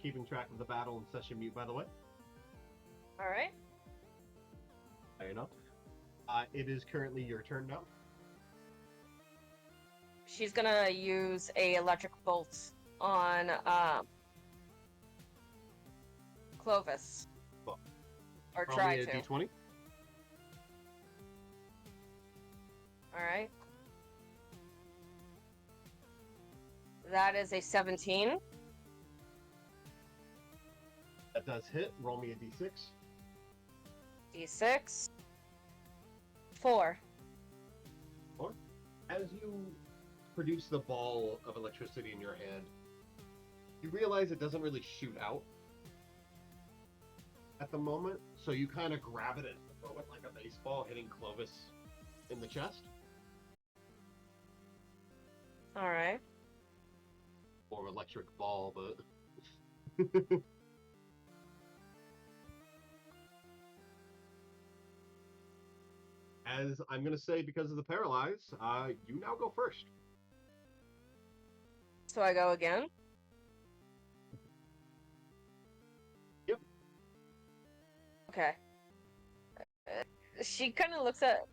Keeping track of the battle and session mute, by the way. All right. Fair enough. It is currently your turn now. She's gonna use a electric bolt on Clovis. Well, or try to. D20. All right. That is a 17. That does hit. Roll me a d6. D6. 4. As you produce the ball of electricity in your hand, you realize it doesn't really shoot out at the moment, so you kind of grab it and throw it like a baseball, hitting Clovis in the chest. Alright. Or electric ball, but... As I'm going to say, because of the paralyze, you now go first. So I go again? Yep. Okay. She kind of looks at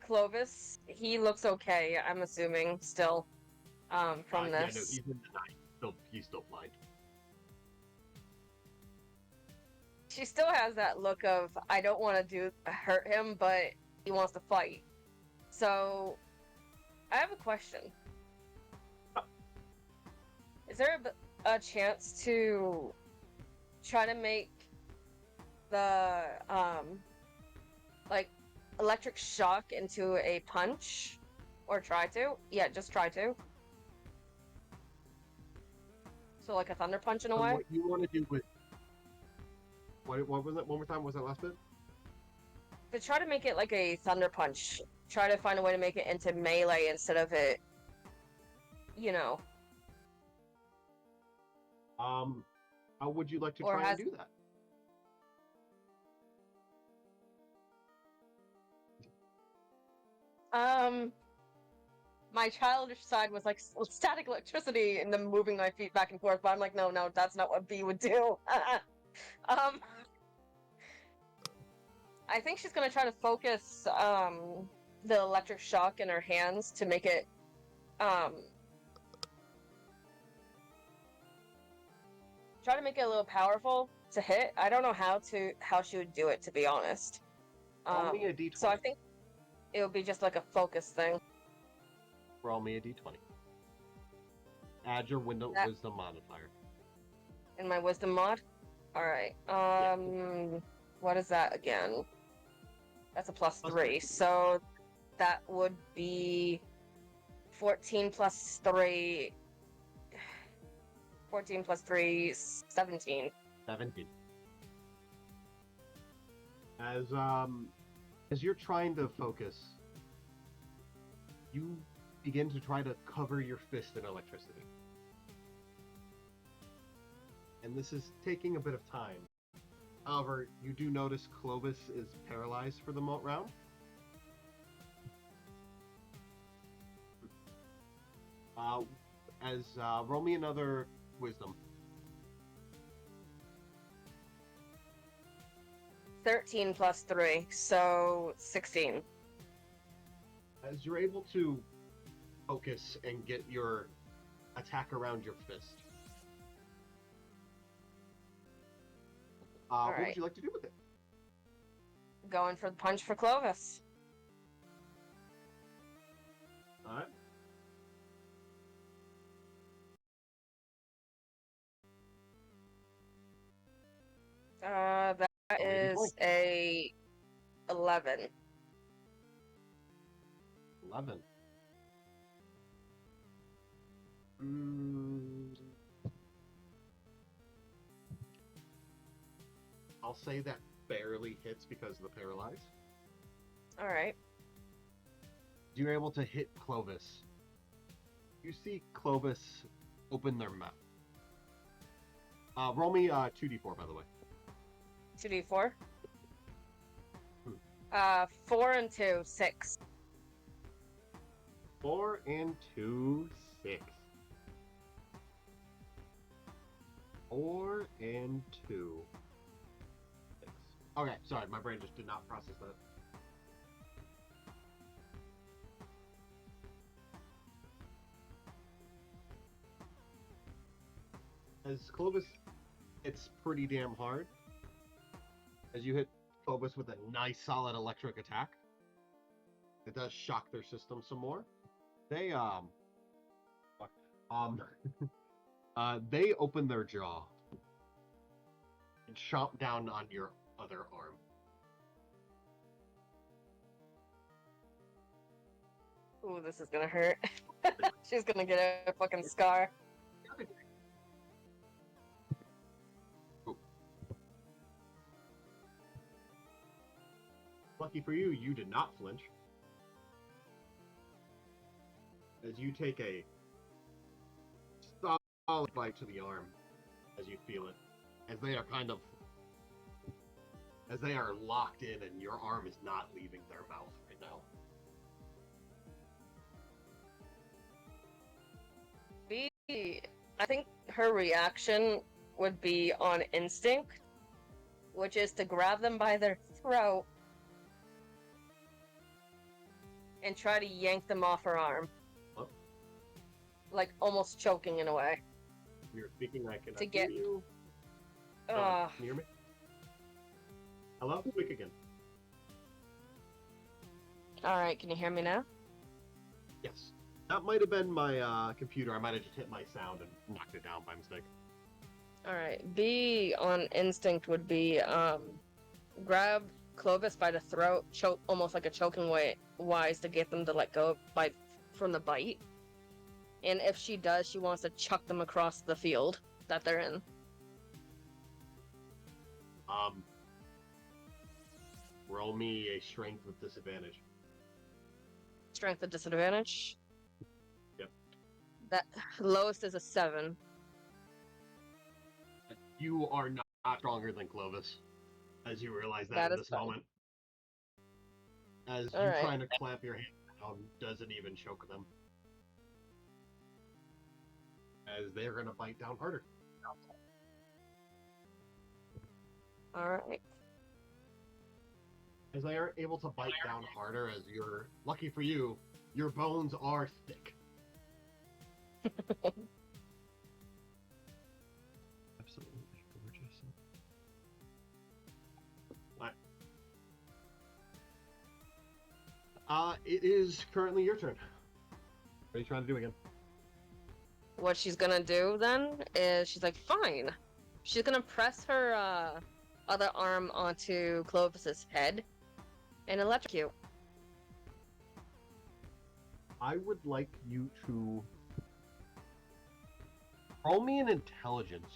Clovis. He looks okay, I'm assuming, still, from this. Yeah, no, he's in the night. He's still blind. She still has that look of, I don't want to hurt him, but he wants to fight. So, I have a question. Is there a chance to try to make the, like, electric shock into a punch? Or try to? Yeah, just try to. So, like a thunder punch in a way? What you want to do with... What was that? One more time? What was that last bit? To try to make it like a thunder punch. Try to find a way to make it into melee instead of it, you know. How would you like to try and do that? My childish side was like static electricity and then moving my feet back and forth, but I'm like, no, that's not what B would do. I think she's gonna try to focus, the electric shock in her hands to make it, try to make it a little powerful to hit. I don't know how she would do it, to be honest. Roll me a d20. So I think it would be just like a focus thing. Roll me a d20. Add your wisdom modifier. In my wisdom mod? Alright. What is that again? That's a plus 3. So that would be 14 plus 3. 14 plus 3, 17. 17. As you're trying to focus, you begin to try to cover your fist in electricity. And this is taking a bit of time. However, you do notice Clovis is paralyzed for the round. Roll me another wisdom. 13 plus 3, so 16. As you're able to focus and get your attack around your fist, what would you like to do with it? Going for the punch for Clovis. Alright. That is a 11. 11. I'll say that barely hits because of the paralyze. Alright. You're able to hit Clovis. You see Clovis open their mouth. Roll me 2d4, by the way. 2d4? 4 and 2, 6. 4 and 2, 6. 4 and 2, 6. Okay, sorry, my brain just did not process that. As Clovis hits pretty damn hard, as you hit Clovis with a nice solid electric attack, it does shock their system some more. They Um, they open their jaw and chomp down on your other arm. Ooh, this is gonna hurt. She's gonna get a fucking scar. Lucky for you, you did not flinch. As you take a solid bite to the arm, as you feel it, as they are locked in, and your arm is not leaving their mouth right now. I think her reaction would be on instinct, which is to grab them by their throat and try to yank them off her arm. What? Like almost choking in a way. You're speaking, I cannot To get- hear you. Can you hear me? Hello? Speak again. Alright, can you hear me now? Yes. That might have been my computer. I might have just hit my sound and knocked it down by mistake. Alright, B on instinct would be, grab Clovis by the throat, choke, almost like a choking wise to get them to let go from the bite. And if she does, she wants to chuck them across the field that they're in. Roll me a strength with disadvantage. Strength at disadvantage? Yep. That lowest is a 7. You are not stronger than Clovis, as you realize that That in is this fine. moment. As you Alright. trying to clamp your hand down doesn't even choke them. As they're gonna bite down harder. Alright. As they are able to bite down harder, as you're lucky for you, your bones are thick. Absolutely gorgeous. It is currently your turn. What are you trying to do again? What she's gonna do then is she's like, fine. She's gonna press her other arm onto Clovis's head and electrocute. I would like you to roll me an intelligence.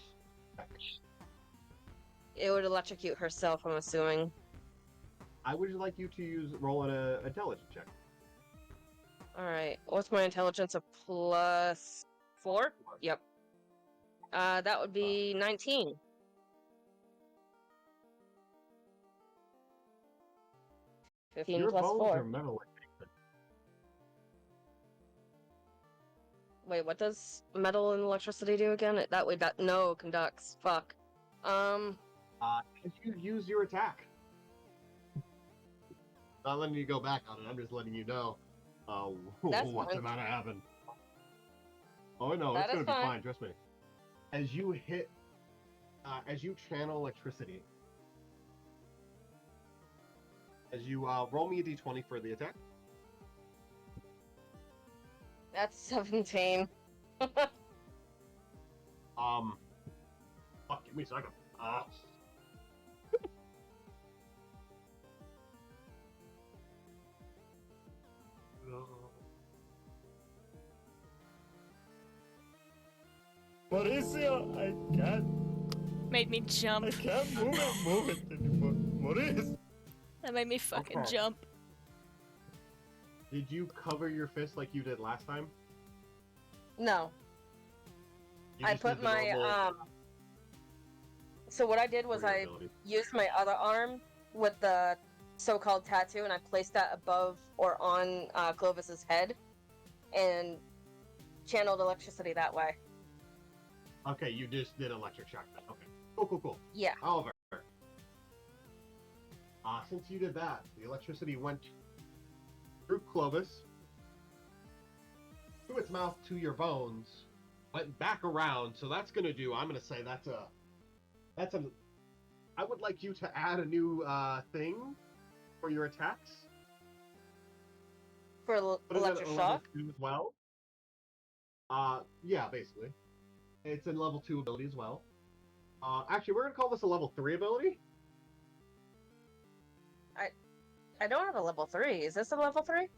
It would electrocute herself, I'm assuming. I would like you to roll an intelligence check. Alright, what's my intelligence? A +4? Yep. That would be 19. Your plus bones 4. are metal. Wait, what does metal and electricity do again? No, conducts. Fuck. If you use your attack. Not letting you go back on it, I'm just letting you know That's what's fine. about to happen. Oh no, That it's gonna is be fine. fine, trust me. As you hit, as you channel electricity, as you roll me a d20 for the attack. That's 17. Fuck, give me a second. Mauricio, I can't Made me jump. move it anymore. Maurice! That made me fucking Okay. jump. Did you cover your fist like you did last time? No. You I just put did the my, normal So what I did was warrior I ability. used my other arm with the so-called tattoo, and I placed that above or on Clovis's head, and channeled electricity that way. Okay, you just did electric shock then. Okay. Cool. Yeah. However, since you did that, the electricity went through Clovis, through its mouth to your bones, went back around, so that's gonna do, I'm gonna say I would like you to add a new thing for your attacks. For Put it at electric a level shock? 2 as well. Yeah, basically. It's a level 2 ability as well. Actually, we're gonna call this a level 3 ability. I don't have a level 3. Is this a level 3?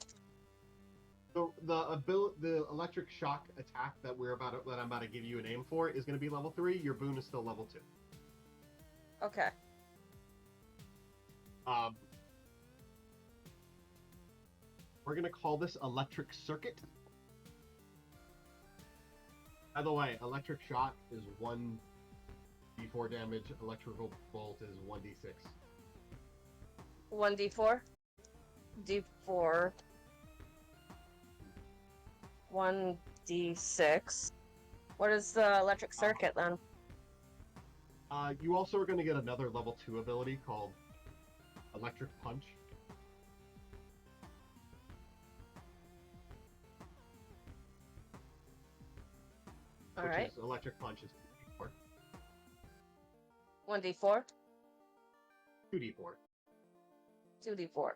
The electric shock attack that I'm about to give you a name for is gonna be level 3. Your boon is still level 2. Okay. We're gonna call this electric circuit. By the way, electric shock is 1d4 damage. Electrical bolt is 1d6. 1d4. D4. 1d6. What is the electric circuit then? You also are going to get another level 2 ability called Electric Punch. Alright. Electric Punch is 2d4. 1d4? 2d4. 2d4.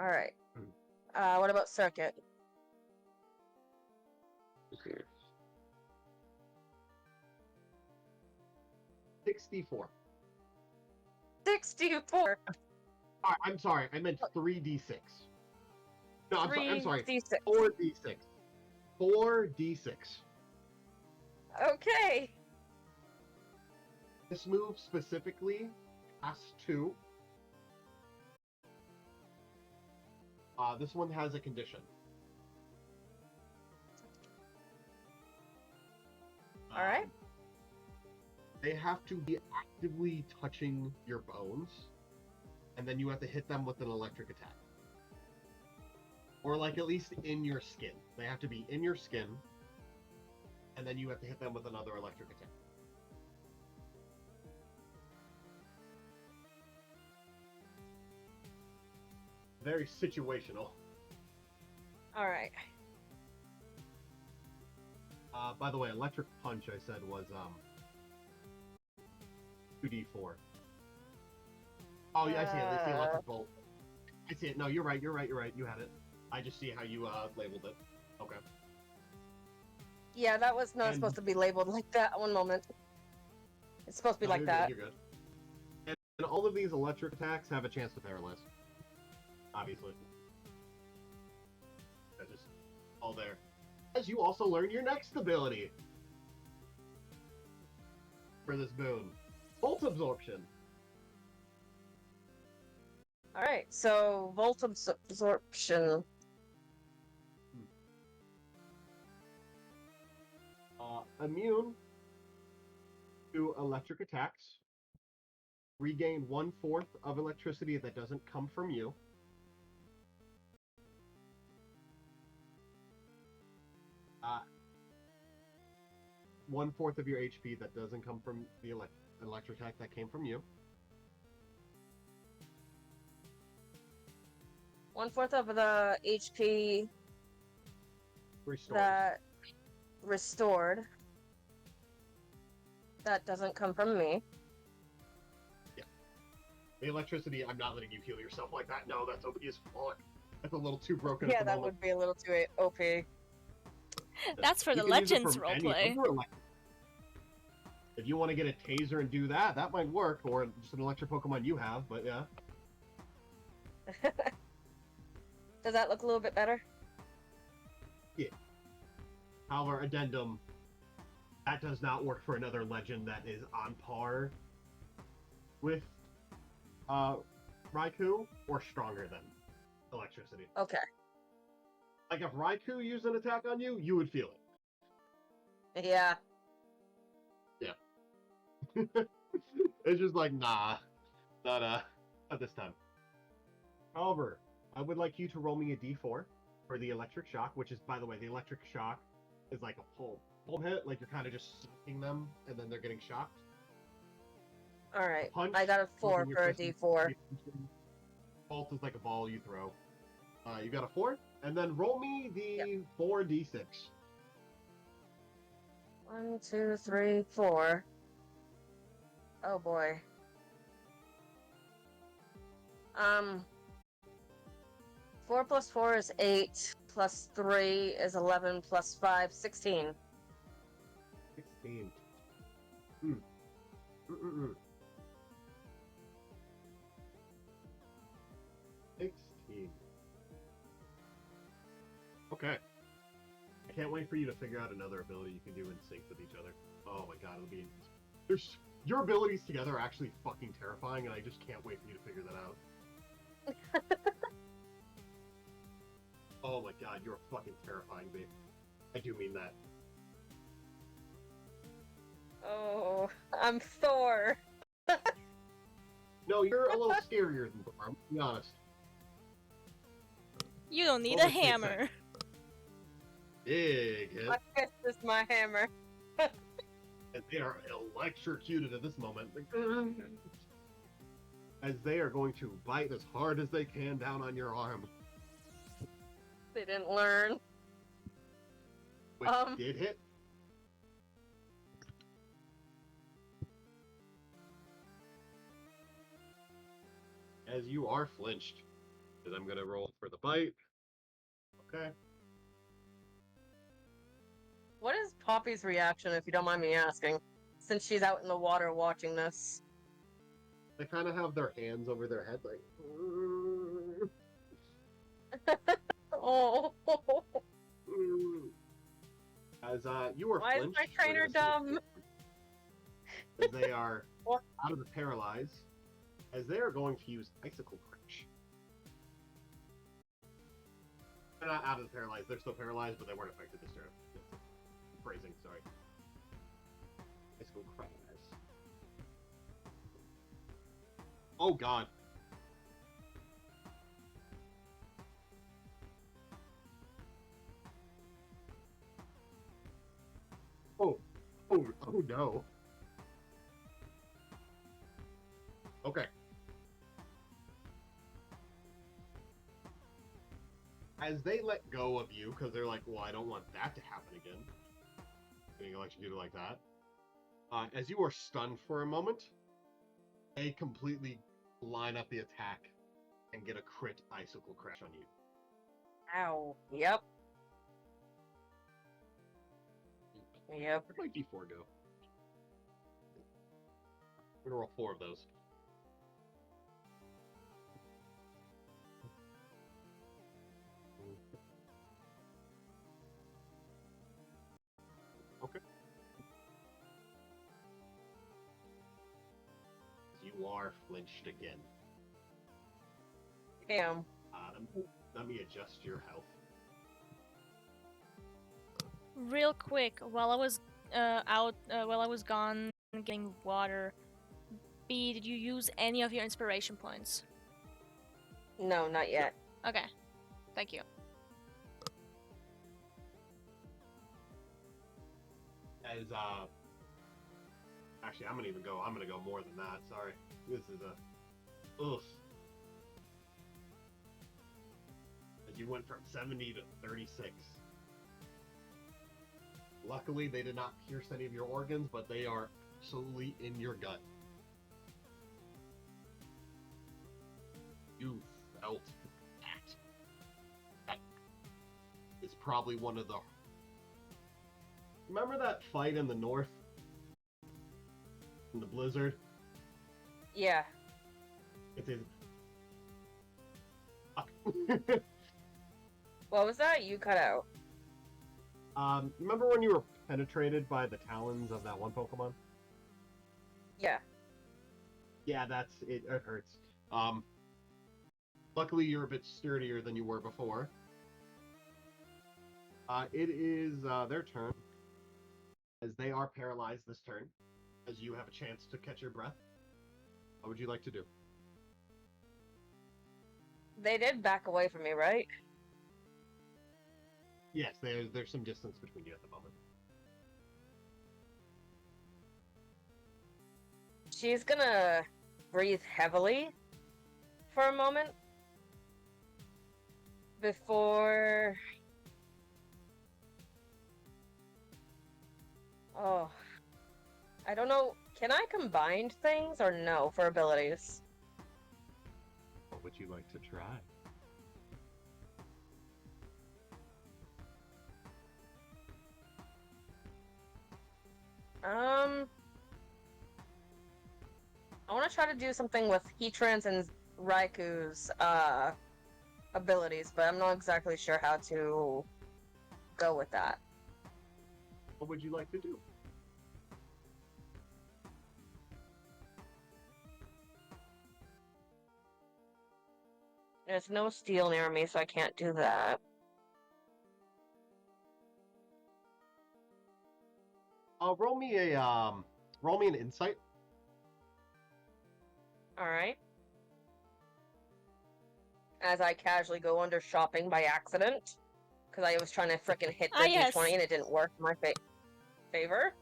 Alright. Hmm. What about circuit? 64. 64! I'm sorry, I meant 3d6. No, I'm sorry. 3d6. 4d6. 4d6. Okay! This move specifically has 2. This one has a condition. Alright. They have to be actively touching your bones, and then you have to hit them with an electric attack. Or, like, at least in your skin. They have to be in your skin, and then you have to hit them with another electric attack. Very situational. Alright. By the way, electric punch, I said, was, 2d4. Oh, yeah, I see it. It's the electric bolt. I see it. No, you're right. You had it. I just see how you, labeled it. Okay. Yeah, that was not supposed to be labeled like that. One moment. It's supposed to be like you're that. Good, you're good. And all of these electric attacks have a chance to paralyze. Obviously. That's just all there. As you also learn your next ability for this boon. Volt absorption. Alright, so volt absorption. Immune to electric attacks. Regain 1/4 of electricity that doesn't come from you. Uh, 1/4 of your HP that doesn't come from the electric attack that came from you. 1/4 of the HP Restores. that restored. That doesn't come from me. Yeah. The electricity, I'm not letting you heal yourself like that. No, that's OP as fuck. That's a little too broken Yeah, at the that moment. would be a little too OP. That's for You the can use it Legends from roleplay. any other if you want to get a taser and do that, that might work, or just an electric Pokemon you have, but yeah. Does that look a little bit better? Yeah. However, addendum, that does not work for another legend that is on par with Raikou or stronger than electricity. Okay. Like if Raikou used an attack on you, you would feel it. Yeah. Yeah. It's just like, nah, not this time. However, I would like you to roll me a d4 for the electric shock, which is, by the way, the electric shock is like a pull hit, like you're kind of just sucking them, and then they're getting shocked. Alright, Punch, I got a 4 for a d4. Bolt is like a ball you throw. You got a 4? And then roll me the 4d6. 1, 2, 3, 4. Oh boy. 4 plus 4 is 8. plus 3 is 11 plus 5, 16. 16. Hmm. Mm-mm-mm. 16. Okay. I can't wait for you to figure out another ability you can do in sync with each other. Oh my god, it'll be... Your abilities together are actually fucking terrifying, and I just can't wait for you to figure that out. Oh my god, you're fucking terrifying, babe. I do mean that. Oh, I'm Thor. No, you're a little scarier than Thor, I'm gonna be honest. You don't need What a was the hammer. attack? Big hit. My fist is my hammer. And they are electrocuted at this moment. As they are going to bite as hard as they can down on your arm. They didn't learn. Which did hit. As you are flinched. Because I'm going to roll for the bite. Okay. What is Poppy's reaction, if you don't mind me asking? Since she's out in the water watching this. They kind of have their hands over their head, like... Oh. As you are Why is flinched... my trainer dumb? As they are out of the paralyze. As they are going to use Icicle Crush. They're not out of the paralyze, they're still paralyzed, but they weren't affected this turn. Phrasing, sorry. Icicle Crush. Oh god. Oh no. Okay. As they let go of you, because they're like, well, I don't want that to happen again. Getting electrocuted like that. As you are stunned for a moment, they completely line up the attack and get a crit Icicle Crash on you. Ow. Yep. Yep. Where'd my D4 go? I'm gonna roll 4 of those. Okay. You are flinched again. Damn. Let me adjust your health. Real quick, while I was while I was gone getting water, B, did you use any of your inspiration points? No, not yet. Okay, thank you. As actually, I'm gonna go more than that. Sorry, this is a oof. As you went from 70 to 36. Luckily, they did not pierce any of your organs, but they are absolutely in your gut. You felt that. That is probably one of the... Remember that fight in the north? In the blizzard? Yeah. It is... What was that? You cut out. Remember when you were penetrated by the talons of that one Pokemon? Yeah. Yeah, that's it. It hurts. Luckily, you're a bit sturdier than you were before. It is their turn, as they are paralyzed this turn. As you have a chance to catch your breath. What would you like to do? They did back away from me, right? Yes, there's some distance between you at the moment. She's gonna breathe heavily for a moment before... Oh. I don't know. Can I combine things or no for abilities? What would you like to try? I want to try to do something with Heatran's and Raiku's abilities, but I'm not exactly sure how to go with that. What would you like to do? There's no steel near me, so I can't do that. Roll me an insight. Alright. As I casually go under shopping by accident. Because I was trying to frickin' hit the yes. D20 and it didn't work in my favor.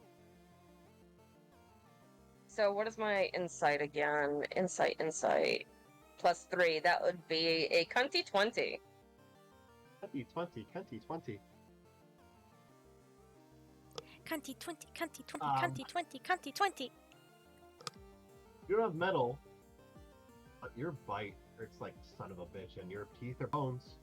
So what is my insight again? Insight. +3. That would be a cunty 20. Cunty 20. Cunty 20, cunty 20, cunty 20, cunty 20. You have metal, but your bite hurts like son of a bitch, and your teeth are bones.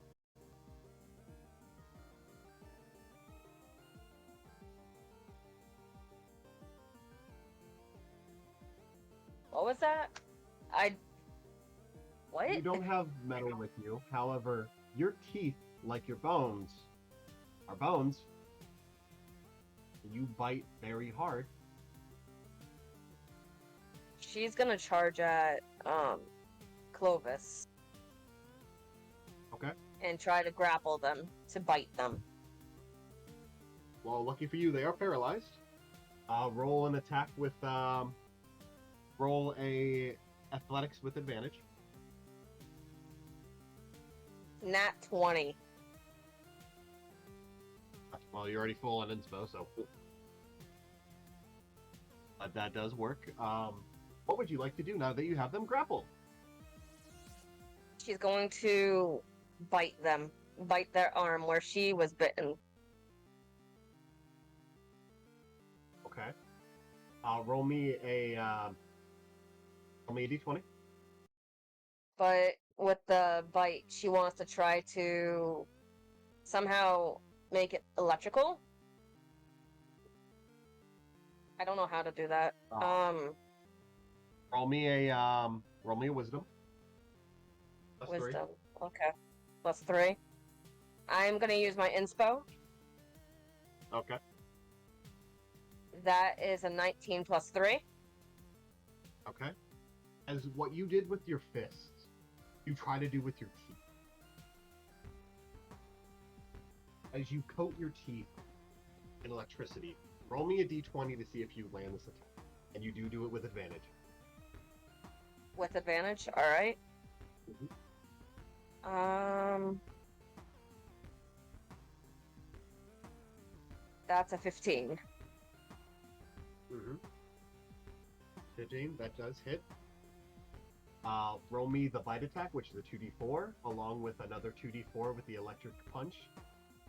What was that? What? You don't have metal with you. However, your teeth, like your bones, are bones. You bite very hard. She's gonna charge at Clovis. Okay. And try to grapple them to bite them. Well, lucky for you, they are paralyzed. Roll an attack with roll a athletics with advantage. Nat 20. Well, you're already full on inspo, so that does work. What would you like to do now that you have them grappled? She's going to bite them. Bite their arm where she was bitten. Okay. Roll me a d20. But with the bite, she wants to try to somehow make it electrical. I don't know how to do that. Roll me a wisdom. +3. Wisdom. Okay. +3. I'm gonna use my inspo. Okay. That is a 19 +3. Okay. As what you did with your fists, you try to do with your teeth. As you coat your teeth in electricity, roll me a d20 to see if you land this attack. And you do it with advantage. With advantage? Alright. That's a 15. 15, that does hit. Roll me the bite attack, which is a 2d4, along with another 2d4 with the electric punch.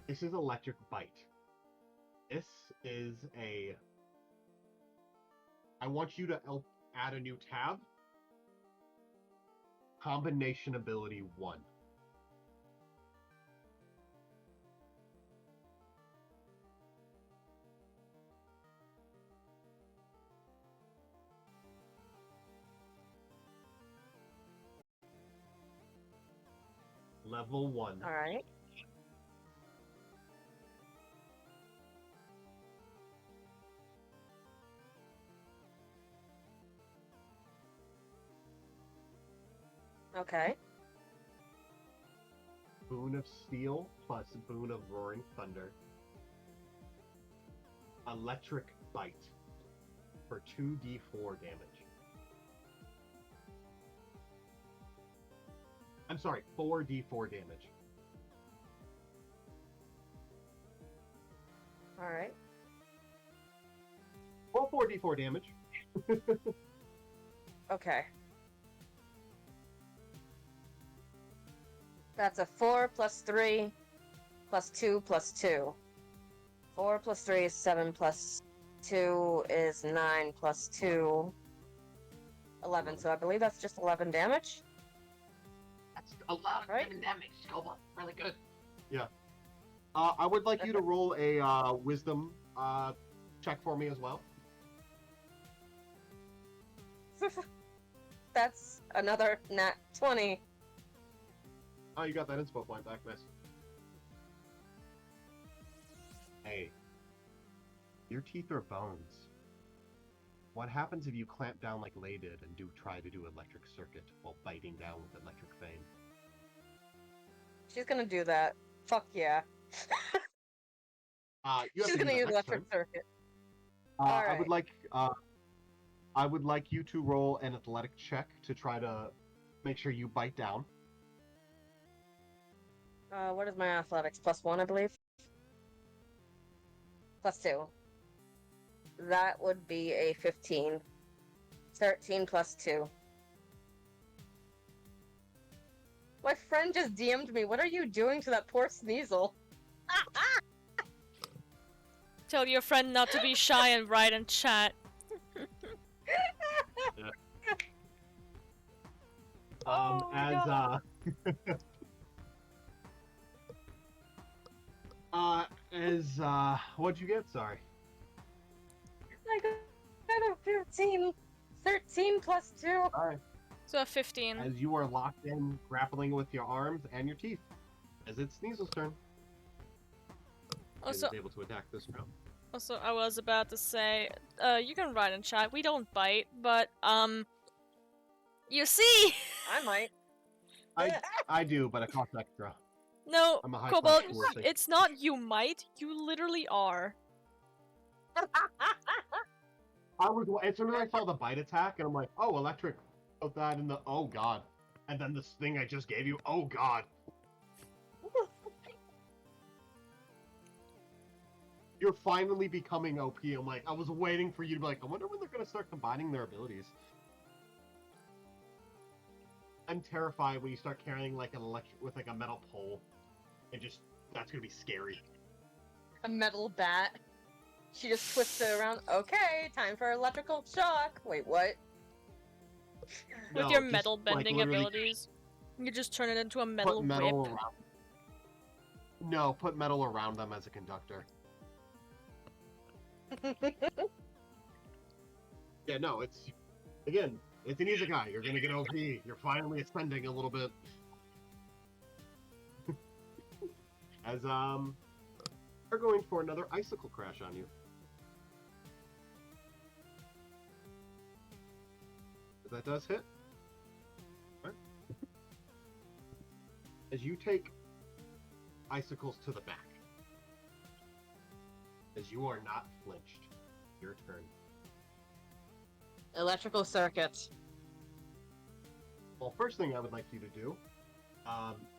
This is electric bite. This is a... I want you to add a new tab. Combination ability 1. Level 1. Alright. Okay. Boon of Steel plus Boon of Roaring Thunder. Electric Bite for 2d4 damage. I'm sorry, 4d4 damage. Alright. Roll 4d4 damage. Okay. That's a 4 +3 +2 +2. 4 +3 is 7 +2 is 9 +2. 11, so I believe that's just 11 damage. That's a lot of Right? damage, Scoba. Really good. Yeah. I would like you to roll a wisdom check for me as well. That's another nat 20. Oh, you got that inspo point back, nice. Hey, your teeth are bones. What happens if you clamp down like Lay did and try to do electric circuit while biting down with electric fang? She's gonna do that. Fuck yeah. She's gonna use electric circuit. All right. I would like you to roll an athletic check to try to make sure you bite down. What is my athletics? +1, I believe. +2. That would be a 15. 13 + 2. My friend just DM'd me. What are you doing to that poor Sneasel? Tell your friend not to be shy and write in chat. What'd you get? Sorry. I got a 15. 13 + 2. Alright. So a 15. As you are locked in, grappling with your arms and your teeth. As it's Sneasel's turn. Also, He's able to attack this round. Also, I was about to say, you can write in chat, we don't bite, but, you see! I might. I do, but it costs extra. No, I'm a high Cobalt, class dwarf. it's not you might, you literally are. As soon as I saw the bite attack, and I'm like, oh, electric. Put that in the, oh god. And then this thing I just gave you, oh god. You're finally becoming OP. I'm like, I was waiting for you to be like, I wonder when they're gonna start combining their abilities. I'm terrified when you start carrying like an electric with like a metal pole. That's gonna be scary. A metal bat. She just twists it around. Okay, time for electrical shock. Wait, what? With your metal bending abilities, you just turn it into a metal whip. No, put metal around them as a conductor. Yeah, no, it's an isekai. You're gonna get OP. You're finally ascending a little bit. As we're going for another icicle crash on you. That does hit. Right. As you take icicles to the back. As you are not flinched. Your turn. Electrical circuits. Well, first thing I would like you to do,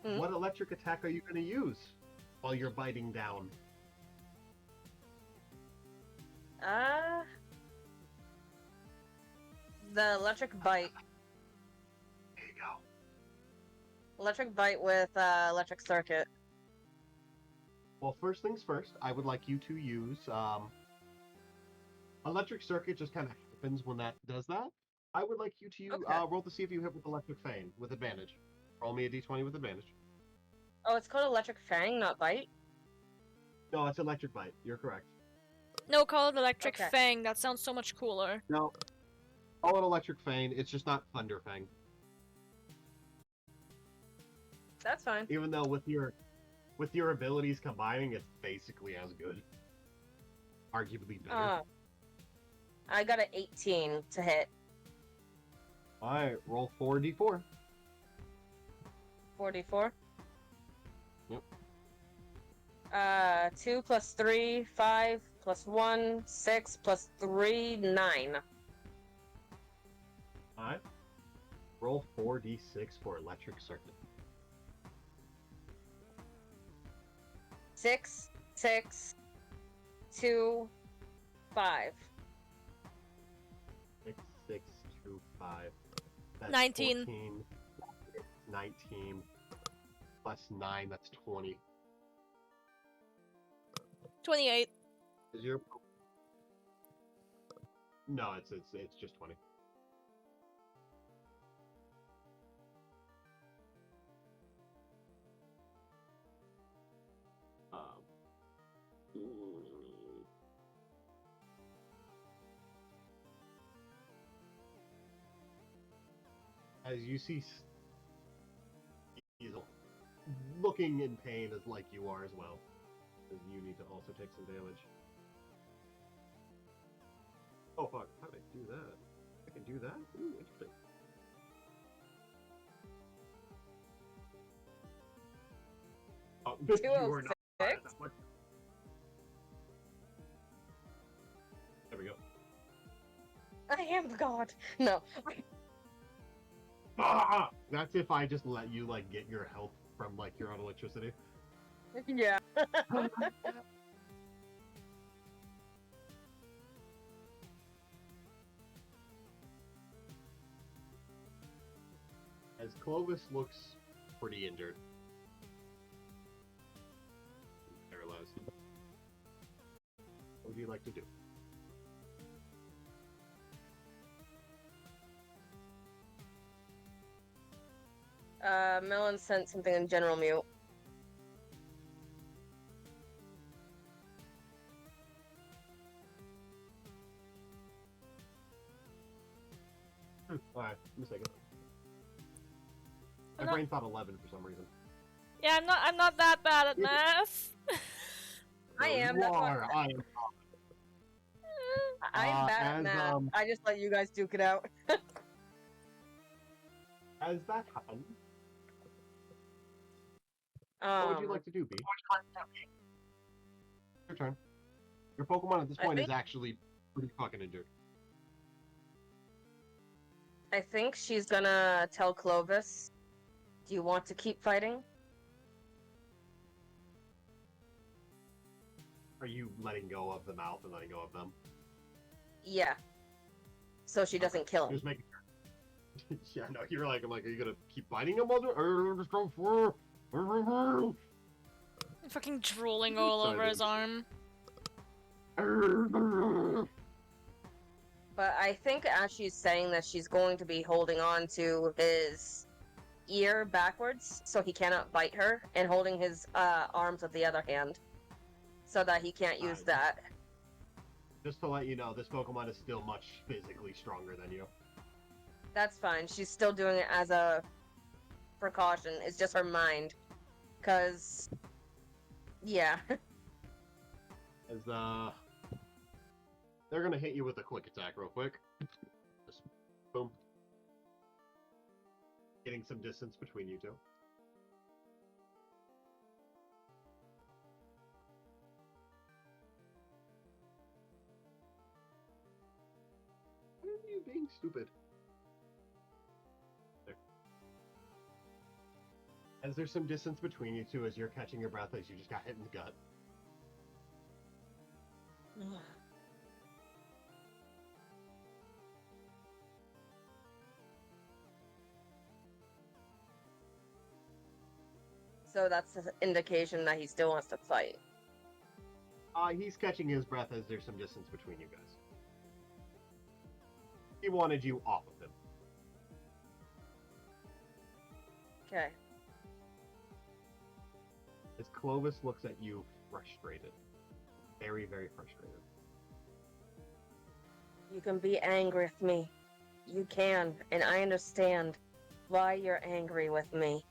what electric attack are you going to use while you're biting down? The electric bite. There you go. Electric bite with electric circuit. Well, first things first, I would like you to use electric circuit. Just kind of happens when that does that. I would like you to roll to see if you hit with electric fang with advantage. Roll me a d20 with advantage. Oh, it's called electric fang, not bite? No, it's electric bite. You're correct. No, call it electric fang. That sounds so much cooler. No, call it electric fang. It's just not thunder fang. That's fine. Even though with your abilities combining, it's basically as good. Arguably better. I got an 18 to hit. Alright, roll 4d4. 4d4? Yep. 2 + 3, 5 + 1, 6 + 3, 9. Alright. Roll 4d6 for electric circuit. 6, 6, 2, 5. 6, 6, 2, 5. That's 19. 14, 19 plus 9, that's 20. 28. Is your... No, it's just 20. as you see, he's looking in pain as like you are as well. Because you need to also take some damage. Oh fuck! How did I do that? I can do that? Ooh, interesting. Oh, you are not that much. There we go. I am God. No. Ah! That's if I just let you like get your health from like your own electricity. Yeah. As Clovis looks pretty injured. Paralyzed. What would you like to do? Melon sent something in general mute. Alright, mistake. My brain thought 11 for some reason. Yeah, I'm not that bad at math. I am. You That's are. what... I am. I'm bad at math. I just let you guys duke it out. As that happens, what would you like to do, B? Your turn. Your Pokemon at this point is actually pretty fucking injured. I think she's gonna tell Clovis, do you want to keep fighting? Are you letting go of the mouth and letting go of them? Yeah. So she doesn't kill him. Just making sure. Yeah, no, you're like, are you gonna keep fighting him, mother? Or just go for? Fucking drooling all over his arm. But I think as she's saying that, she's going to be holding on to his ear backwards so he cannot bite her, and holding his arms with the other hand so that he can't use that. Just to let you know, this Pokemon is still much physically stronger than you. That's fine. She's still doing it as a precaution. It's just her mind. Cause, yeah. As they're gonna hit you with a quick attack real quick. Just boom. Getting some distance between you two. Why are you being stupid? There. As there's some distance between you two, as you're catching your breath, as you just got hit in the gut. So that's an indication that he still wants to fight. He's catching his breath as there's some distance between you guys. He wanted you off of him. Okay. As Clovis looks at you frustrated. Very, very frustrated. You can be angry with me. You can, and I understand why you're angry with me.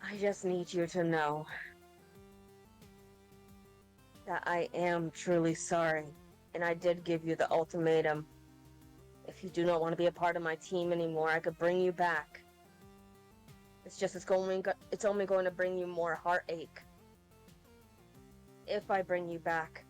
I just need you to know that I am truly sorry, and I did give you the ultimatum. If you do not want to be a part of my team anymore, I could bring you back. It's just it's only going to bring you more heartache. If I bring you back.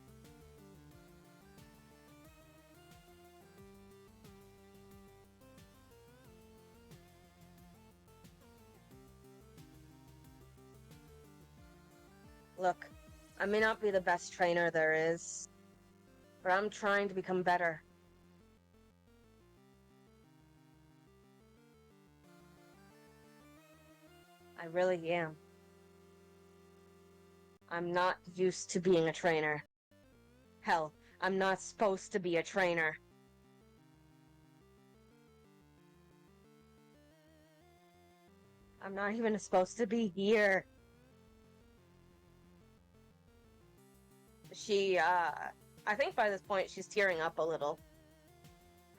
Look, I may not be the best trainer there is, but I'm trying to become better. I really am. I'm not used to being a trainer. Hell, I'm not supposed to be a trainer. I'm not even supposed to be here. I think by this point she's tearing up a little.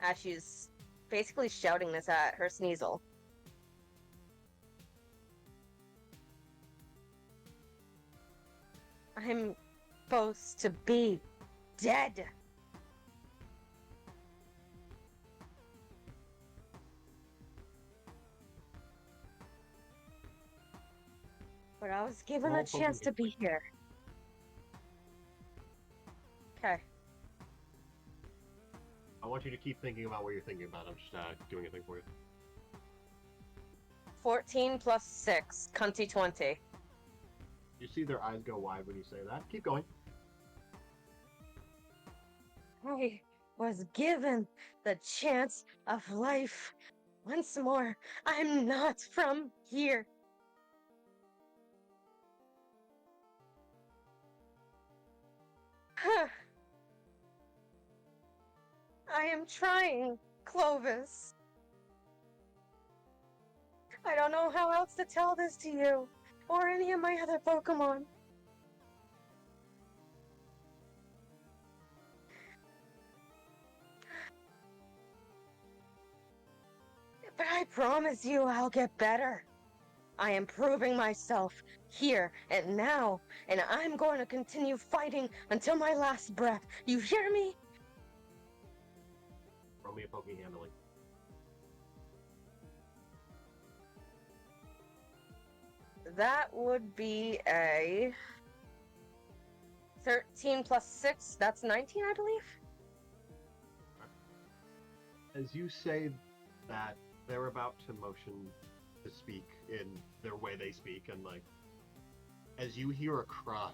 as she's basically shouting this at her Sneasel. I'm supposed to be dead. But I was given Roll a chance to be here. Okay. I want you to keep thinking about what you're thinking about. I'm just doing a thing for you. 14 plus 6, cunty 20. You see their eyes go wide when you say that. Keep going. I was given the chance of life. Once more, I'm not from here. I am trying, Clovis. I don't know how else to tell this to you, or any of my other Pokemon. But I promise you I'll get better. I am proving myself here and now, and I'm going to continue fighting until my last breath. You hear me? Roll me a Poke handling. That would be a 13 plus 6. That's 19, I believe. As you say that, they're about to motion to speak in their way they speak, and like, as you hear a cry,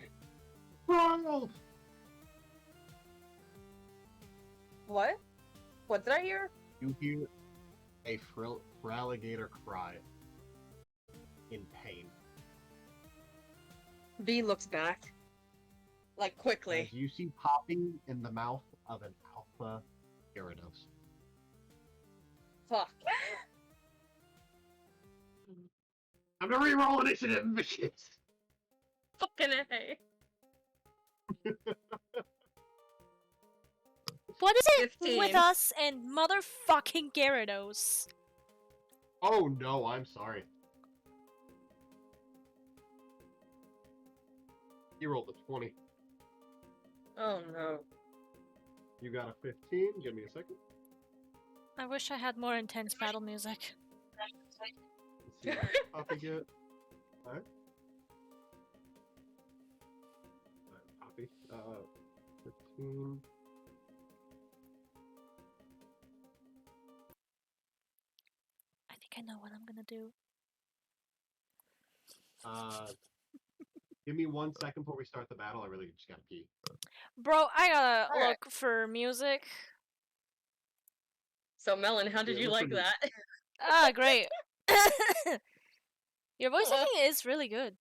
Ronald! What? What did I hear? You hear a Fraligator cry in pain. B looks back. Like, quickly. As you see popping in the mouth of an alpha Gyarados. Fuck. I'm gonna reroll initiative, bitches! Fucking A. What is it 15. with us and motherfucking Gyarados? Oh no, I'm sorry. You rolled a 20. Oh no. You got a 15. Give me a second. I wish I had more intense battle music. Let's see what Poppy get. Alright. Poppy. 15. I think I know what I'm gonna do. Give me 1 second before we start the battle. I really just gotta pee. Bro, I gotta Alright. look for music. So, Melon, how did Yeah, you look like for that? Ah, great. Your voice acting is really good.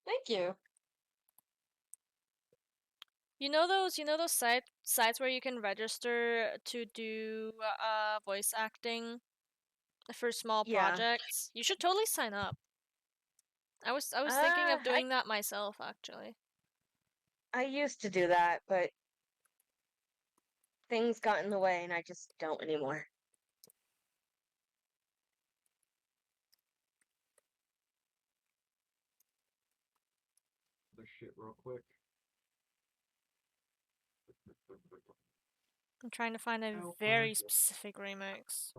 Thank you. You know those sites where you can register to do voice acting for small Yeah. projects? You should totally sign up. I was thinking of I doing that myself, actually. I used to do that, but things got in the way and I just don't anymore. Other shit real quick. I'm trying to find a Oh, very yeah. specific remix.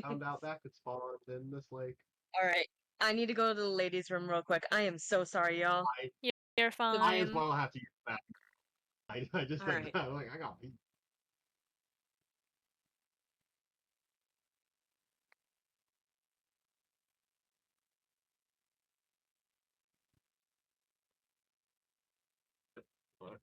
Found out that could spawn in this lake. Alright. I need to go to the ladies' room real quick. I am so sorry, y'all. You're fine. I as well have to use that. I just said Alright. that. Like, I got beat. What?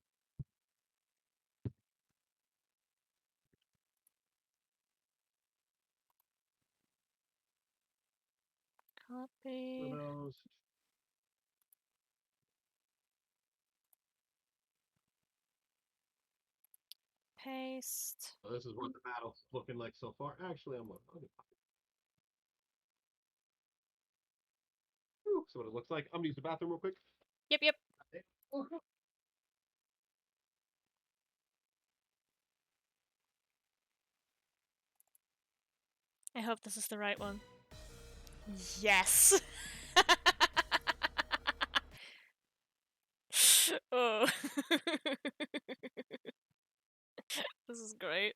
Copy. Those. Paste. So this is what the battle's looking like so far. Actually, I'm looking. So what it looks like. I'm gonna use the bathroom real quick. Yep, yep. I hope this is the right one. Yes! Oh. This is great.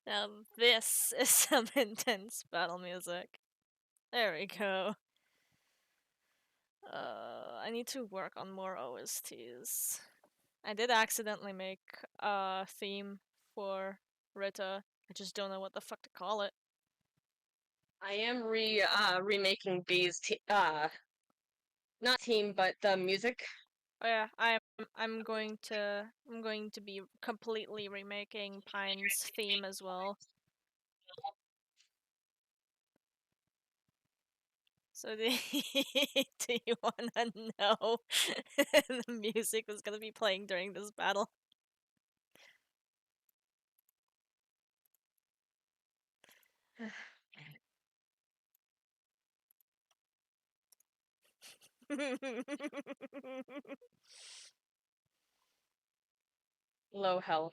Now this is some intense battle music. There we go. I need to work on more OSTs. I did accidentally make a theme for Rita. I just don't know what the fuck to call it. I am remaking B's not team, but the music. Oh yeah, I'm going to be completely remaking Pine's theme as well. So do you wanna know the music that's gonna be playing during this battle? Low hell.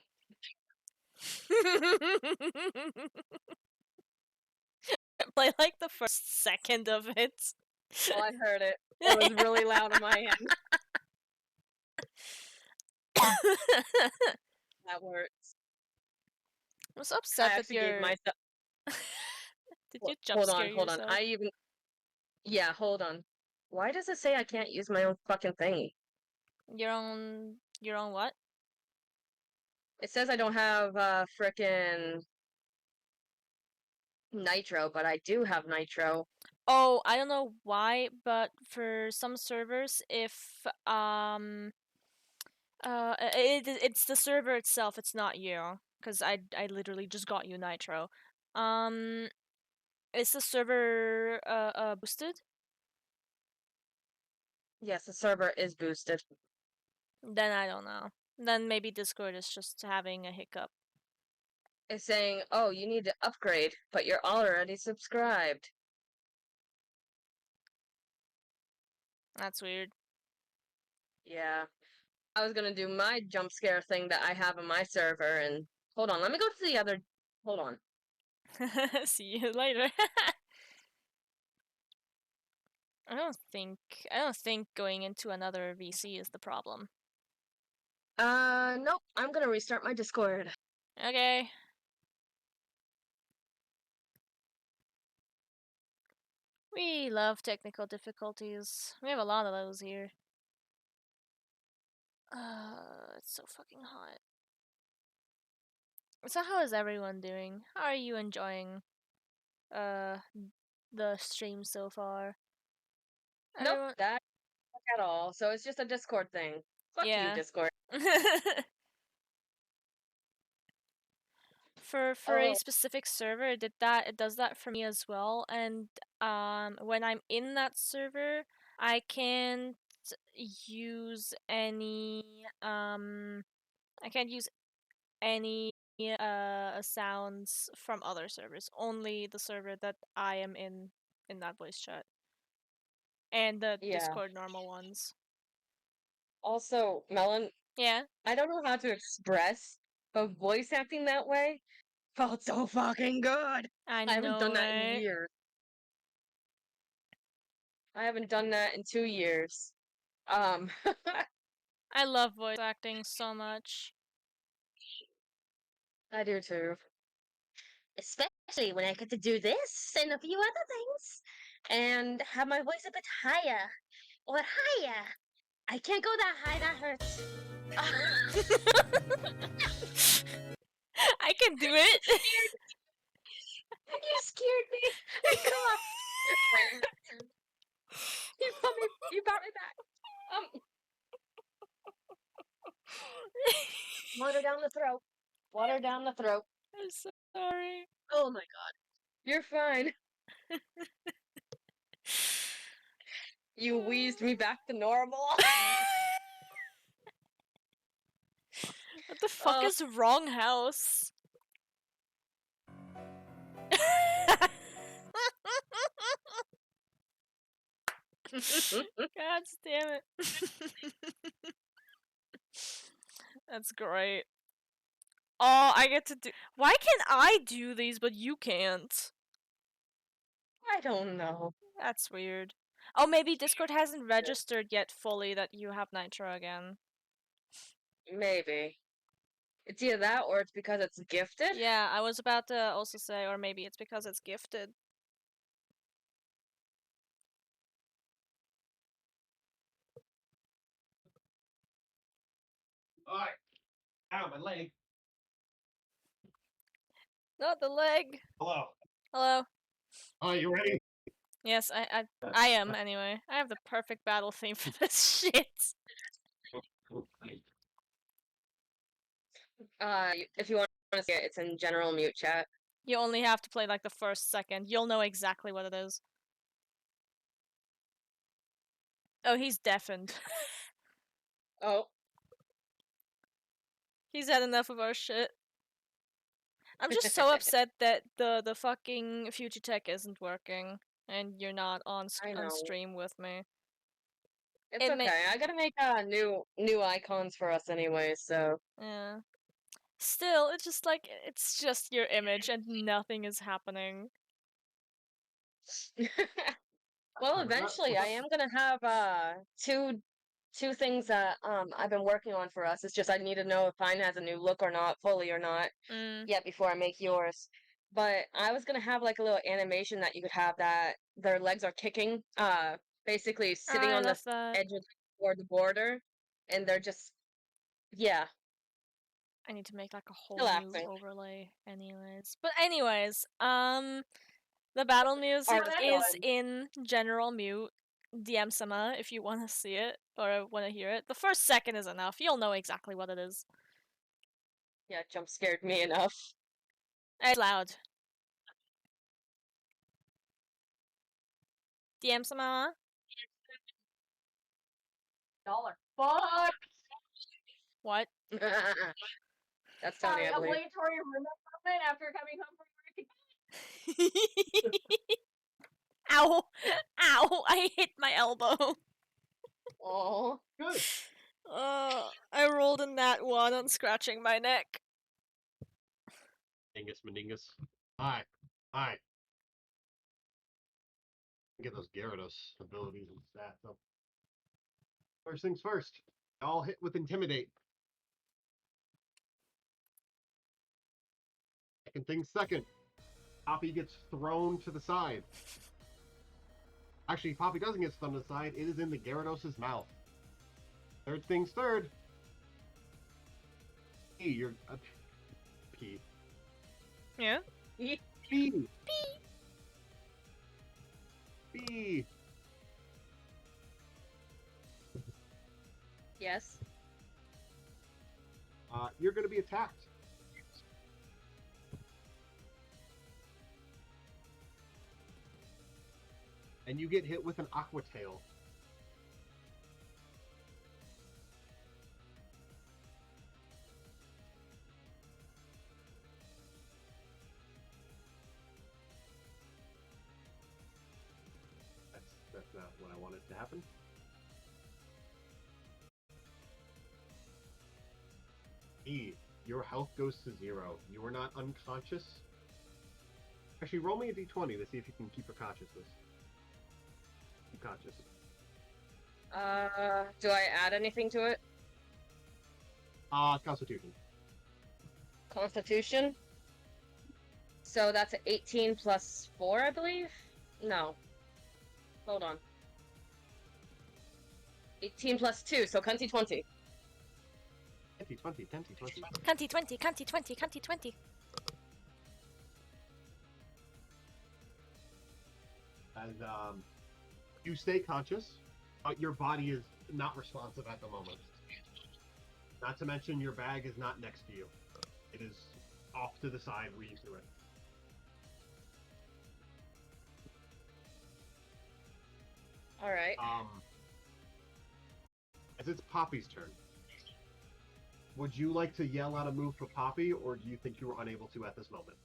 Play like the first second of it. Oh, I heard it. It was really loud on my end. That works. I was upset I that actually gave myself. Did you jump Hold scare on, hold on. yourself? Yeah, hold on. Why does it say I can't use my own fucking thingy? Your own what? It says I don't have frickin' nitro, but I do have nitro. Oh, I don't know why, but for some servers, if it's the server itself, it's not you, because I literally just got you nitro. Is the server boosted? Yes, the server is boosted. Then I don't know. Then maybe Discord is just having a hiccup. It's saying, oh, you need to upgrade, but you're already subscribed. That's weird. Yeah. I was gonna do my jump scare thing that I have on my server, and hold on, let me go to the other. Hold on. See you later. I don't think going into another VC is the problem. Nope. I'm gonna restart my Discord. Okay. We love technical difficulties. We have a lot of those here. It's so fucking hot. So how is everyone doing? How are you enjoying the stream so far? Nope, Everyone... that at all. So it's just a Discord thing. Fuck you, Yeah. Discord. For a specific server, it does that for me as well, and when I'm in that server, I can't use any sounds from other servers. Only the server that I am in that voice chat. And the Discord normal ones. Also, Melon, Yeah. I don't know how to express, but voice acting that way felt so fucking good. I haven't done know, that in right? years. I haven't done that in 2 years. I love voice acting so much. I do too. Especially when I get to do this and a few other things. And have my voice a bit higher. Or higher. I can't go that high, that hurts. I can do it. You scared me. I coughed. You brought me back. Water down the throat. Water down the throat. I'm so sorry. Oh my god. You're fine. You wheezed me back to normal. What the fuck is wrong house? God damn it. That's great. Oh, I get to do. Why can I do these, but you can't? I don't know. That's weird. Oh, maybe Discord hasn't registered yet fully that you have Nitro again. Maybe. It's either that or it's because it's gifted. Yeah, I was about to also say, or maybe it's because it's gifted. Alright. Ow, my leg. Not the leg. Hello. Hello. Oh, you ready? Yes, I am anyway. I have the perfect battle theme for this shit. If you want to see it, it's in general mute chat. You only have to play like the first second. You'll know exactly what it is. Oh, he's deafened. Oh. He's had enough of our shit. I'm just so upset that the fucking future tech isn't working and you're not on stream with me. It's okay. I gotta make new icons for us anyway, so. Yeah. Still, it's just like it's just your image and nothing is happening. Well, eventually I am gonna have two things that I've been working on for us. It's just I need to know if mine has a new look or not, fully or not, yet before I make yours. But I was gonna have like a little animation that you could have that their legs are kicking, basically sitting on the edge of the border, and they're just, yeah. I need to make like a whole new overlay, anyways. But anyways, the battle music is in general mute. DM Sama if you want to see it or want to hear it. The first second is enough. You'll know exactly what it is. Yeah, jump scared me enough. It's loud. DM Sama. $1. Fuck! What? That's Tony, I believe. Obligatory room improvement after coming home from work. Ow! Ow! I hit my elbow. Oh, good. I rolled in that one on scratching my neck. Meningus. Hi. Hi. Get those Gyarados abilities and stats up. First things first. I'll hit with Intimidate. Second things second. Poppy gets thrown to the side. Actually, Poppy doesn't get thrown to the side. It is in the Gyarados' mouth. Third things third. P, you're a P. Yeah? P. P. P. yes. You're going to be attacked. And you get hit with an Aqua Tail. That's not what I wanted to happen. E, your health goes to 0. You are not unconscious. Actually, roll me a d20 to see if you can keep your consciousness. Keep conscious. Do I add anything to it? Constitution. Constitution? So that's an 18 plus 4, I believe? No. Hold on. 18 plus 2, so Cunty 20. Cunty 20, Cunty 20. Cunty 20, Cunty 20, Cunty 20. As, you stay conscious, but your body is not responsive at the moment. Not to mention your bag is not next to you. It is off to the side where you threw it. Alright. As it's Poppy's turn, would you like to yell out a move for Poppy, or do you think you were unable to at this moment?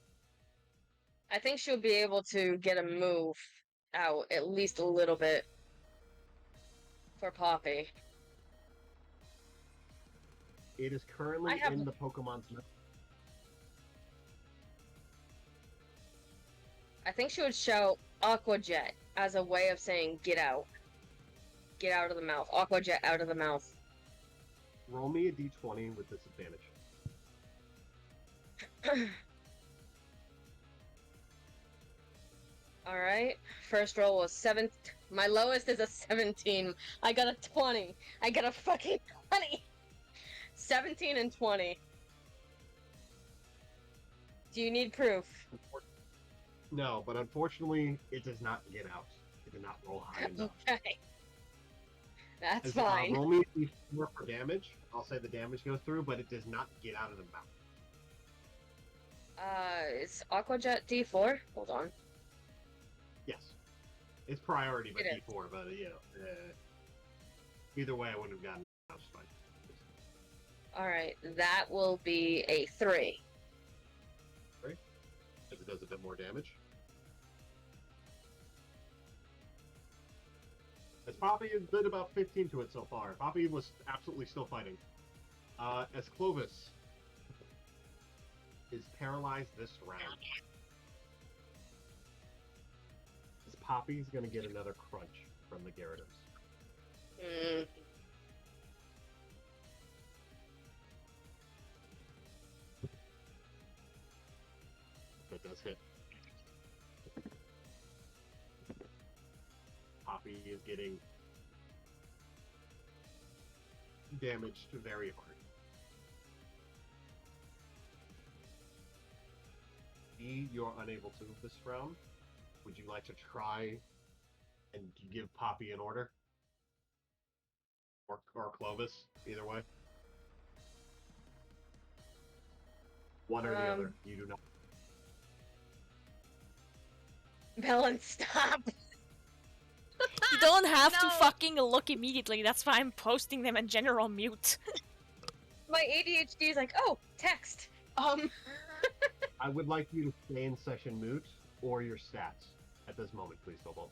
I think she'll be able to get a move out at least a little bit for Poppy. It is currently in the Pokemon's mouth. I think she would shout Aqua Jet as a way of saying get out. Get out of the mouth. Aqua Jet out of the mouth. Roll me a d20 with disadvantage. Alright. First roll was 7. My lowest is a 17. I got a 20. I got a fucking 20. 17 and 20. Do you need proof? No, but unfortunately, it does not get out. It did not roll high enough. Okay. That's fine. Roll me a d4 for damage. I'll say the damage goes through, but it does not get out of the mouth. Is Aqua Jet D4? Hold on. Yes. It's priority by It is. d4, but, you know, either way, I wouldn't have gotten it. That's fine. Alright, that will be a 3. Because it does a bit more damage. As Poppy has did about 15 to it so far. Poppy was absolutely still fighting. As Clovis is paralyzed this round. As Poppy's gonna get another crunch from the Gyarados. That does hit. Poppy is getting damaged very hard. E, you're unable to this round. Would you like to try and give Poppy an order? Or Clovis, either way? One or the other. You do not. Melon, stop! You don't have to fucking look immediately. That's why I'm posting them in general mute. My ADHD is like, oh, text. I would like you to stay in session mute or your stats at this moment, please, Cobalt.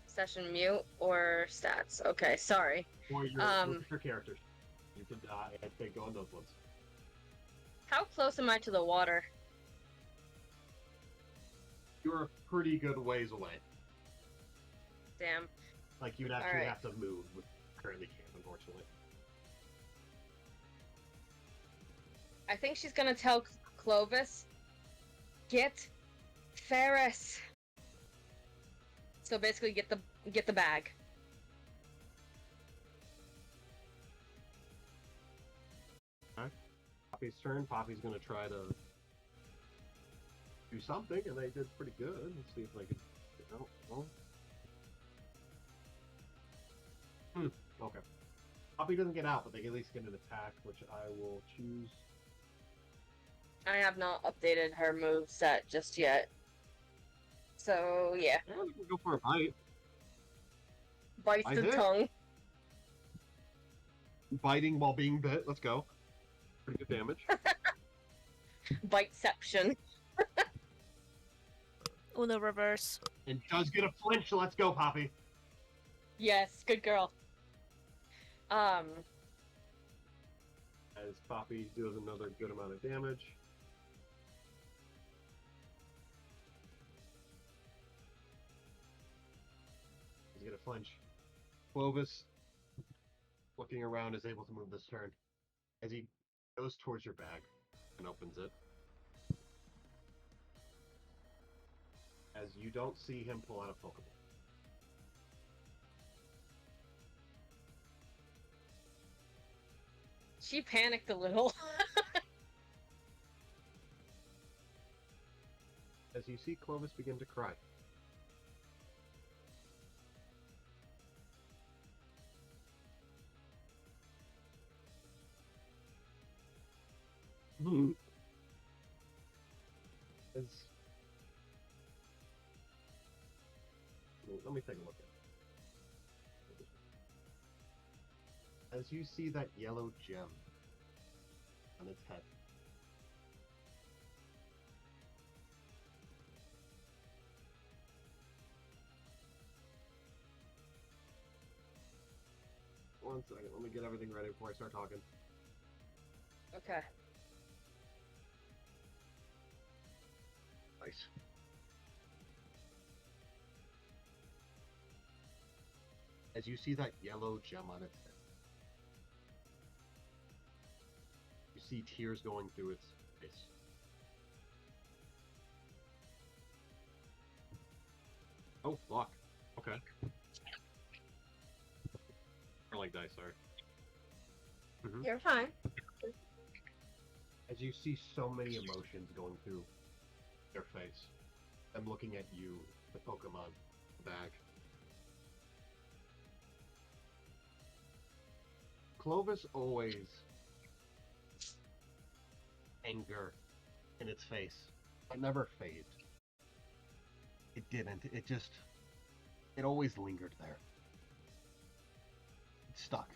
Session mute or stats. Okay, sorry. Or your characters. You could, I think, go on those ones. How close am I to the water? You're a pretty good ways away. Damn. Like, you'd actually have to move, which you currently can't, unfortunately. I think she's gonna tell Clovis, get Ferris. So basically, get the bag. Okay. Poppy's turn. Poppy's gonna try to do something, and they did pretty good. Let's see if I can. No. Okay. Poppy doesn't get out, but they can at least get an attack, which I will choose. I have not updated her move set just yet. So, yeah. Yeah, we can go for a bite. Bites the tongue. Biting while being bit. Let's go. Pretty good damage. Biteception. Uno reverse. And does get a flinch. Let's go, Poppy. Yes, good girl. As Poppy does another good amount of damage. He's gonna flinch. Clovis, looking around, is able to move this turn. As he goes towards your bag and opens it. As you don't see him pull out a Pokeball. She panicked a little. As you see Clovis begin to cry. Let me take a look at it. As you see that yellow gem on its head. One second, let me get everything ready before I start talking. Okay. dice. As you see that yellow gem on its head, you see tears going through its face. Oh, fuck. Okay. I like dice, sorry. You're fine. As you see so many emotions going through their face, them looking at you, the Pokemon, the bag. Clovis always anger in its face. It never faded. It didn't. It always lingered there. It stuck.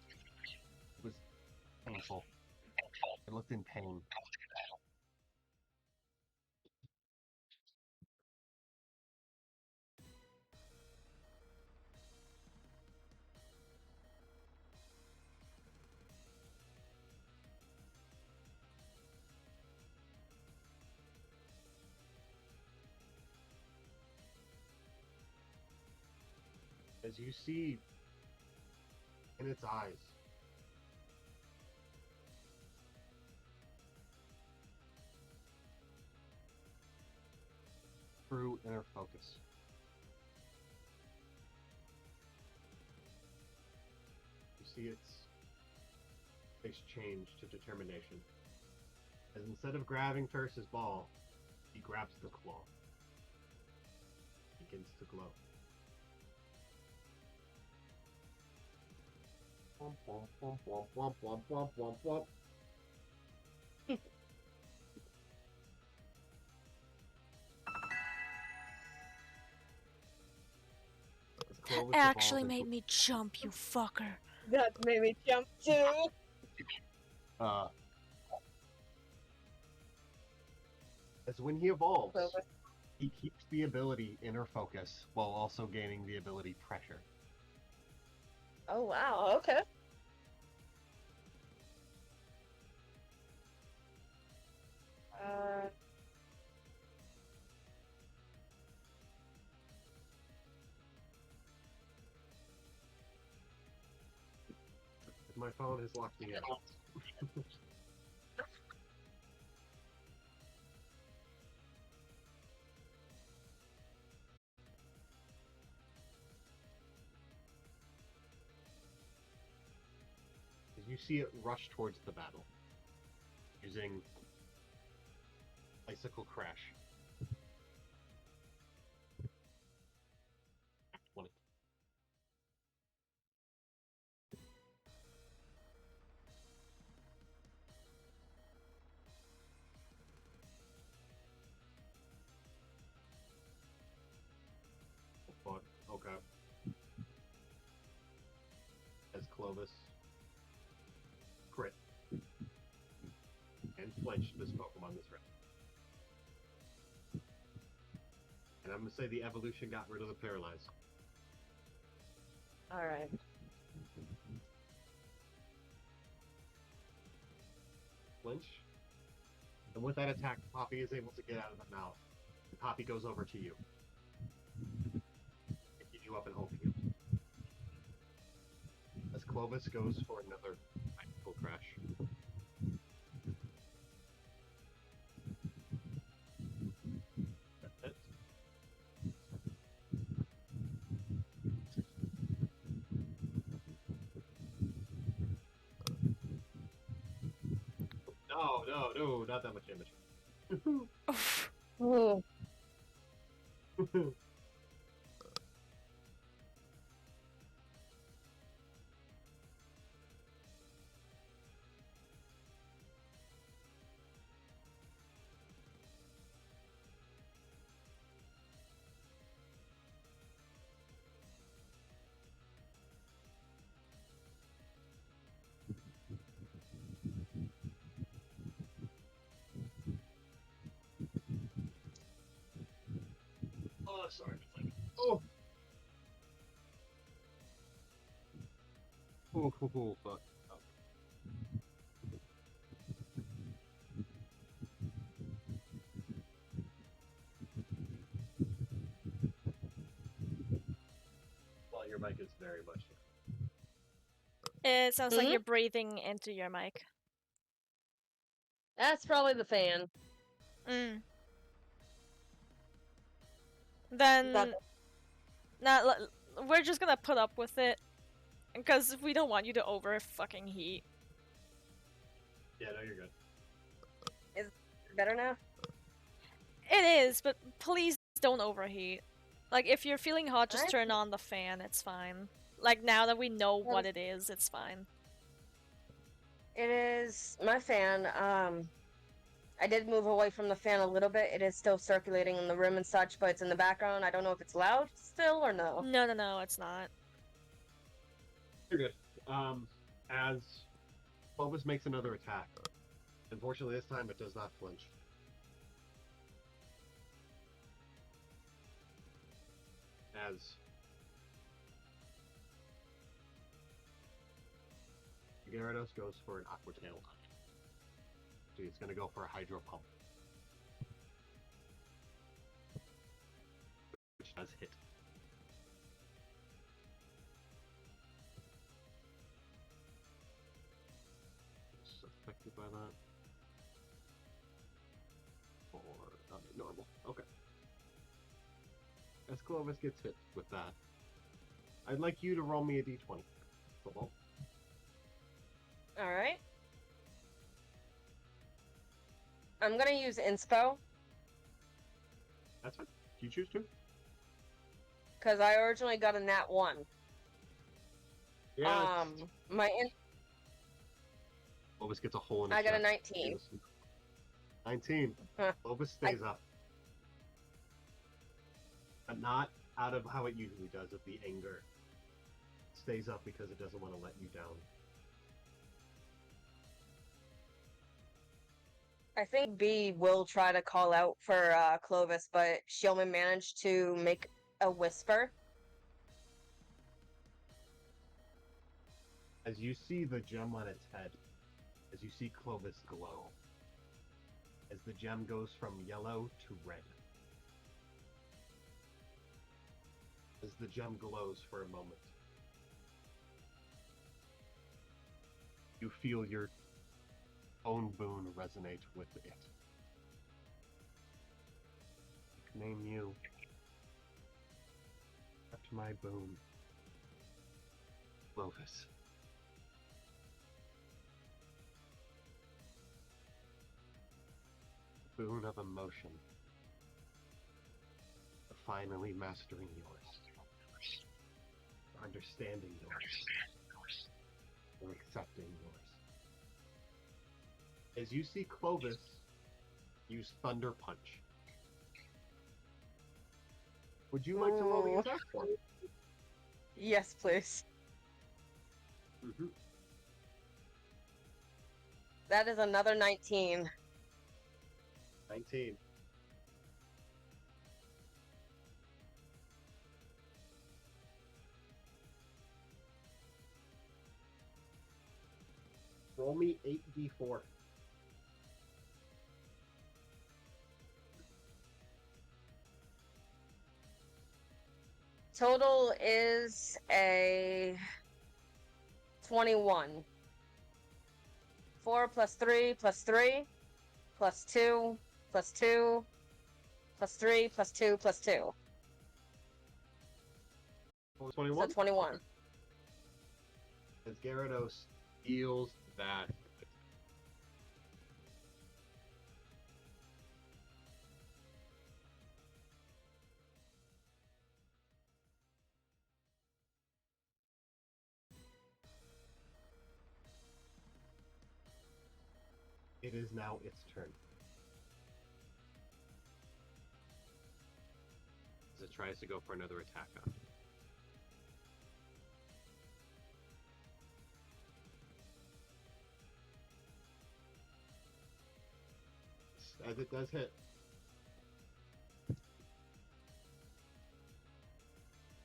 It was painful. It looked in pain. As you see in its eyes, true inner focus. You see its face change to determination. As instead of grabbing Terrace's ball, he grabs the claw. Begins to glow. Womp, womp, womp, womp, womp, womp, womp, womp, womp. Actually made me jump, you fucker. That made me jump too. As when he evolves, he keeps the ability inner focus while also gaining the ability pressure. Oh wow, okay. My phone has locked me in. You see it rush towards the battle, using Icicle Crash. 20. Oh, fuck. Okay. As Clovis crit and flinched this Pokemon this round. And I'm gonna say the evolution got rid of the paralyze. Alright. Flinch. And with that attack, Poppy is able to get out of the mouth. And Poppy goes over to you. Picking you up and holding you. As Clovis goes for another Icicle Crash. That's it. No, not that much damage. Oh. Oh, sorry. Oh! Oh, fuck. Oh. mic is very much. It sounds like you're breathing into your mic. That's probably the fan. Mm. Then, we're just gonna put up with it, because we don't want you to over fucking heat. Yeah, no, you're good. Is it better now? It is, but please don't overheat. Like, if you're feeling hot, just turn on the fan, it's fine. Like, now that we know what it is, it's fine. It is my fan. I did move away from the fan a little bit. It is still circulating in the room and such, but it's in the background. I don't know if it's loud still or no. No, it's not. You're good. As Clovis makes another attack, unfortunately this time it does not flinch. As Gyarados goes for an Aqua Tail. So he's going to go for a Hydro Pump. Which does hit. It's affected by that. Or normal. Okay. As Clovis gets hit with that, I'd like you to roll me a d20. Football. Alright. I'm gonna use Inspo. That's fine. Do you choose to? Because I originally got a nat 1. Yeah. Clovis gets a hole in his I got a chest. 19. 19. Huh. Clovis stays up. But not out of how it usually does, of the anger. It stays up because it doesn't want to let you down. I think B will try to call out for Clovis, but she only managed to make a whisper. As you see the gem on its head, as you see Clovis glow, as the gem goes from yellow to red. As the gem glows for a moment, you feel your own boon resonate with it. Name you. Accept my boon. Clovis. Boon of emotion. Finally mastering yours. Understanding yours. Or accepting yours. As you see Clovis use Thunder Punch. Would you like to roll the attack for me? Yes, please. Mm-hmm. That is another 19. 19. Roll me 8d4. Total is a 21. 4 plus 3 plus 3 plus 2 plus 2 plus 3 plus 2 plus 2. 21? So 21. Okay. As Gyarados feels that it is now its turn. As it tries to go for another attack on you. As it does hit.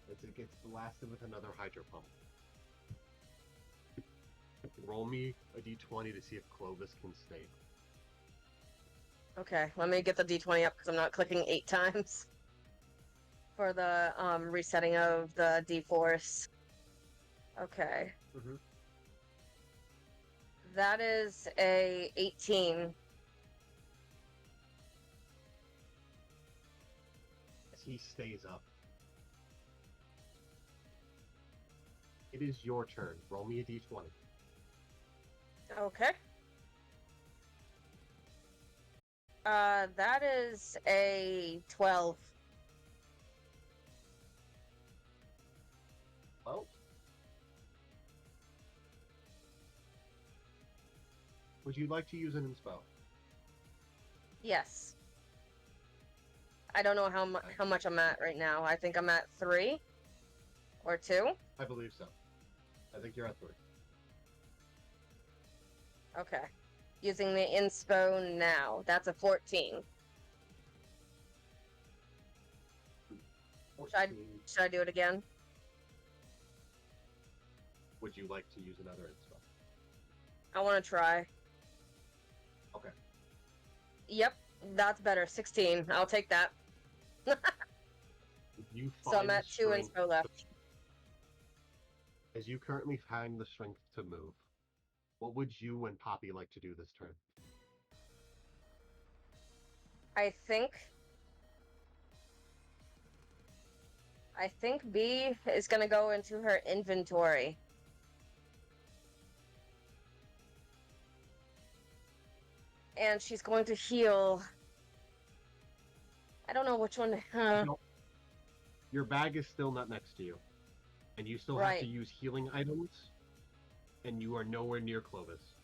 As it gets blasted with another Hydro Pump. Roll me a d20 to see if Clovis can stay. Okay, let me get the d20 up because I'm not clicking 8 times for the resetting of the d4s. Okay. Mm-hmm. That is a 18. He stays up. It is your turn. Roll me a d20. Okay. That is a 12. Well, would you like to use an inspo? Yes. I don't know how much I'm at right now. I think I'm at 3 or 2. I believe so. I think you're at 3. Okay. Using the inspo now. That's a 14. Should I do it again? Would you like to use another inspo? I want to try. Okay. Yep, that's better. 16. I'll take that. You So I'm find at the 2 strength inspo left. As you currently find the strength to move, what would you and Poppy like to do this turn? I think B is gonna go into her inventory. And she's going to heal. I don't know which one. Your bag is still not next to you, and you still have to use healing items, and you are nowhere near Clovis.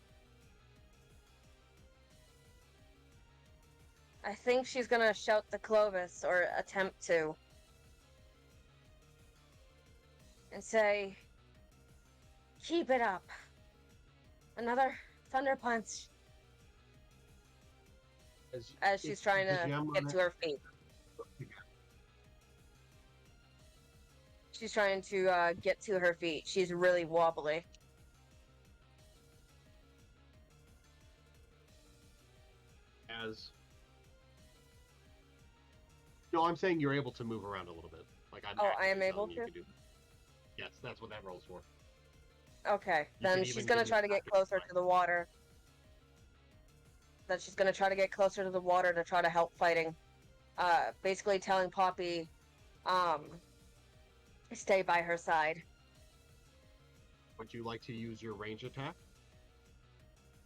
I think she's gonna shout to Clovis, or attempt to, and say, "Keep it up." Another thunder punch. As she's trying to get to her feet. She's trying to get to her feet. She's really wobbly. No, I'm saying you're able to move around a little bit. Like I am able to? Yes, that's what that roll's for. Okay, then she's gonna try to get closer to the water. Then she's gonna try to get closer to the water to try to help fighting. Basically telling Poppy, stay by her side. Would you like to use your range attack?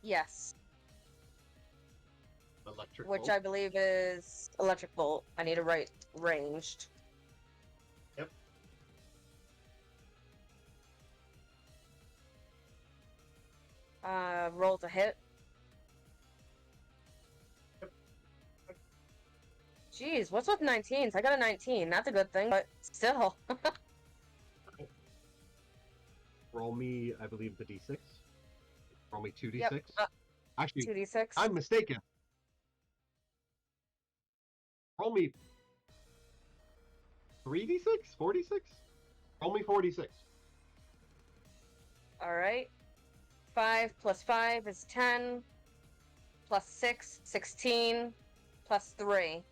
Yes. Electric Which bolt? I believe is electric bolt. I need to write ranged. Yep. Roll to hit. Yep. Jeez, what's with 19s? I got a 19. That's a good thing, but still. Roll me, I believe, the d6. Roll me 2d6. Yep. Actually, 2d6. I'm mistaken. Roll me 3d6? 4d6? Roll me 4d6. Alright. 5 plus 5 is 10. Plus 6, 16. Plus 3,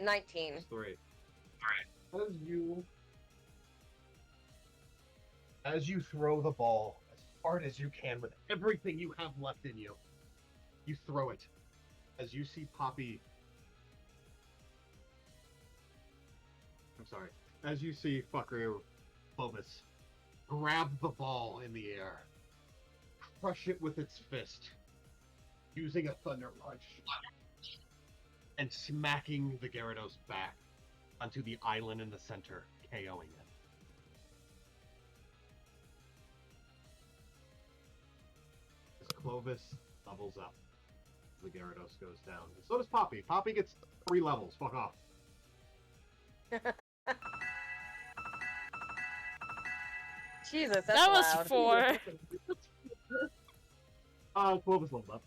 19. Plus 3. As you throw the ball as hard as you can with everything you have left in you, you throw it. As you see Poppy... I'm sorry. As you see fucker Clovis grab the ball in the air, crush it with its fist, using a thunder punch, and smacking the Gyarados back onto the island in the center, KOing it. As Clovis levels up, the Gyarados goes down. And so does Poppy. Poppy gets 3 levels. Fuck off. Jesus, that's that was loud. 4. Clovis leveled up.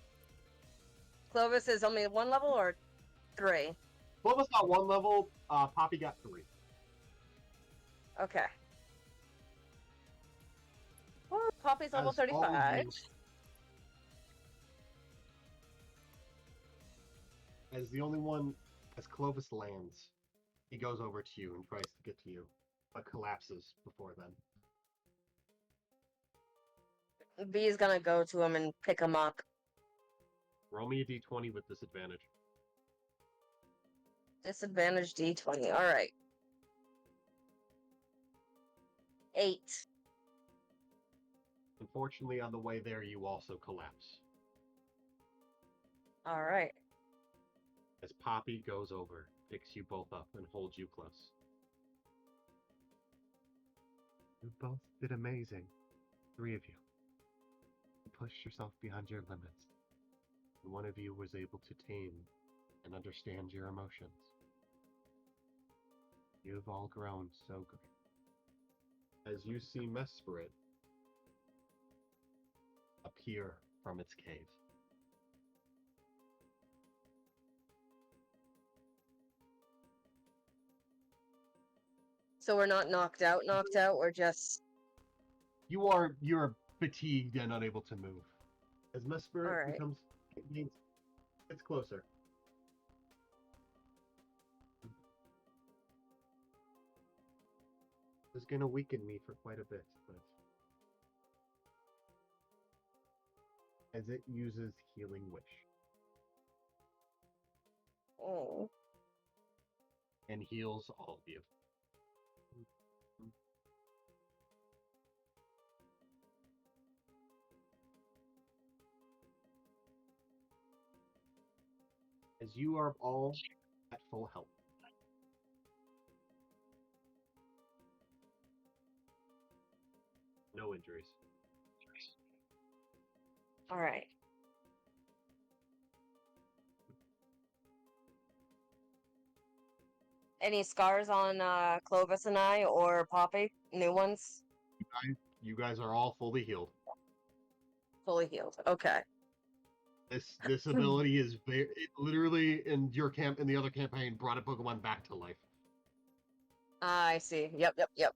Clovis is only 1 level or 3? Clovis got 1 level, Poppy got 3. Okay. Well, Poppy's level 35. As the only one, as Clovis lands, he goes over to you and tries to get to you, but collapses before then. B is gonna go to him and pick him up. Roll me a d20 with disadvantage. Disadvantage D20. All right. 8. Unfortunately, on the way there, you also collapse. All right. As Poppy goes over, picks you both up, and holds you close. You both did amazing. 3 of you. You pushed yourself beyond your limits. And one of you was able to tame and understand your emotions. You've all grown so great. As you see Mesprit appear from its cave. So we're not knocked out, we're just... You're fatigued and unable to move. As Mesprit Alright. gets closer. It's gonna weaken me for quite a bit, but as it uses Healing Wish. Oh. And heals all of you. As you are all at full health. No injuries. Alright. Any scars on Clovis and I, or Poppy? New ones? You guys are all fully healed. Fully healed. Okay. This ability is it literally in the other campaign brought a Pokemon back to life. I see. Yep. It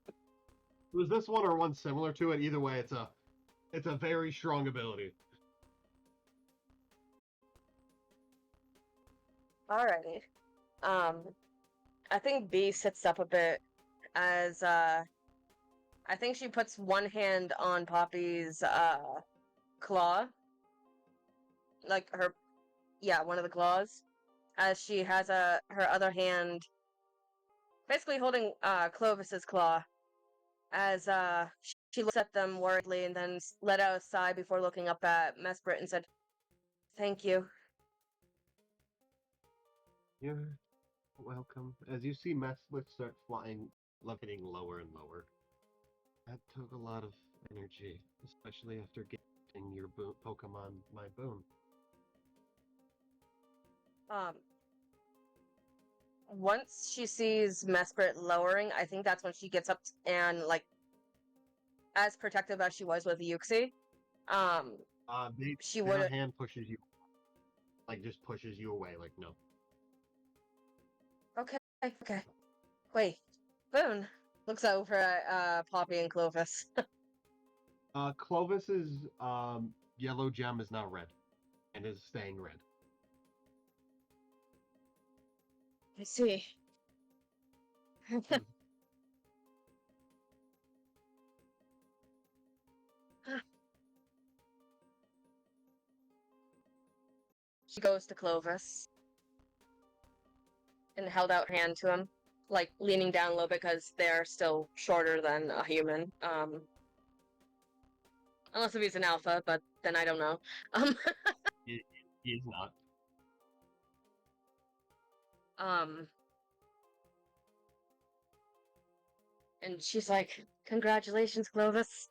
was this one or one similar to it. Either way, it's a very strong ability. Alrighty. I think B sits up a bit as I think she puts one hand on Poppy's claw. Like one of the claws. As she has her other hand basically holding Clovis's claw. As she looks at them worriedly and then let out a sigh before looking up at Mesprit and said, "Thank you." You're welcome. As you see Mesprit start flying, levitating lower and lower. That took a lot of energy, especially after getting your Pokemon my boon. Once she sees Mesprit lowering, I think that's when she gets up and, like, as protective as she was with Yuxi, she would... Her hand pushes you, just pushes you away, no. Okay. Wait, Boone looks over at Poppy and Clovis. Clovis's yellow gem is now red, and is staying red. I see. She goes to Clovis and held out her hand to him, leaning down a little bit because they're still shorter than a human. Unless if he's an alpha, but then I don't know. He's not. And she's like, "Congratulations, Clovis."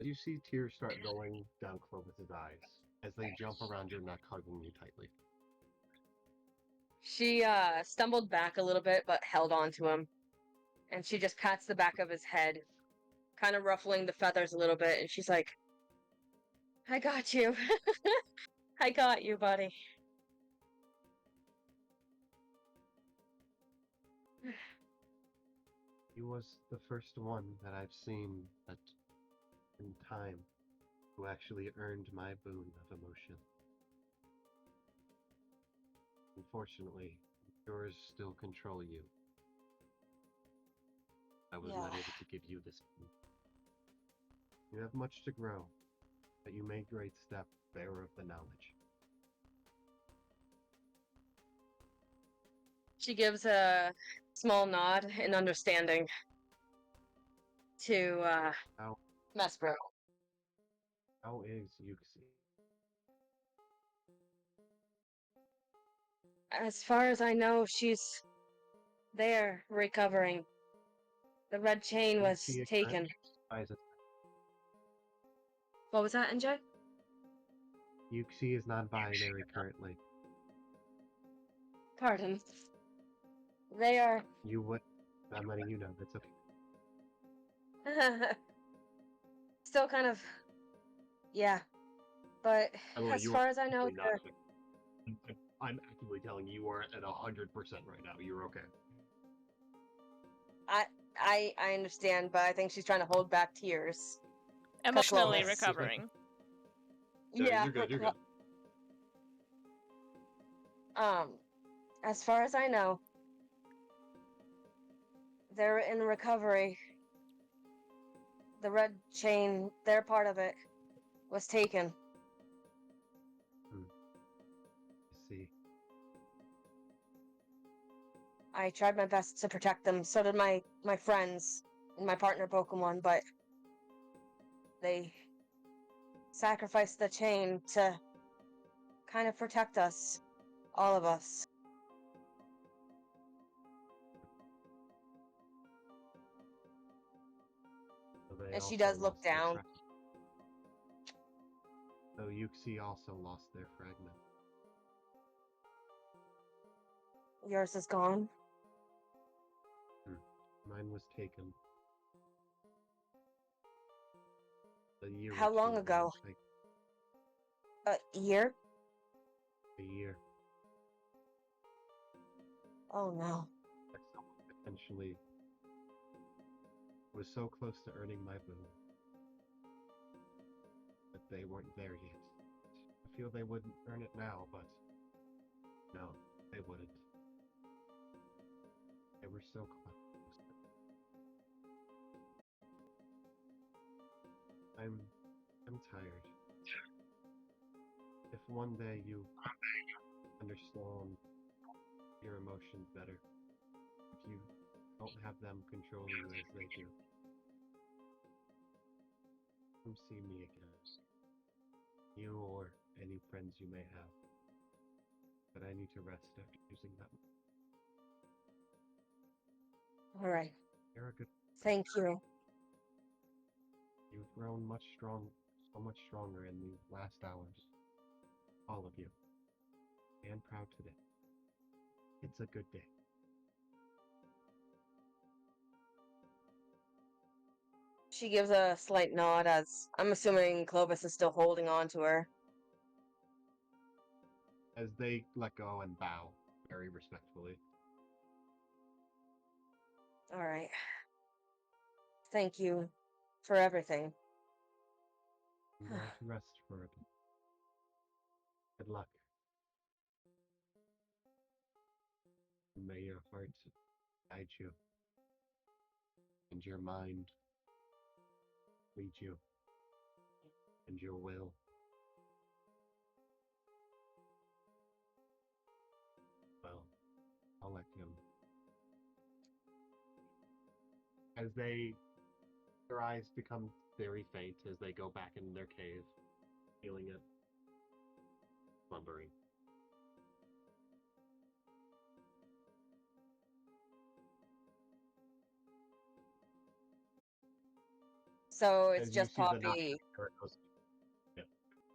You see tears start going down Clovis's eyes as they jump around your neck, hugging you tightly. She stumbled back a little bit, but held on to him. And she just pats the back of his head, kind of ruffling the feathers a little bit, and she's like, "I got you." "I got you, buddy." He was the first one that I've seen that, in time, who actually earned my boon of emotion. Unfortunately, yours still control you. I was not able to give you this. You have much to grow, but you made great step, bearer of the knowledge. She gives a small nod in understanding to How Mespro. how is Yuxi? As far as I know, she's there recovering. The red chain was Yuxi taken. Isaac. What was that, NJ? Yuxi is non-binary currently. Pardon. They are. You would. I'm letting you know. That's okay. Still kind of. Yeah. But By the way, as you far are as I know, actively not. I'm actively telling you are at 100% right now. You're okay. I understand, but I think she's trying to hold back tears. Emotionally Clovis. recovering. Yeah. You're good. You're good. As far as I know, they're in recovery. The red chain, their part of it, was taken. I see. I tried my best to protect them. So did my friends and my partner Pokemon, but they sacrificed the chain to kind of protect us, all of us. So they And she also does look lost their down. fragment. So Yuxi also lost their fragment. Yours is gone. Mine was taken. A year. How or long two ago? Like A year? a year. Oh no. Essentially, was so close to earning my boon, but they weren't there yet. I feel they wouldn't earn it now, but no, they wouldn't. They were so close. I'm tired. If one day you understand your emotions better, if you don't have them control you as they do, come see me again. You or any friends you may have. But I need to rest after using that. Alright. You're a good. Thank you. You've grown so much stronger in these last hours. All of you. And proud today. It's a good day. She gives a slight nod as I'm assuming Clovis is still holding on to her. As they let go and bow very respectfully. Alright. Thank you for everything. I'm going to rest for a bit. Good luck. May your heart guide you. And your mind lead you. And your will. Well, I'll let him. As their eyes become very faint as they go back in their cave, feeling it, slumbering. So it's As you just see the Poppy.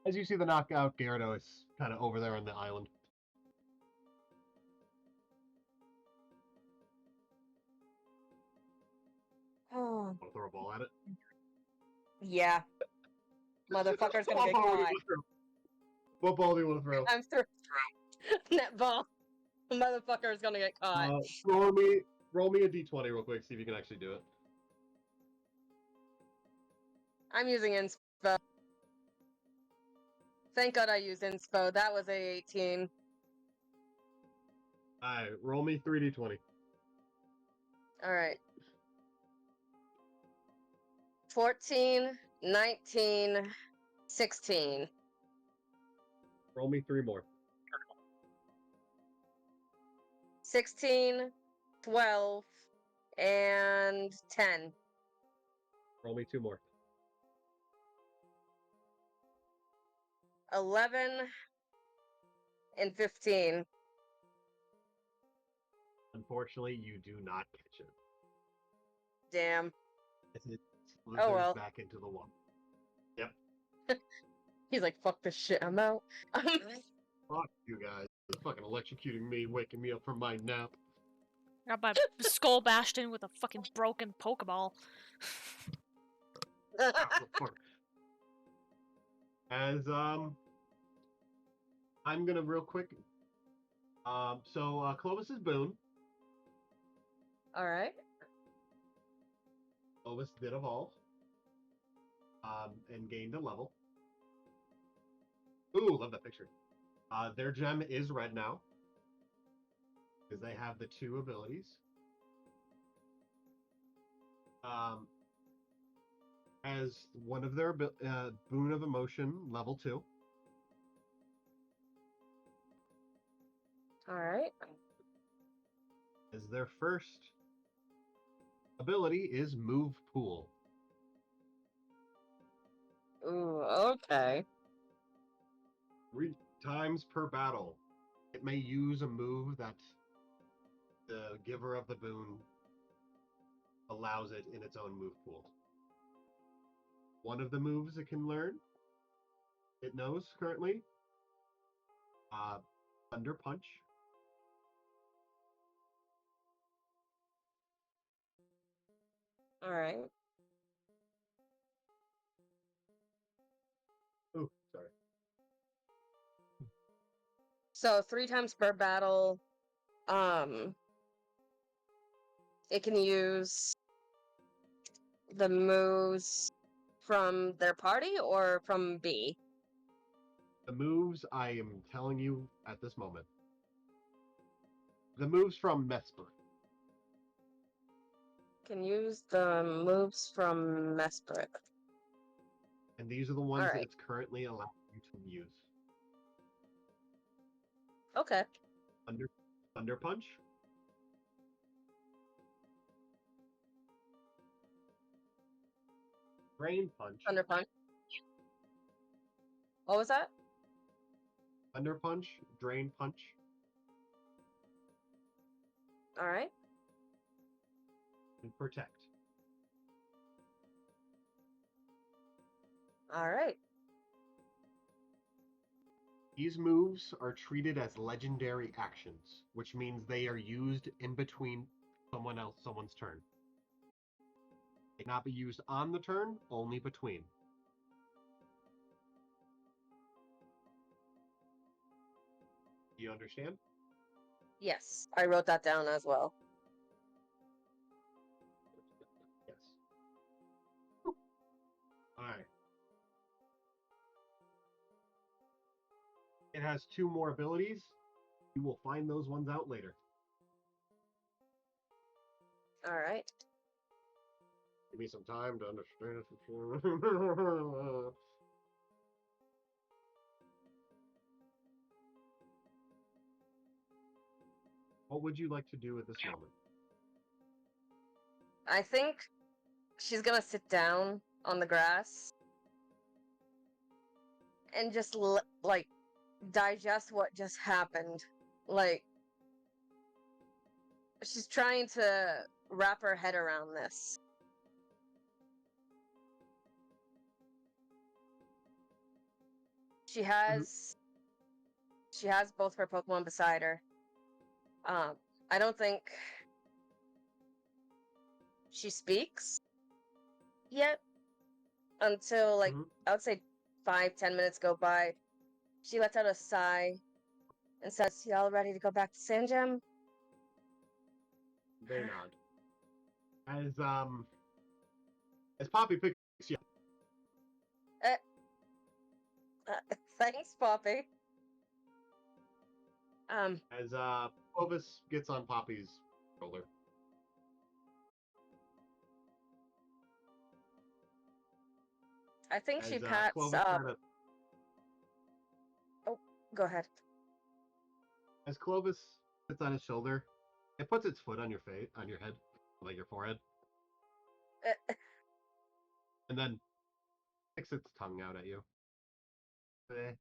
As you see the knockout, Gyarados kind of over there on the island. Oh. Want to throw a ball at it? Yeah. Motherfucker's gonna get caught. What ball do you want to throw? I'm through. Net ball. The motherfucker is gonna get caught. Roll me a d20 real quick, see if you can actually do it. I'm using inspo. Thank God I used inspo. That was a 18. Alright, roll me 3d20. Alright. 14, 19, 16. Roll me 3 more. 16, 12, and 10. Roll me 2 more. 11 and 15. Unfortunately, you do not catch it. Damn. As it slithers well. back into the wall. Yep. He's like, fuck this shit, I'm out. Fuck you guys. You're fucking electrocuting me, waking me up from my nap. Got my skull bashed in with a fucking broken Pokeball. As I'm gonna real quick. So Clovis's boon. All right. Clovis did evolve. And gained a level. Ooh, love that picture. Their gem is red now. Because they have the 2 abilities. As one of their boon of emotion, level 2. All right. As their first ability is move pool. Ooh, okay. 3 times per battle. It may use a move that the giver of the boon allows it in its own move pool. One of the moves it can learn, it knows currently, Thunder Punch. All right. Oh, sorry. So 3 times per battle, it can use the moves from their party or from B? The moves I am telling you at this moment. The moves from Mesper. Can use the moves from Mesprit. And these are the ones Alright. it's currently allowing you to use. Okay. Thunder Punch. Drain Punch. Thunder Punch. What was that? Thunder Punch, Drain Punch. Alright. And Protect. Alright. These moves are treated as legendary actions, which means they are used in between someone's turn. They cannot be used on the turn, only between. Do you understand? Yes. I wrote that down as well. Yes. Alright. It has 2 more abilities. You will find those ones out later. Alright. Give me some time to understand. What would you like to do at this moment? I think she's gonna sit down on the grass and just like digest what just happened. Like she's trying to wrap her head around this. She has both her Pokemon beside her. I don't think she speaks yet until like I would say 5-10 minutes go by. She lets out a sigh and says, "Y'all ready to go back to Sanjam?" They nod. As Poppy picks you up. Thanks, Poppy. As Clovis gets on Poppy's shoulder. I think As, she pats Clovis kinda, Go ahead. as Clovis sits on his shoulder, it puts its foot on your face, on your head, like your forehead, and then sticks its tongue out at you. Eh.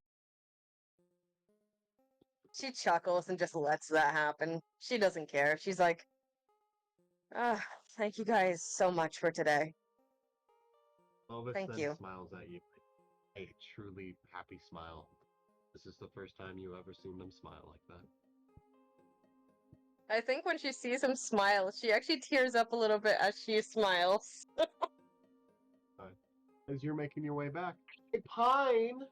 She chuckles and just lets that happen. She doesn't care. She's like, ah, thank you guys so much for today. Clovis Thank then you. smiles at you, a truly happy smile. This is the first time you ever seen them smile like that. I think when she sees him smile, she actually tears up a little bit as she smiles. As you're making your way back, hey Pine, you want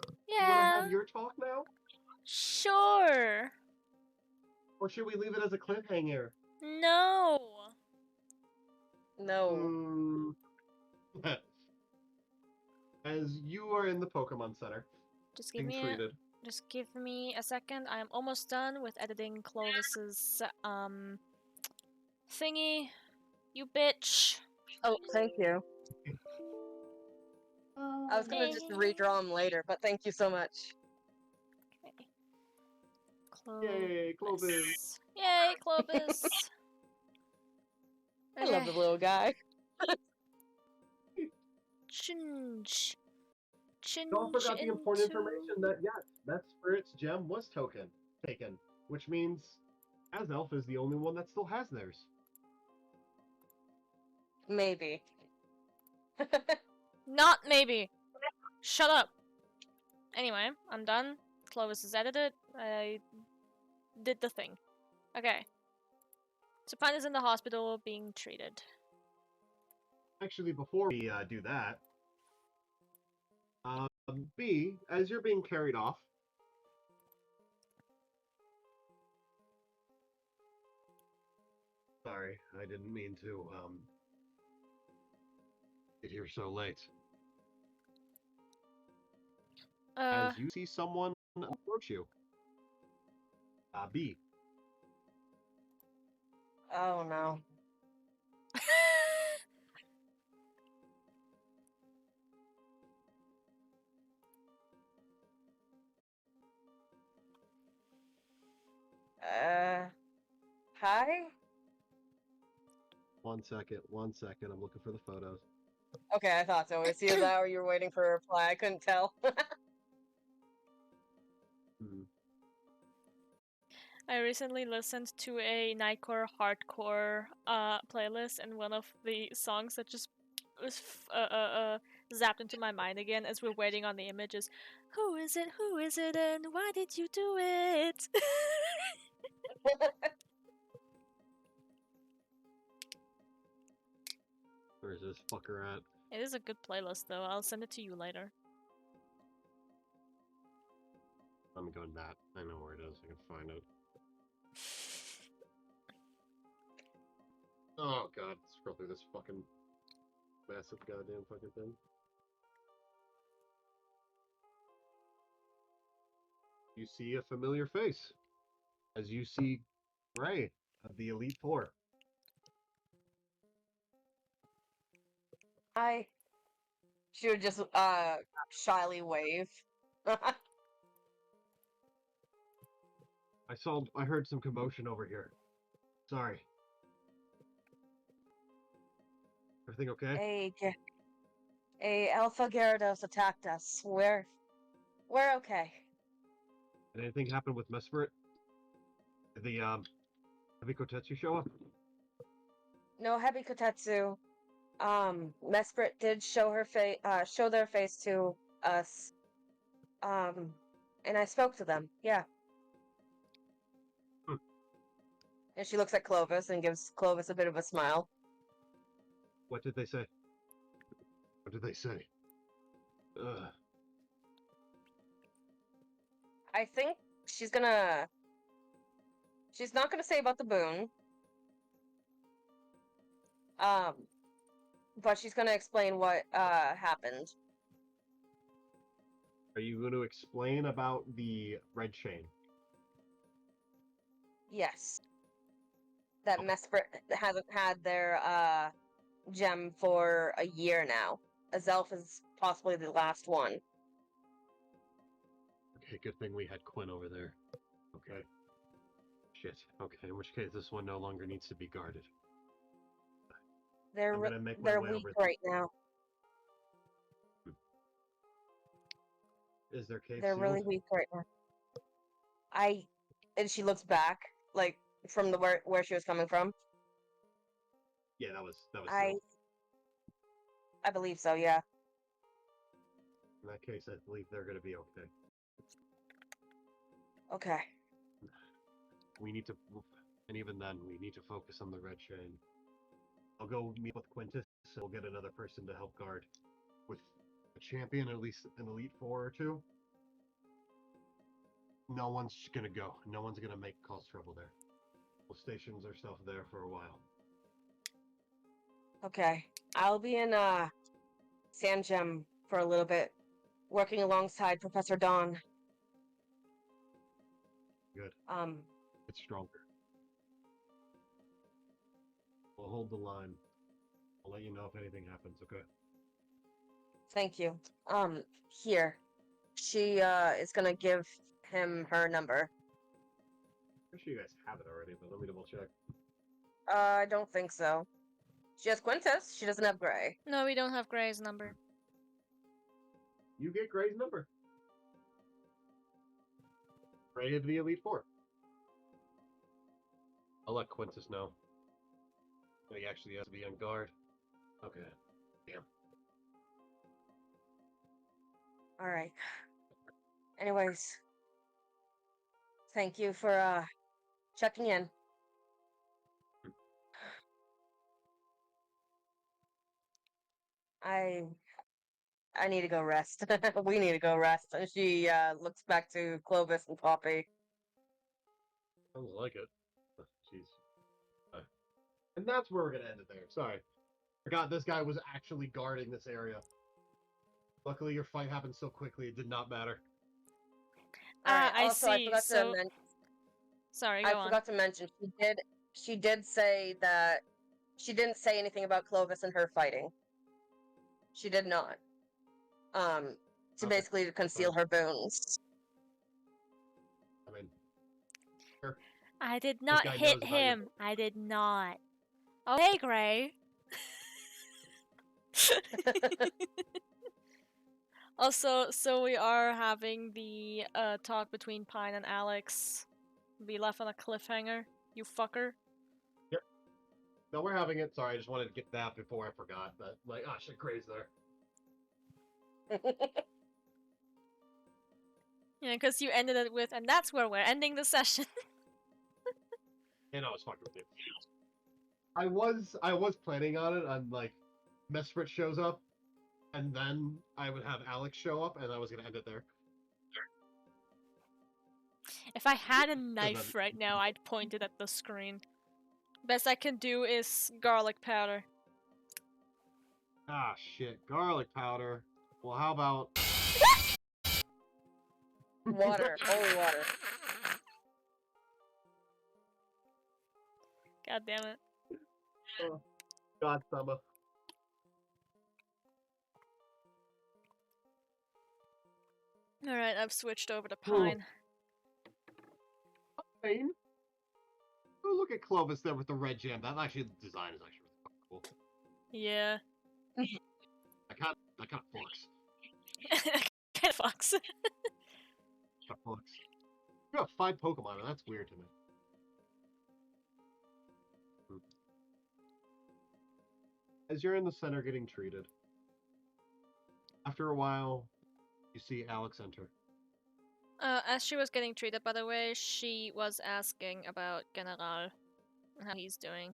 to Yeah, have your talk now, sure. or should we leave it as a cliffhanger? No. No. As you are in the Pokemon Center, Just give being me treated. just give me a second. I'm almost done with editing Clovis's thingy. You bitch. Oh, thank you. I was gonna just redraw him later, but thank you so much. Okay. Yay, Clovis! Yay, Clovis! I love the little guy. Change. Don't forget the important into... information that yes, that Spirit's gem was taken, which means Azelf is the only one that still has theirs. Maybe. Not maybe. Shut up. Anyway, I'm done. Clovis is edited. I did the thing. Okay. So Pine is in the hospital being treated. Actually, before we do that, B, as you're being carried off, sorry, I didn't mean to get here so late. As you see someone approach you, B. Oh no. Hi? One second, I'm looking for the photos. Okay, I thought so. Is either that or you're waiting for a reply? I couldn't tell. I recently listened to a Nightcore hardcore playlist, and one of the songs that just was zapped into my mind again as we're waiting on the images. Who is it? Who is it? And why did you do it? Where's this fucker at? It is a good playlist, though. I'll send it to you later. I'm going that. I know where it is. I can find it. Oh god, scroll through this fucking massive goddamn fucking thing. You see a familiar face. As you see Gray of the Elite Four. Hi. She would just shyly wave. I heard some commotion over here. Sorry. Everything okay? A Alpha Gyarados attacked us. We're okay. Did anything happen with Mesprit? Did the Heavy Kotetsu show up? No Heavy Kotetsu. Mesprit did show their face to us. And I spoke to them. Yeah. And she looks at Clovis and gives Clovis a bit of a smile. What did they say? What did they say? I think she's not gonna say about the boon. But she's gonna explain what happened. Are you going to explain about the red chain? Yes. That Mesprit hasn't had their gem for a year now. Azelf is possibly the last one. Okay, good thing we had Quinn over there. Okay. Shit. Okay, in which case this one no longer needs to be guarded. They're I'm gonna make my they're way weak over. right now. Is their cave They're sealed? really weak right now. And she looks back, like from the where she was coming from. Yeah, that was I sealed. I believe so. Yeah. In that case, I believe they're gonna be okay. Okay. We need to, and even then, we need to focus on the red chain. I'll go meet with Quintus, and we'll get another person to help guard. With a champion, at least an elite 4 or 2. No one's gonna go. No one's gonna cause trouble there. We'll station ourselves there for a while. Okay. I'll be in Sandgem for a little bit, working alongside Professor Dawn. Good. It's stronger. We'll hold the line. I'll let you know if anything happens, okay? Thank you. Here. She is gonna give him her number. I'm sure you guys have it already, but let me double check. I don't think so. She has Quintus. She doesn't have Gray. No, we don't have Gray's number. You get Gray's number. Gray is the Elite 4. I'll let Quintus know. He actually has to be on guard. Okay. Damn. Alright. Anyways. Thank you for checking in. I need to go rest. We need to go rest. And she looks back to Clovis and Poppy. Sounds like it. Jeez. And that's where we're gonna end it there. Sorry. Forgot this guy was actually guarding this area. Luckily, your fight happened so quickly, it did not matter. Alright, I also, see. I forgot So, to mention. sorry, I go on. forgot to mention she did say that she didn't say anything about Clovis and her fighting. She did not. To Okay. basically conceal her wounds. I mean, sure. I did This not guy hit knows about your- him. I did not. Oh, hey, Gray. Also, so we are having the talk between Pine and Alex. Be left on a cliffhanger, you fucker. Yep. No, we're having it. Sorry, I just wanted to get that before I forgot. That, like, oh shit, Gray's there. Yeah, because you ended it with, and that's where we're ending the session. And I was fucking with you. I was planning on it. I'm like, Mesprit shows up, and then I would have Alex show up, and I was gonna end it there. If I had a knife right now, I'd point it at the screen. Best I can do is garlic powder. Ah, shit. Garlic powder. Well, how about... Water. Holy water. God damn it. Oh, God, Summer. Alright, I've switched over to Pine. Pine? Oh, look at Clovis there with the red jam. That actually, the design is actually really fucking cool. Yeah. That kind of fucks. Kind of fucks. That fucks. You have 5 Pokemon, and that's weird to me. As you're in the center getting treated, after a while, you see Alex enter. As she was getting treated, by the way, she was asking about General and how he's doing.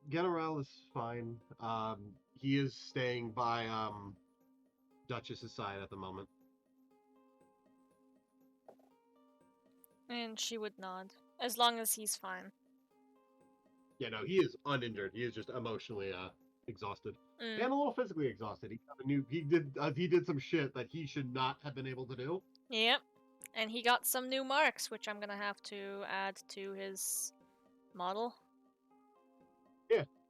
General is fine. He is staying by Duchess's side at the moment. And she would nod. As long as he's fine. Yeah, no, he is uninjured. He is just emotionally exhausted. And a little physically exhausted. He did some shit that he should not have been able to do. Yep. And he got some new marks, which I'm gonna have to add to his model.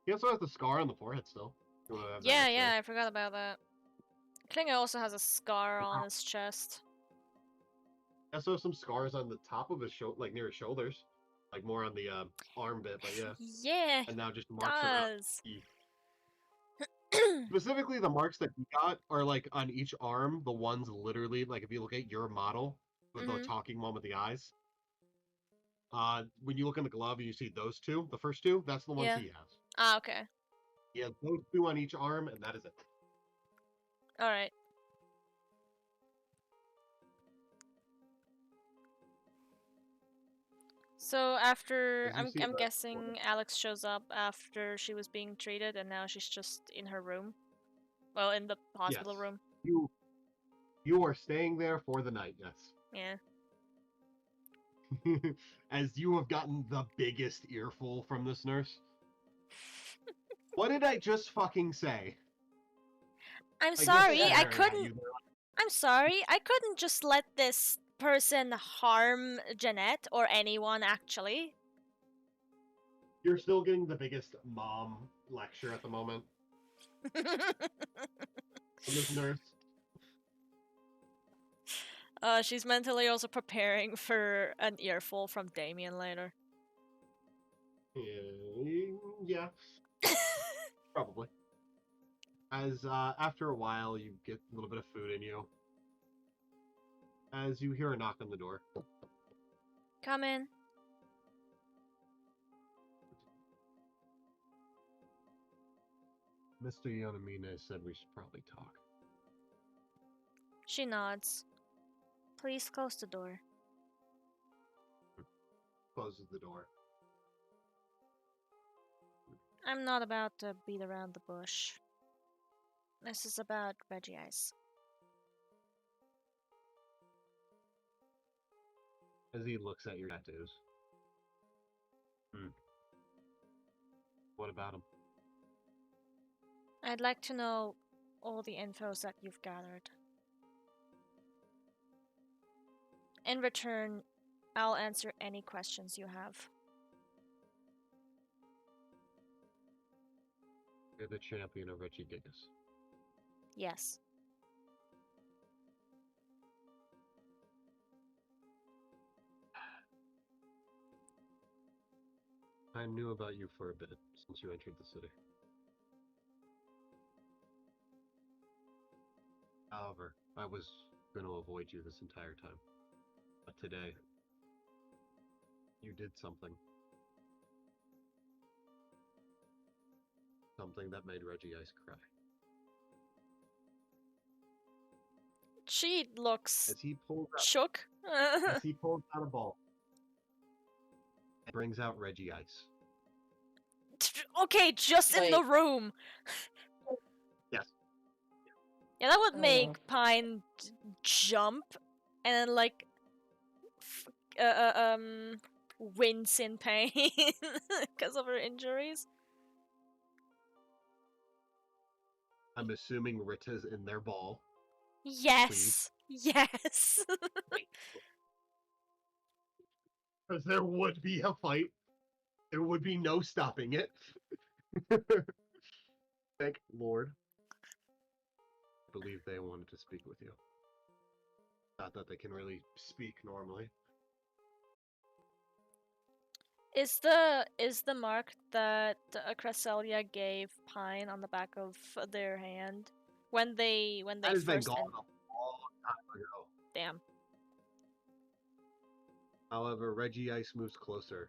He also has the scar on the forehead still. You wanna have that Yeah, next yeah, time. I forgot about that. Klinger also has a scar on his chest. He also has some scars on the top of his shoulder, like near his shoulders, like more on the arm bit. But yeah, Yeah, and now just he marks around. does. Specifically, the marks that he got are like on each arm. The ones literally, like if you look at your model with the Mhm. talking one with the eyes. When you look in the glove and you see those two, the first two, that's the ones Yeah. he has. Ah, okay. He has those two on each arm, and that is it. Alright. So after, As you see I'm the- guessing Alex shows up after she was being treated and now she's just in her room. Well, in the hospital Yes. room. You are staying there for the night, yes. Yeah. As you have gotten the biggest earful from this nurse. What did I just fucking say? I'm Like, this sorry, is I staring at couldn't. you. I'm sorry, I couldn't just let this person harm Jeanette or anyone actually. You're still getting the biggest mom lecture at the moment from this nurse. She's mentally also preparing for an earful from Damien later. Yeah, probably. As after a while, you get a little bit of food in you. As you hear a knock on the door. Come in. Mr. Yonamine said we should probably talk. She nods. Please close the door. Closes the door. I'm not about to beat around the bush. This is about Reggie Ice. As he looks at your tattoos. What about him? I'd like to know all the infos that you've gathered. In return, I'll answer any questions you have. You're the champion of Reggie Gigas. Yes. I knew about you for a bit since you entered the city. However, I was going to avoid you this entire time. But today, you did something. Something that made Reggie Ice cry. She looks As he pulls out, shook. as he pulls out a ball, and brings out Reggie Ice. Okay, just in the room. Yes. Yeah, that would make Pine jump and then like wince in pain because of her injuries. I'm assuming Rita's in their ball. Yes. Yes. Because there would be a fight. There would be no stopping it. Thank Lord. I believe they wanted to speak with you. Not that they can really speak normally. Is the mark that Cresselia gave Pine on the back of their hand when they That has been first gone a long time ago. Damn. However, Reggie Ice moves closer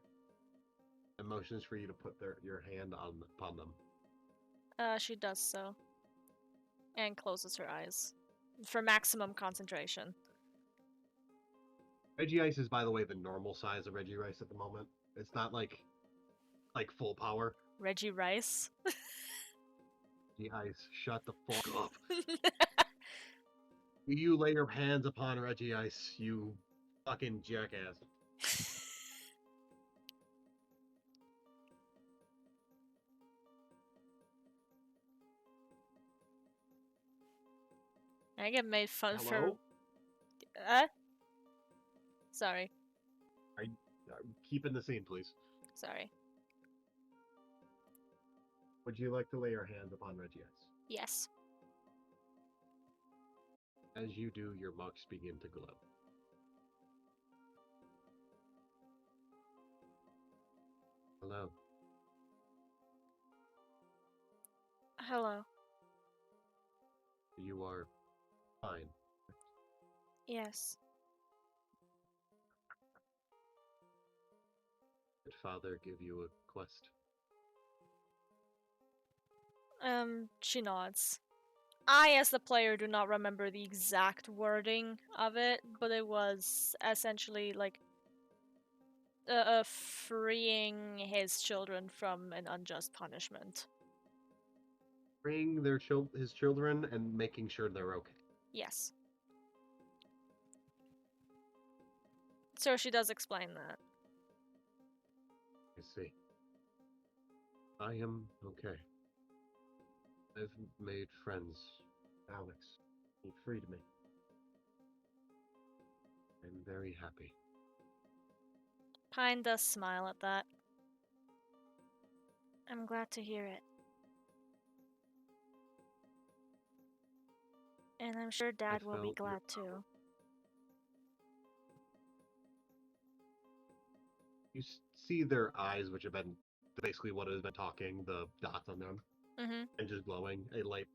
and motions for you to put your hand upon them. She does so. And closes her eyes. For maximum concentration. Reggie Ice is, by the way, the normal size of Reggie Rice at the moment. It's not like full power. Reggie Rice? Reggie Ice, shut the fuck up. You lay your hands upon Reggie Ice, you fucking jackass. I get made fun Hello? for. Sorry. Keep in the scene, please. Sorry. Would you like to lay your hands upon Regius? Yes. As you do, your marks begin to glow. Hello. Hello. You are fine. Yes. Did Father give you a quest? She nods. I, as the player, do not remember the exact wording of it, but it was essentially like freeing his children from an unjust punishment. Freeing his children and making sure they're okay. Yes. So she does explain that. I see. I am okay. I've made friends. Alex, he freed me. I'm very happy. Pine does smile at that. I'm glad to hear it. And I'm sure Dad will be glad too. You see their eyes, which have been basically what has been talking, the dots on them, and just glowing. A light.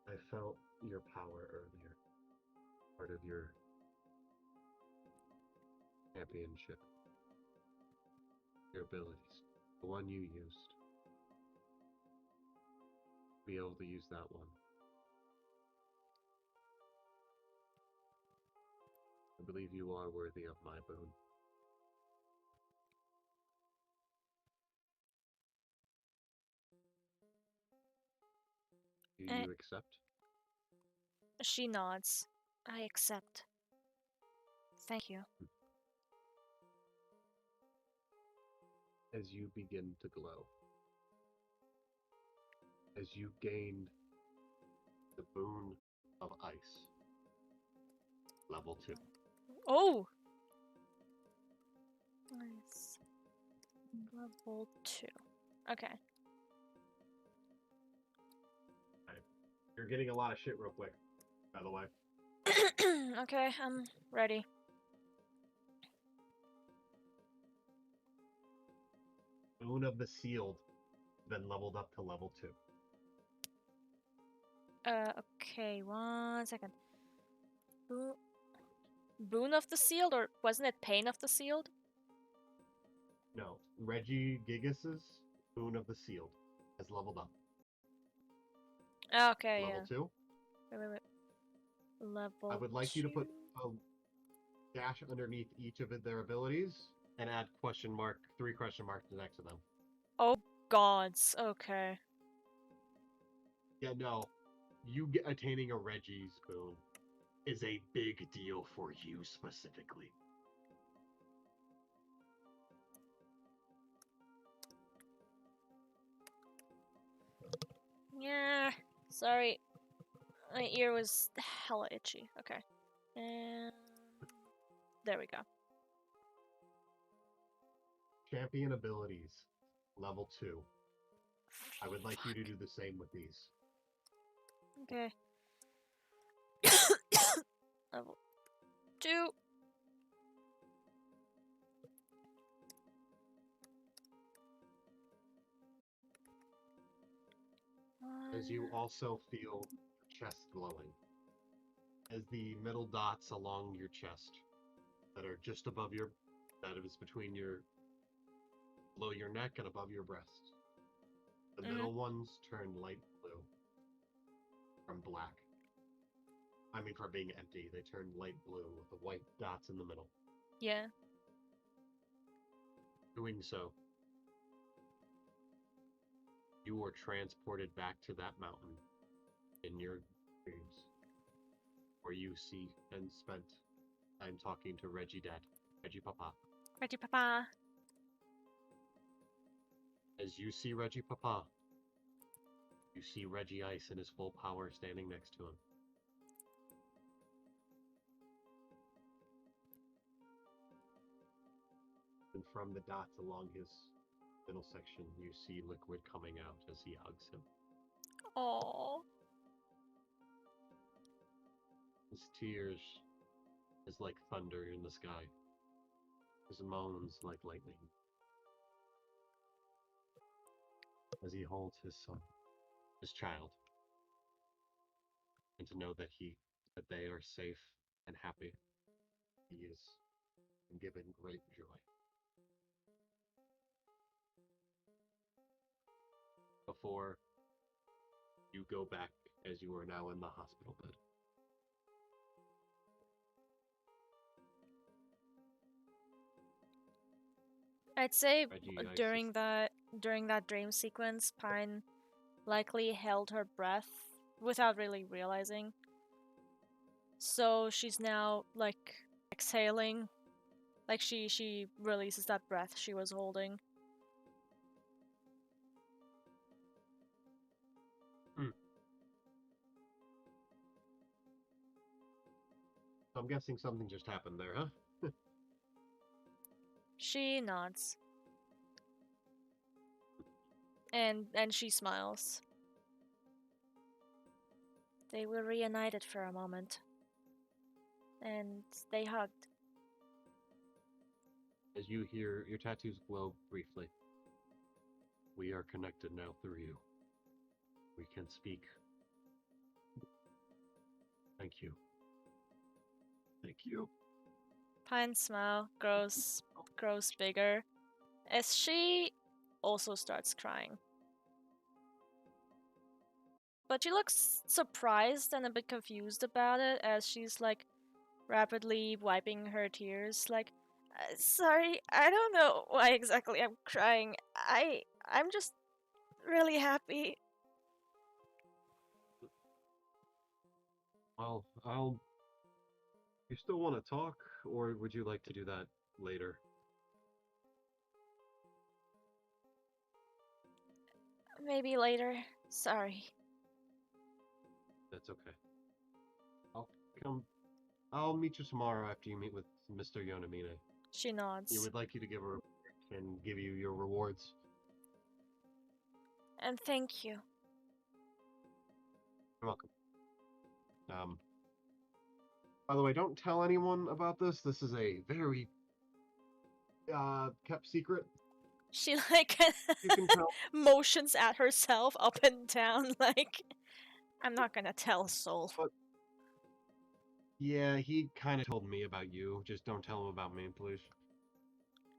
I felt your power earlier. Part of your championship. Your abilities. The one you used. Be able to use that one. I believe you are worthy of my boon. Do you accept? She nods. I accept. Thank you. As you begin to glow, as you gained the boon of ice, level 2. Oh! Nice. Level 2. Okay. You're getting a lot of shit real quick, by the way. Okay, I'm ready. Boon of the Sealed, then leveled up to level 2. Okay, 1 second. Boon of the Sealed, or wasn't it Pain of the Sealed? No, Reggie Gigas's Boon of the Sealed has leveled up. Okay, level 2. Wait. Level I would like 2? you to put a dash underneath each of their abilities and add 3 question marks next to them. Oh gods, okay. Yeah, no. Attaining a Reggie's boon is a big deal for you specifically. Yeah, sorry. My ear was hella itchy. Okay. And there we go. Champion abilities, level 2. I would like you to do the same with these. Okay. Level 2. As you also feel your chest glowing. As the middle dots along your chest that are just above that is between below your neck and above your breast. The middle ones turn light blue from black. I mean, from being empty, they turn light blue with the white dots in the middle. Yeah. Doing so, you were transported back to that mountain in your dreams, where you see and spent time talking to Reggie Dad, Reggie Papa. Reggie Papa. As you see Reggie Papa, you see Reggie Ice in his full power standing next to him. And from the dots along his middle section, you see liquid coming out as he hugs him. Aww. His tears is like thunder in the sky. His moans like lightning. As he holds his son, his child, and to know that they are safe and happy, he is given great joy. Before you go back as you are now in the hospital bed. I'd say Reggie, during that dream sequence, Pine likely held her breath without really realizing. So she's now like exhaling, like she releases that breath she was holding. I'm guessing something just happened there, huh? She nods. And she smiles. They were reunited for a moment. And they hugged. As you hear your tattoos glow briefly. We are connected now through you. We can speak. Thank you. Thank you. Pine's smile grows bigger as she also starts crying. But she looks surprised and a bit confused about it as she's like rapidly wiping her tears, like, sorry, I don't know why exactly I'm crying. I'm just really happy. I'll You still want to talk, or would you like to do that later? Maybe later. Sorry. That's okay. I'll meet you tomorrow after you meet with Mr. Yonamine. She nods. He would like you to give her and give you your rewards. And thank you. You're welcome. By the way, don't tell anyone about this. This is a very kept secret. She like You can tell. motions at herself up and down like, I'm not gonna tell Soul. But yeah, he kind of told me about you. Just don't tell him about me, please.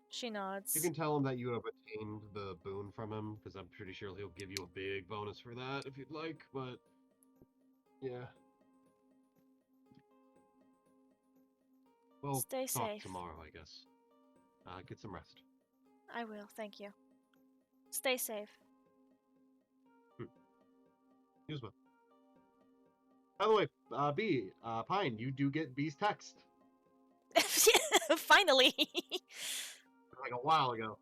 She nods. You can tell him that you have attained the boon from him, because I'm pretty sure he'll give you a big bonus for that if you'd like, but yeah. We'll Stay talk safe. tomorrow, I guess. Get some rest. I will, thank you. Stay safe. You as well. By the way, B, Pine, you do get B's text. Finally! Like a while ago.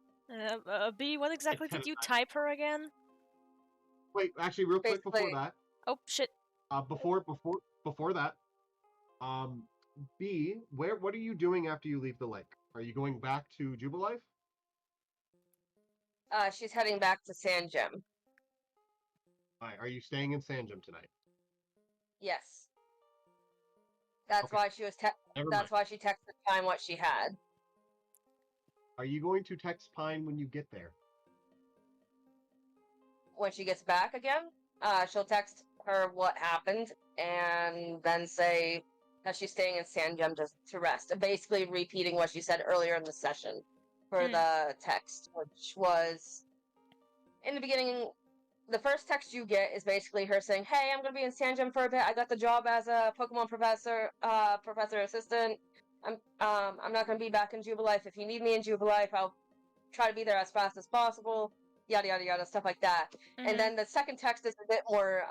B, what exactly did you type her again? Wait, actually, real quick before that. Oh, shit. Before that, B, what are you doing after you leave the lake? Are you going back to Jubilife? She's heading back to Sanjim. Alright, are you staying in Sanjim tonight? Yes. That's Okay. why she was. That's why she texted Pine what she had. Are you going to text Pine when you get there? When she gets back again, she'll text her what happened and then say that she's staying in Sanjum just to rest. Basically repeating what she said earlier in the session for the text, which was in the beginning. The first text you get is basically her saying, "Hey, I'm gonna be in Sanjum for a bit. I got the job as a Pokemon professor assistant. I'm not gonna be back in Jubilife. If you need me in Jubilife, I'll try to be there as fast as possible. Yada yada yada, stuff like that." Mm-hmm. And then the second text is a bit more.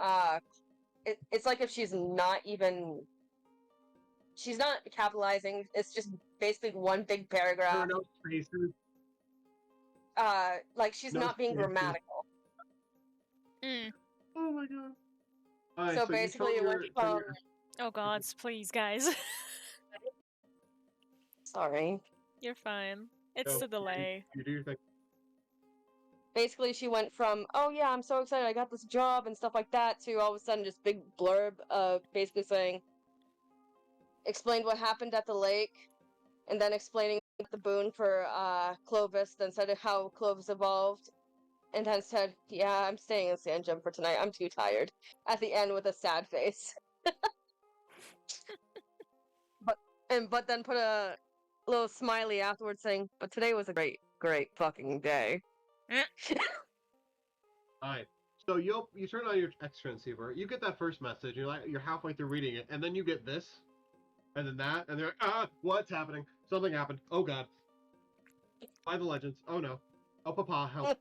It's like if she's not capitalizing. It's just basically one big paragraph. No spaces. Like she's not being grammatical. Oh my god. Right, so basically, it went from. Oh gods, please, guys. Sorry. You're fine. It's the delay. You do your thing. basically she went from, oh yeah, I'm so excited, I got this job and stuff like that, to all of a sudden just big blurb, basically saying, explained what happened at the lake, and then explaining the boon for Clovis, then said how Clovis evolved, and then said, yeah, I'm staying in Sand Gem for tonight, I'm too tired, at the end with a sad face. But then put a little smiley afterwards saying, but today was a great fucking day. Alright. So you turn on your X transceiver, you get that first message, you're halfway through reading it, and then you get this, and then that, and they're like, what's happening? Something happened. Oh god. By the legends. Oh no. Oh papa, help.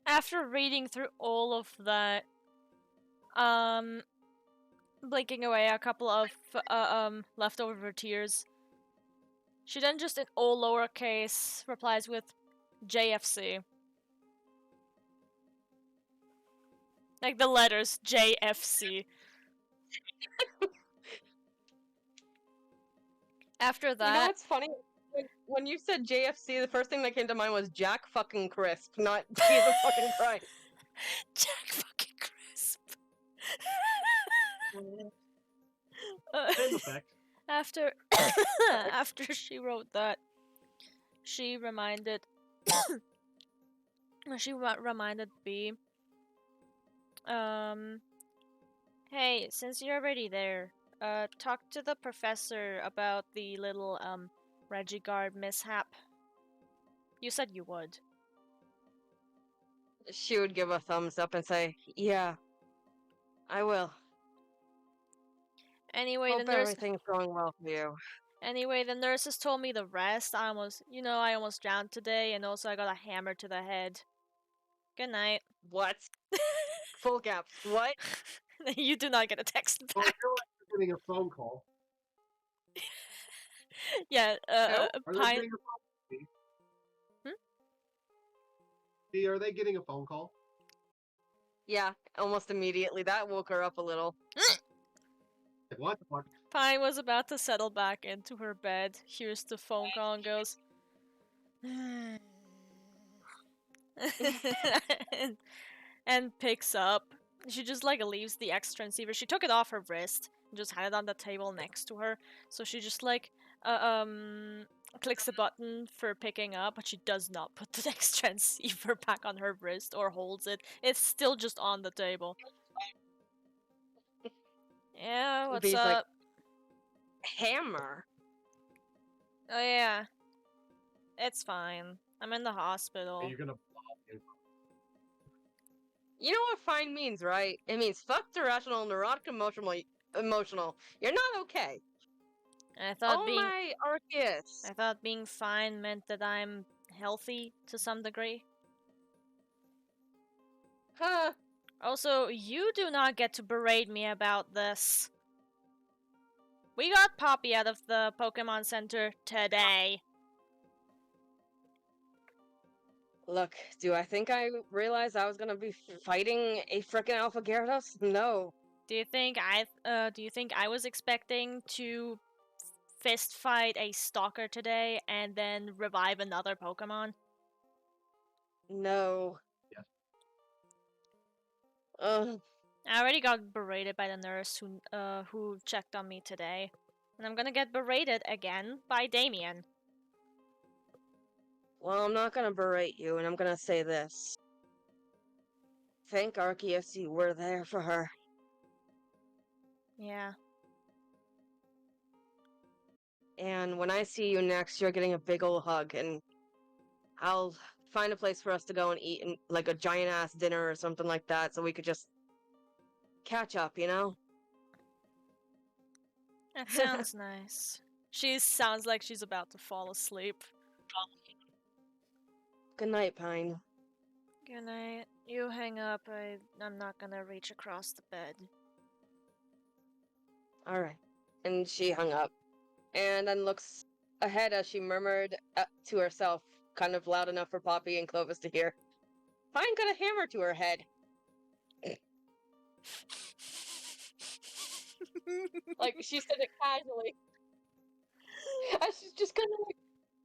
After reading through all of that, blinking away a couple of leftover tears, she then just in all lowercase replies with JFC. Like the letters JFC. After that... You know what's funny? When you said JFC, the first thing that came to mind was Jack fucking Crisp, not Jesus fucking Christ. Jack fucking Crisp. Same effect. After she wrote that, she reminded B, hey, since you're already there, talk to the professor about the little Regigard mishap. You said you would. She would give a thumbs up and say, yeah, I will. Anyway, Hope everything's going well for you. Anyway, the nurses told me the rest. I almost drowned today, and also I got a hammer to the head. Good night. What? Full caps. What? You do not get a text back. Well, I feel like you're getting a phone call. Yeah, Are they Pine... getting a phone call? See, are they getting a phone call? Yeah, almost immediately. That woke her up a little. What the fuck? Pine was about to settle back into her bed, hears the phone call and goes... and picks up. She just leaves the X transceiver. She took it off her wrist and just had it on the table next to her. So she just clicks the button for picking up, but she does not put the X transceiver back on her wrist or holds it. It's still just on the table. Yeah, what's B's up? like, hammer? Oh yeah. It's fine. I'm in the hospital. Are you gonna... You know what fine means, right? It means fucked, irrational, neurotic, emotional. You're not okay. I thought my Arceus. I thought being fine meant that I'm healthy to some degree. Huh. Also, you do not get to berate me about this. We got Poppy out of the Pokemon Center today. Look, do I think I realized I was gonna be fighting a frickin' Alpha Gyarados? No. Do you think I was expecting to fist fight a Stalker today and then revive another Pokemon? No. Yes. I already got berated by the nurse who checked on me today. And I'm gonna get berated again by Damien. Well, I'm not gonna berate you, and I'm gonna say this. Thank Arceus you were there for her. Yeah. And when I see you next, you're getting a big ol' hug, and I'll find a place for us to go and eat, like a giant-ass dinner or something like that, so we could just catch up, you know? That sounds nice. She sounds like she's about to fall asleep. Good night, Pine. Good night. You hang up. I'm not gonna reach across the bed. Alright. And she hung up. And then looks ahead as she murmured to herself, kind of loud enough for Poppy and Clovis to hear. Pine got a hammer to her head. Like, she said it casually. And she's just kind of like,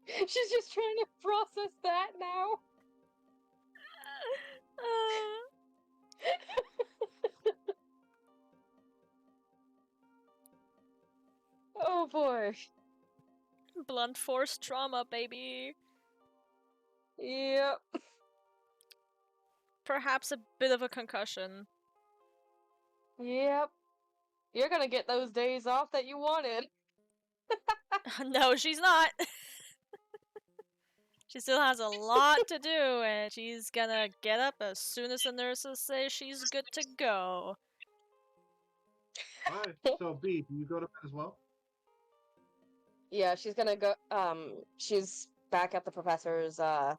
She's just trying to process that now. Oh boy. Blunt force trauma, baby. Yep. Perhaps a bit of a concussion. Yep. You're gonna get those days off that you wanted. No, she's not. She still has a lot to do, and she's gonna get up as soon as the nurses say she's good to go. Alright, so B, do you go to bed as well? Yeah, she's gonna go. She's back at the professor's lab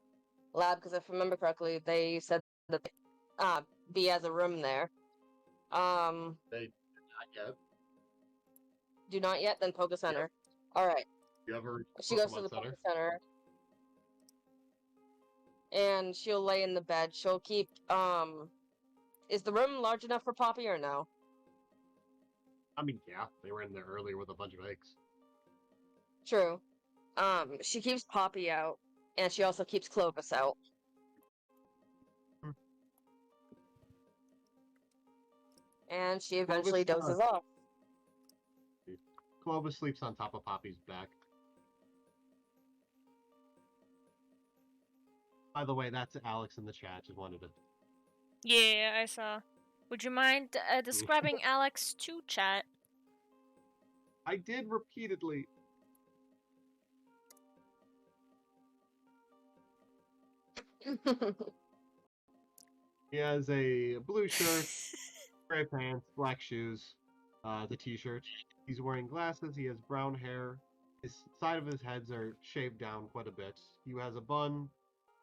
because if I remember correctly, they said that B has a room there. They not yet. Do not yet. Then Poke Center. All right. You ever She goes to the Center? Poke Center, and she'll lay in the bed. She'll keep. Is the room large enough for Poppy or no? I mean, yeah, they were in there earlier with a bunch of eggs. True. She keeps Poppy out, and she also keeps Clovis out. And she eventually dozes off. Clovis sleeps on top of Poppy's back. By the way, that's Alex in the chat. Just wanted to. Yeah, I saw. Would you mind describing Alex to chat? I did repeatedly. He has a blue shirt, gray pants, black shoes, the t-shirt. He's wearing glasses. He has brown hair. His side of his heads are shaved down quite a bit. He has a bun,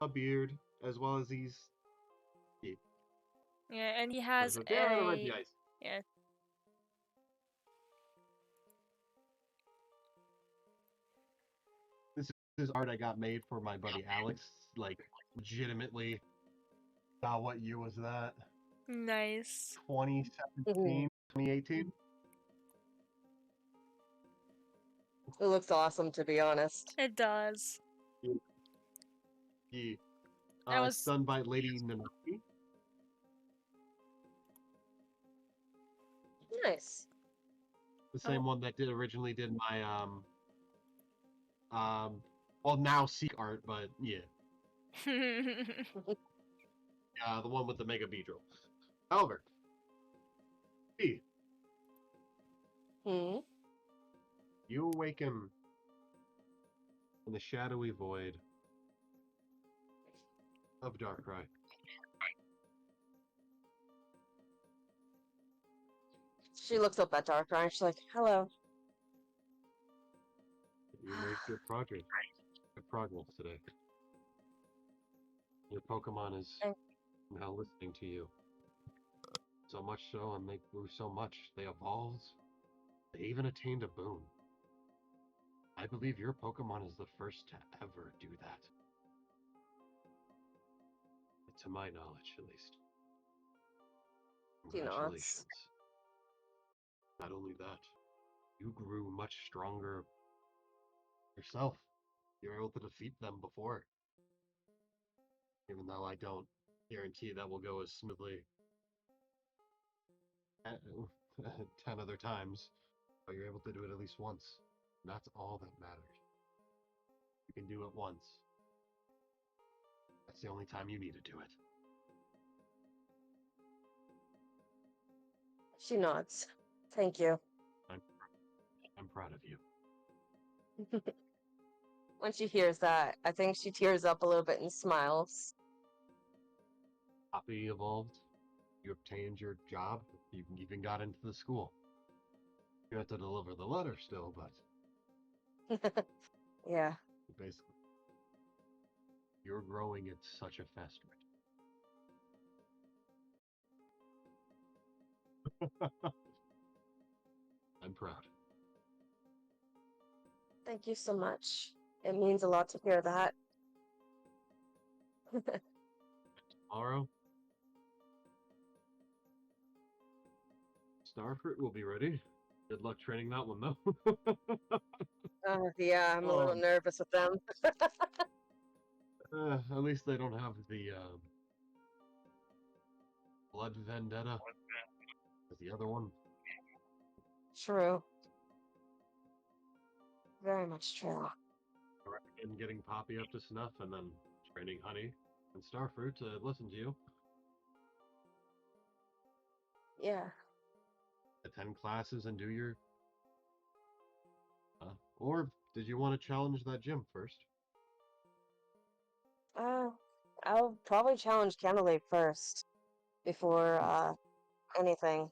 a beard, as well as he's. Yeah, and he has Reggie Ice. Yeah. This is art I got made for my buddy Alex. Like, legitimately. What year was that? Nice. 2017, 2018? It looks awesome, to be honest. It does. Yeah. That was done by Lady Nanaki. Nice. The same one that originally did my well, now Seek art, but yeah. The one with the Mega Beedrill. However, B, you awaken in the shadowy void of Darkrai. She looks up at Darkrai and she's like, hello. You made good progress. Good progress today. Your Pokemon is now listening to you. So much so, and they grew so much, they evolved. They even attained a boon. I believe your Pokemon is the first to ever do that. To my knowledge, at least. Congratulations. Not only that, you grew much stronger yourself. You were able to defeat them before. Even though I don't guarantee that will go as smoothly 10 other times, but you're able to do it at least once. And that's all that matters. You can do it once. That's the only time you need to do it. She nods. Thank you. I'm proud of you. When she hears that, I think she tears up a little bit and smiles. Poppy evolved. You obtained your job. You even got into the school. You have to deliver the letter still, but yeah. basically, you're growing at such a fast rate. I'm proud. Thank you so much. It means a lot to hear that. Tomorrow, Starfruit will be ready. Good luck training that one, though. Yeah, I'm a little nervous with them. At least they don't have the blood vendetta as the other one. True. Very much true. I recommend getting Poppy up to snuff and then training Honey and Starfruit to listen to you. Yeah. Attend classes and do your... or did you want to challenge that gym first? I'll probably challenge Candlelight first before anything.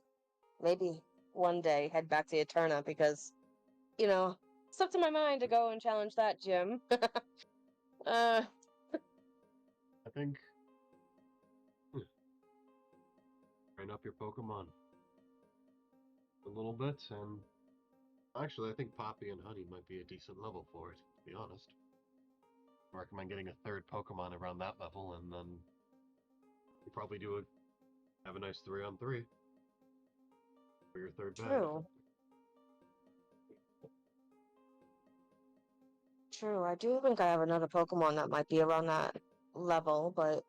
Maybe one day head back to Eterna because, you know, it's up to my mind to go and challenge that gym. I think... train up your Pokemon a little bit, and actually I think Poppy and Honey might be a decent level for it, to be honest. I recommend getting a third Pokemon around that level, and then you probably have a nice 3-on-3 for your third bag. True. True, I do think I have another Pokemon that might be around that level, but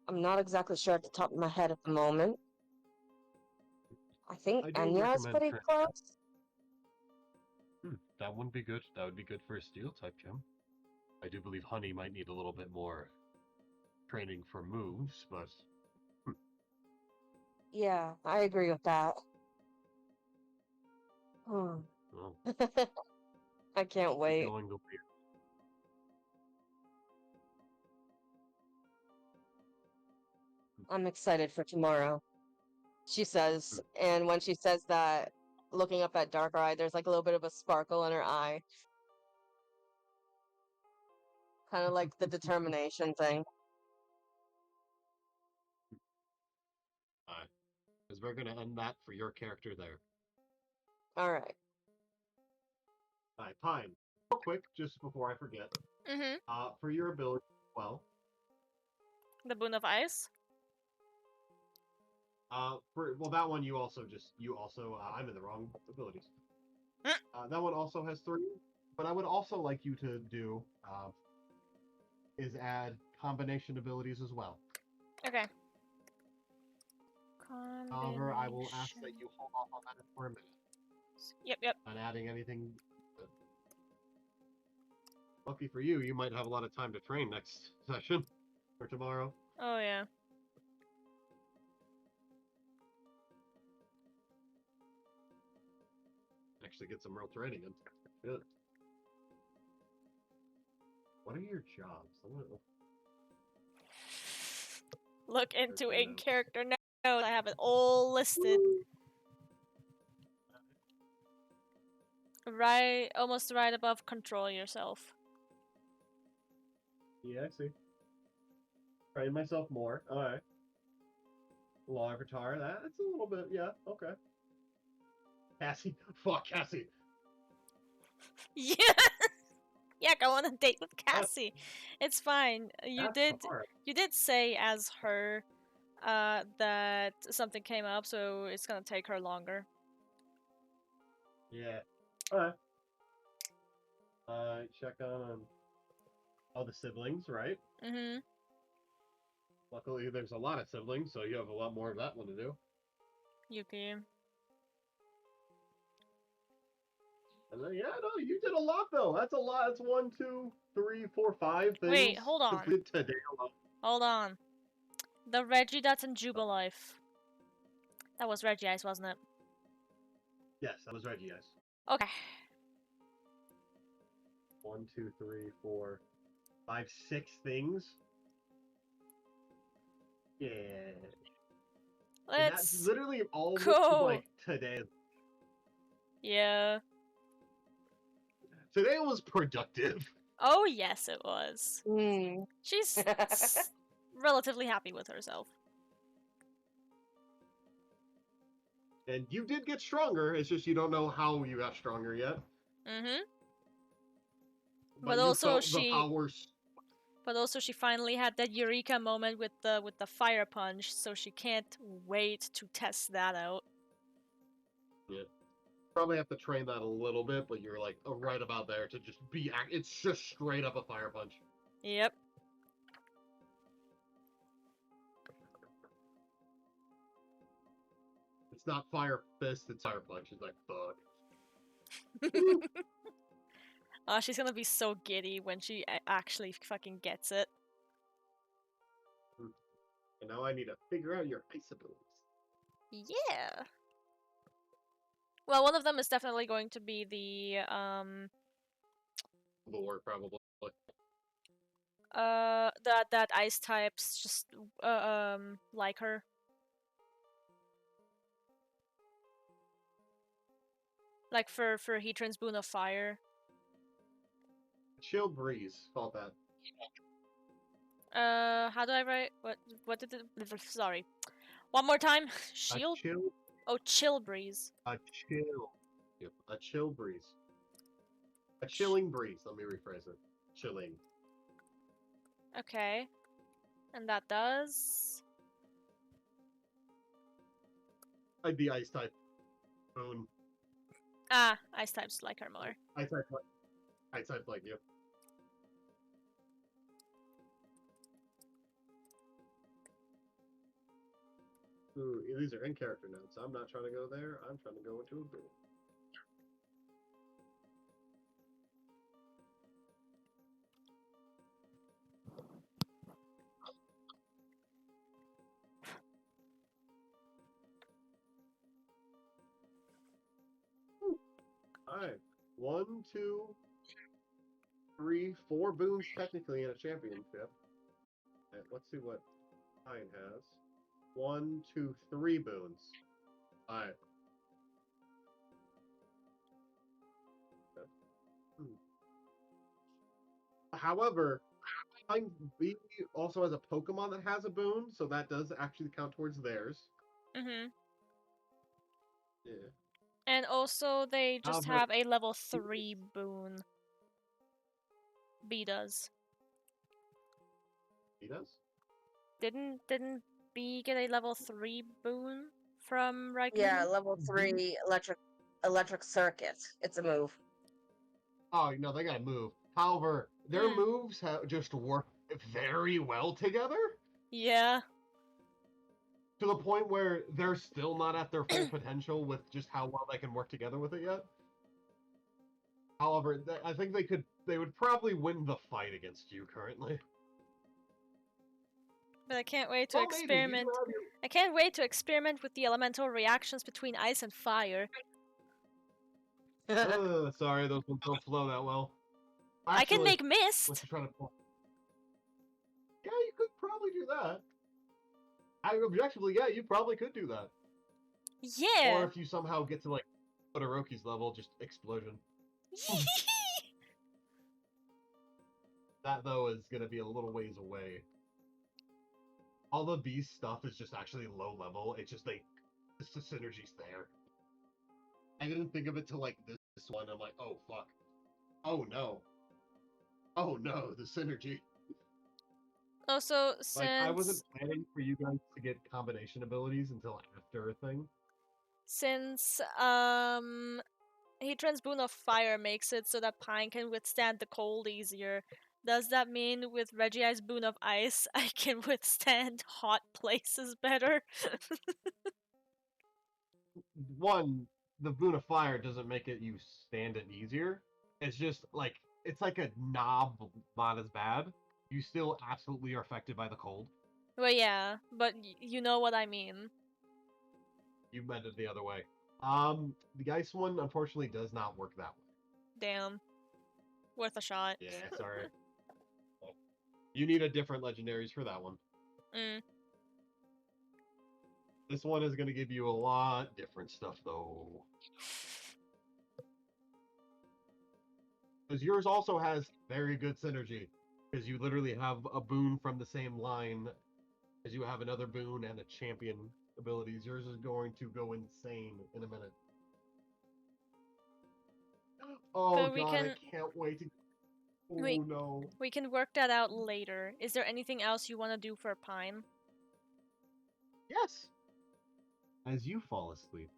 I'm not exactly sure at the top of my head at the moment. I think I do Enya is recommend pretty training close. That wouldn't be good. That would be good for a Steel type gym. I do believe Honey might need a little bit more training for moves, but Yeah, I agree with that. well, I can't keep wait. going the way. I'm excited for tomorrow, she says. And when she says that, looking up at Darkrai, there's like a little bit of a sparkle in her eye. Kind of like the determination thing. Because we're going to end that for your character there. Alright. Alright, Pine. Real quick, just before I forget. For your ability, well. The Boon of Ice? Well, that one you also, I'm in the wrong abilities. That one also has 3, but I would also like you to do, is add combination abilities as well. Okay. However, I will ask that you hold off on that for a minute. Yep. On adding anything. Lucky for you, you might have a lot of time to train next session, or tomorrow. Oh, yeah. Actually get some real training in. Good. What are your jobs? Look into in-character notes. I have it all listed. Right, almost right above control yourself. Yeah, I see. Train myself more. Alright. Law Avatar, that's a little bit, yeah, okay. Cassie? Fuck Cassie! Yeah! Yeah, go on a date with Cassie. It's fine. You did say as her that something came up, so it's gonna take her longer. Yeah. Alright. Check on all the siblings, right? Mm-hmm. Luckily, there's a lot of siblings, so you have a lot more of that one to do. Yuki. And then, yeah, no, you did a lot, though. That's a lot. That's 1, 2, 3, 4, 5 things. Wait, hold on. Today alone. Hold on. The Reggie that's in Jubilife. That was Regice, wasn't it? Yes, that was Regice. Okay. 1, 2, 3, 4, 5, 6 things. Yeah. Let's that's literally all go. Like today. Yeah. Today was productive. Oh yes, it was. She's relatively happy with herself. And you did get stronger. It's just you don't know how you got stronger yet. Mm-hmm. But also she. But also she finally had that eureka moment with the fire punch, so she can't wait to test that out. Yeah. Probably have to train that a little bit, but you're like right about there to just be. It's just straight up a fire punch. Yep. It's not fire fist, it's fire punch. It's like fuck. Oh, she's gonna be so giddy when she actually fucking gets it. And now I need to figure out your ice abilities. Yeah. Well, one of them is definitely going to be the Lore, probably. that ice types just like her. Like for Heatran's Boon of Fire. Chill breeze. Call that. How do I write? What did it? Sorry. One more time. Shield. A chill. Oh, chill breeze. A chill. Yep. A chill breeze. A chilling breeze. Let me rephrase it. Chilling. Okay. And that does. I'd be ice type. Boon. Ah, ice types like her more. Ice type like you. Ooh, these are in character notes. I'm not trying to go there. I'm trying to go into a boon. Alright. 1, 2, 3, 4 boons technically in a championship. And let's see what Pine has. 1, 2, 3 boons. Alright. However, Pine B also has a Pokemon that has a boon, so that does actually count towards theirs. Mm-hmm. Yeah. And also, they just However, have a level 3 boon. B does. He does? Didn't B get a level 3 boon from Raikou? Yeah, level 3 electric circuit. It's a move. Oh, no, they gotta move. However, their moves just work very well together. Yeah. To the point where they're still not at their full potential with just how well they can work together with it yet. However, I think they would probably win the fight against you currently. But I can't wait to experiment. Maybe. I can't wait to experiment with the elemental reactions between ice and fire. Sorry, those ones don't flow that well. Actually, I can make what mist. you trying to pull? Yeah, you could probably do that. Objectively, yeah, you probably could do that. Yeah. Or if you somehow get to like Todoroki's level, just explosion. That though is gonna be a little ways away. All the beast stuff is just actually low level. It's just the synergy's there. I didn't think of it till like this one. I'm like, oh fuck. Oh no. Oh no, the synergy. Also, since like I wasn't planning for you guys to get combination abilities until after a thing. Since Heatran's Boon of Fire makes it so that Pine can withstand the cold easier, does that mean with Regi's Boon of Ice, I can withstand hot places better? One, the Boon of Fire doesn't make it you stand it easier. It's just like it's like a knob, not as bad. You still absolutely are affected by the cold. Well, yeah, but you know what I mean. You meant it the other way. The ice one unfortunately does not work that way. Damn. Worth a shot. Yeah, sorry. You need a different legendaries for that one. This one is going to give you a lot different stuff, though. Because yours also has very good synergy. Because you literally have a boon from the same line as you have another boon and a champion abilities. Yours is going to go insane in a minute. Oh god, I can't wait to... Oh no. We can work that out later. Is there anything else you want to do for Pine? Yes! As you fall asleep.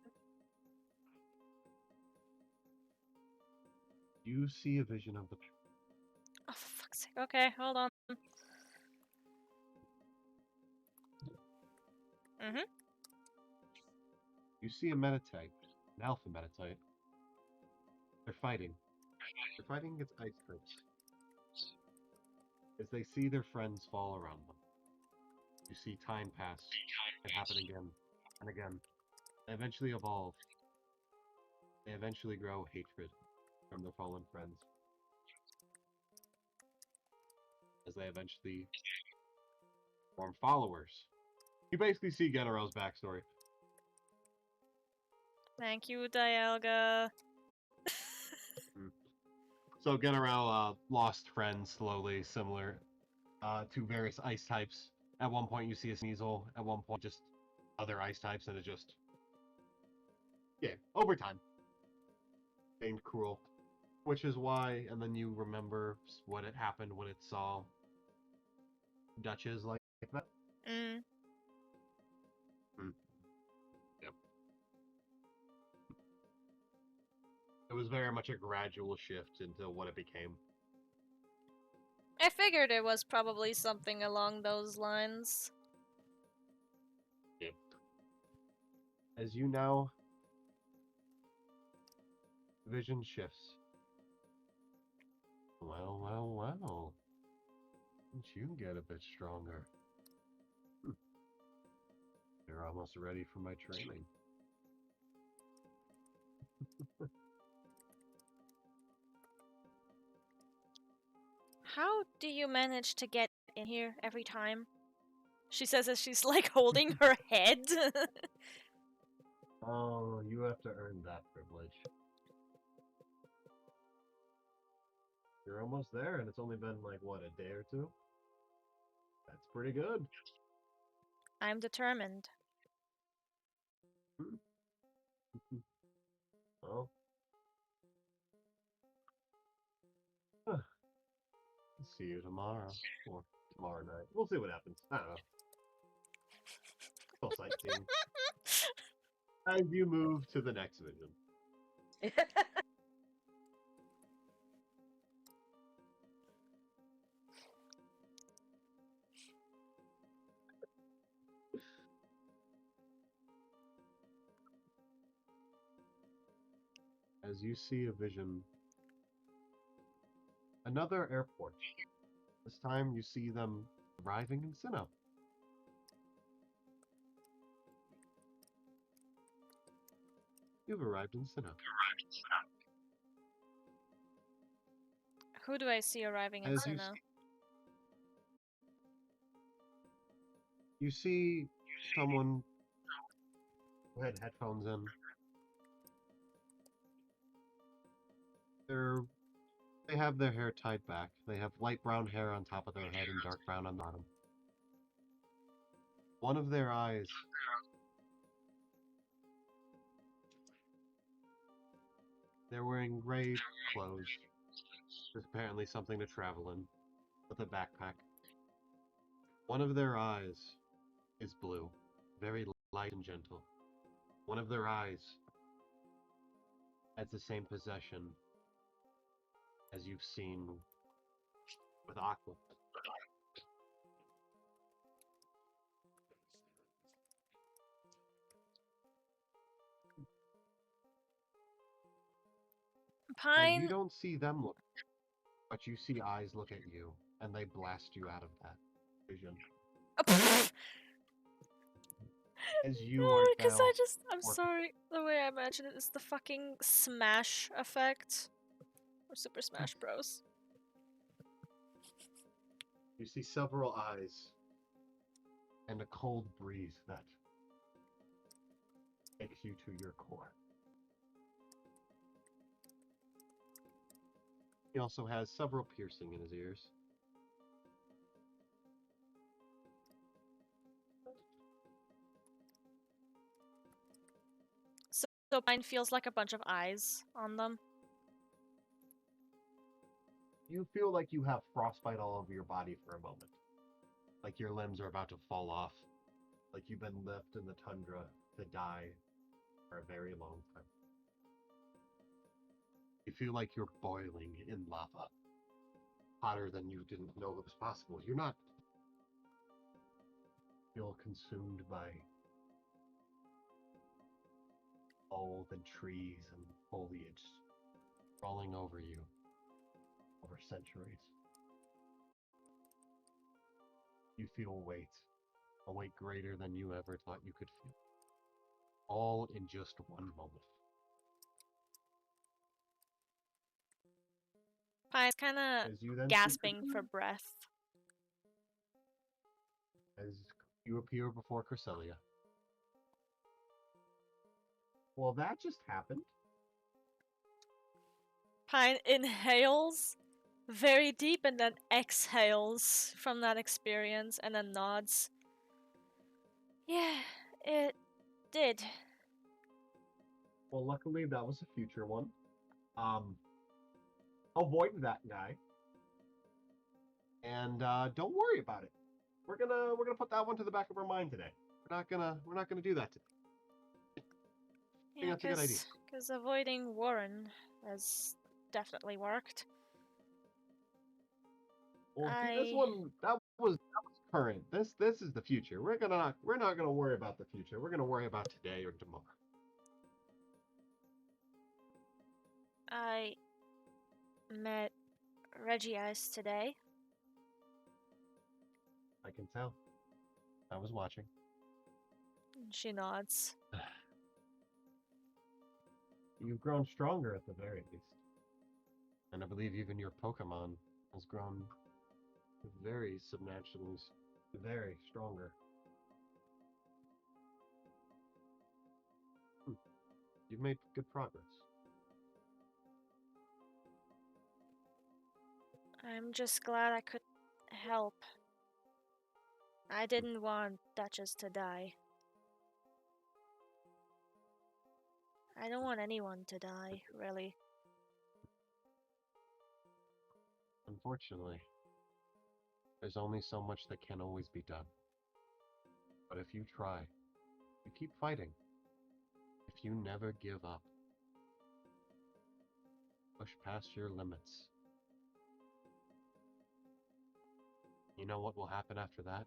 You see a vision of the... Oh, for fuck's sake. Okay, hold on. Mm-hmm. You see a Metatite, an alpha Metatite. They're fighting. They're fighting against ice types. As they see their friends fall around them. You see time pass. It happen again and again. They eventually evolve. They eventually grow hatred from their fallen friends. As they eventually form followers. You basically see General's backstory. Thank you, Dialga. So General lost friends slowly, similar to various ice types. At one point you see a Sneasel, at one point just other ice types, and it just... Yeah, over time. Named Cruel. Which is why, and then you remember what had happened when it saw Duchess like that. Mm. Yep. It was very much a gradual shift into what it became. I figured it was probably something along those lines. Yep. As you now... Vision shifts. Well, well, well. Didn't you get a bit stronger? You're almost ready for my training. How do you manage to get in here every time? She says as she's like holding her head. Oh, you have to earn that privilege. You're almost there, and it's only been like, what, a day or two? That's pretty good. I'm determined. Well, see you tomorrow, or tomorrow night. We'll see what happens. I don't know. Still sightseeing. As you move to the next vision. As you see a vision. Another airport. This time you see them arriving in Sinnoh. You've arrived in Sinnoh. Who do I see arriving in Sinnoh? You see someone who had headphones in. They have their hair tied back. They have light brown hair on top of their head and dark brown on the bottom. One of their eyes... They're wearing gray clothes. There's apparently something to travel in, with a backpack. One of their eyes is blue, very light and gentle. One of their eyes has the same possession as you've seen with Aqua. Pine. And you don't see them look, but you see eyes look at you, and they blast you out of that vision. As you are because now... I'm sorry, the way I imagine it is the fucking Smash effect. Or Super Smash Bros. You see several eyes, and a cold breeze that takes you to your core. He also has several piercing in his ears. So mine feels like a bunch of eyes on them. You feel like you have frostbite all over your body for a moment. Like your limbs are about to fall off. Like you've been left in the tundra to die for a very long time. You feel like you're boiling in lava. Hotter than you didn't know it was possible. You're not... Feel consumed by mold and trees and foliage rolling over you over centuries. You feel weight, a weight greater than you ever thought you could feel. All in just one moment. Pine's kind of As you then gasping for breath. As you appear before Cresselia. Well, that just happened. Pine inhales very deep and then exhales from that experience and then nods. Yeah, it did. Well, luckily that was a future one. Avoid that guy. And don't worry about it. We're gonna put that one to the back of our mind today. We're not gonna do that today. I think that's a good idea. Because avoiding Warren has definitely worked. Well, see, this one that was current. This is the future. We're not gonna worry about the future. We're gonna worry about today or tomorrow. I met Reggie Ice today. I can tell. I was watching. She nods. You've grown stronger at the very least. And I believe even your Pokemon has grown very substantially, very stronger. You've made good progress. I'm just glad I could help. I didn't want Duchess to die. I don't want anyone to die, really. Unfortunately, there's only so much that can always be done. But if you try, you keep fighting, if you never give up, push past your limits, you know what will happen after that?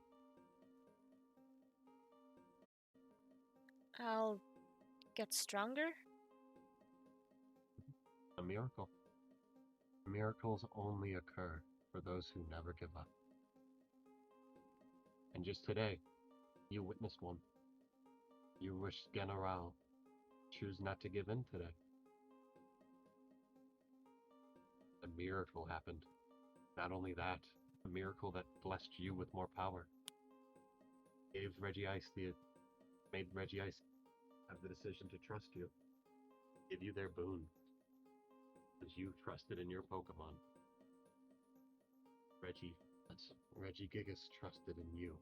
I'll get stronger? A miracle. Miracles only occur for those who never give up. And just today, you witnessed one. You wish General choose not to give in today. A miracle happened. Not only that, a miracle that blessed you with more power. Made Reggie Ice have the decision to trust you. Give you their boon. Because you trusted in your Pokemon. Reggie Gigas trusted in you.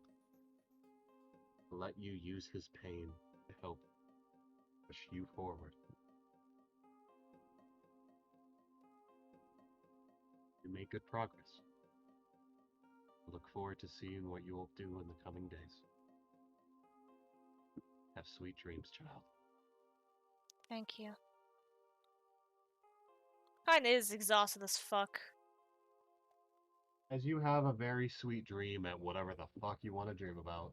Let you use his pain to help push you forward. You made good progress. I look forward to seeing what you will do in the coming days. Have sweet dreams, child. Thank you. Pine is exhausted as fuck. As you have a very sweet dream at whatever the fuck you want to dream about.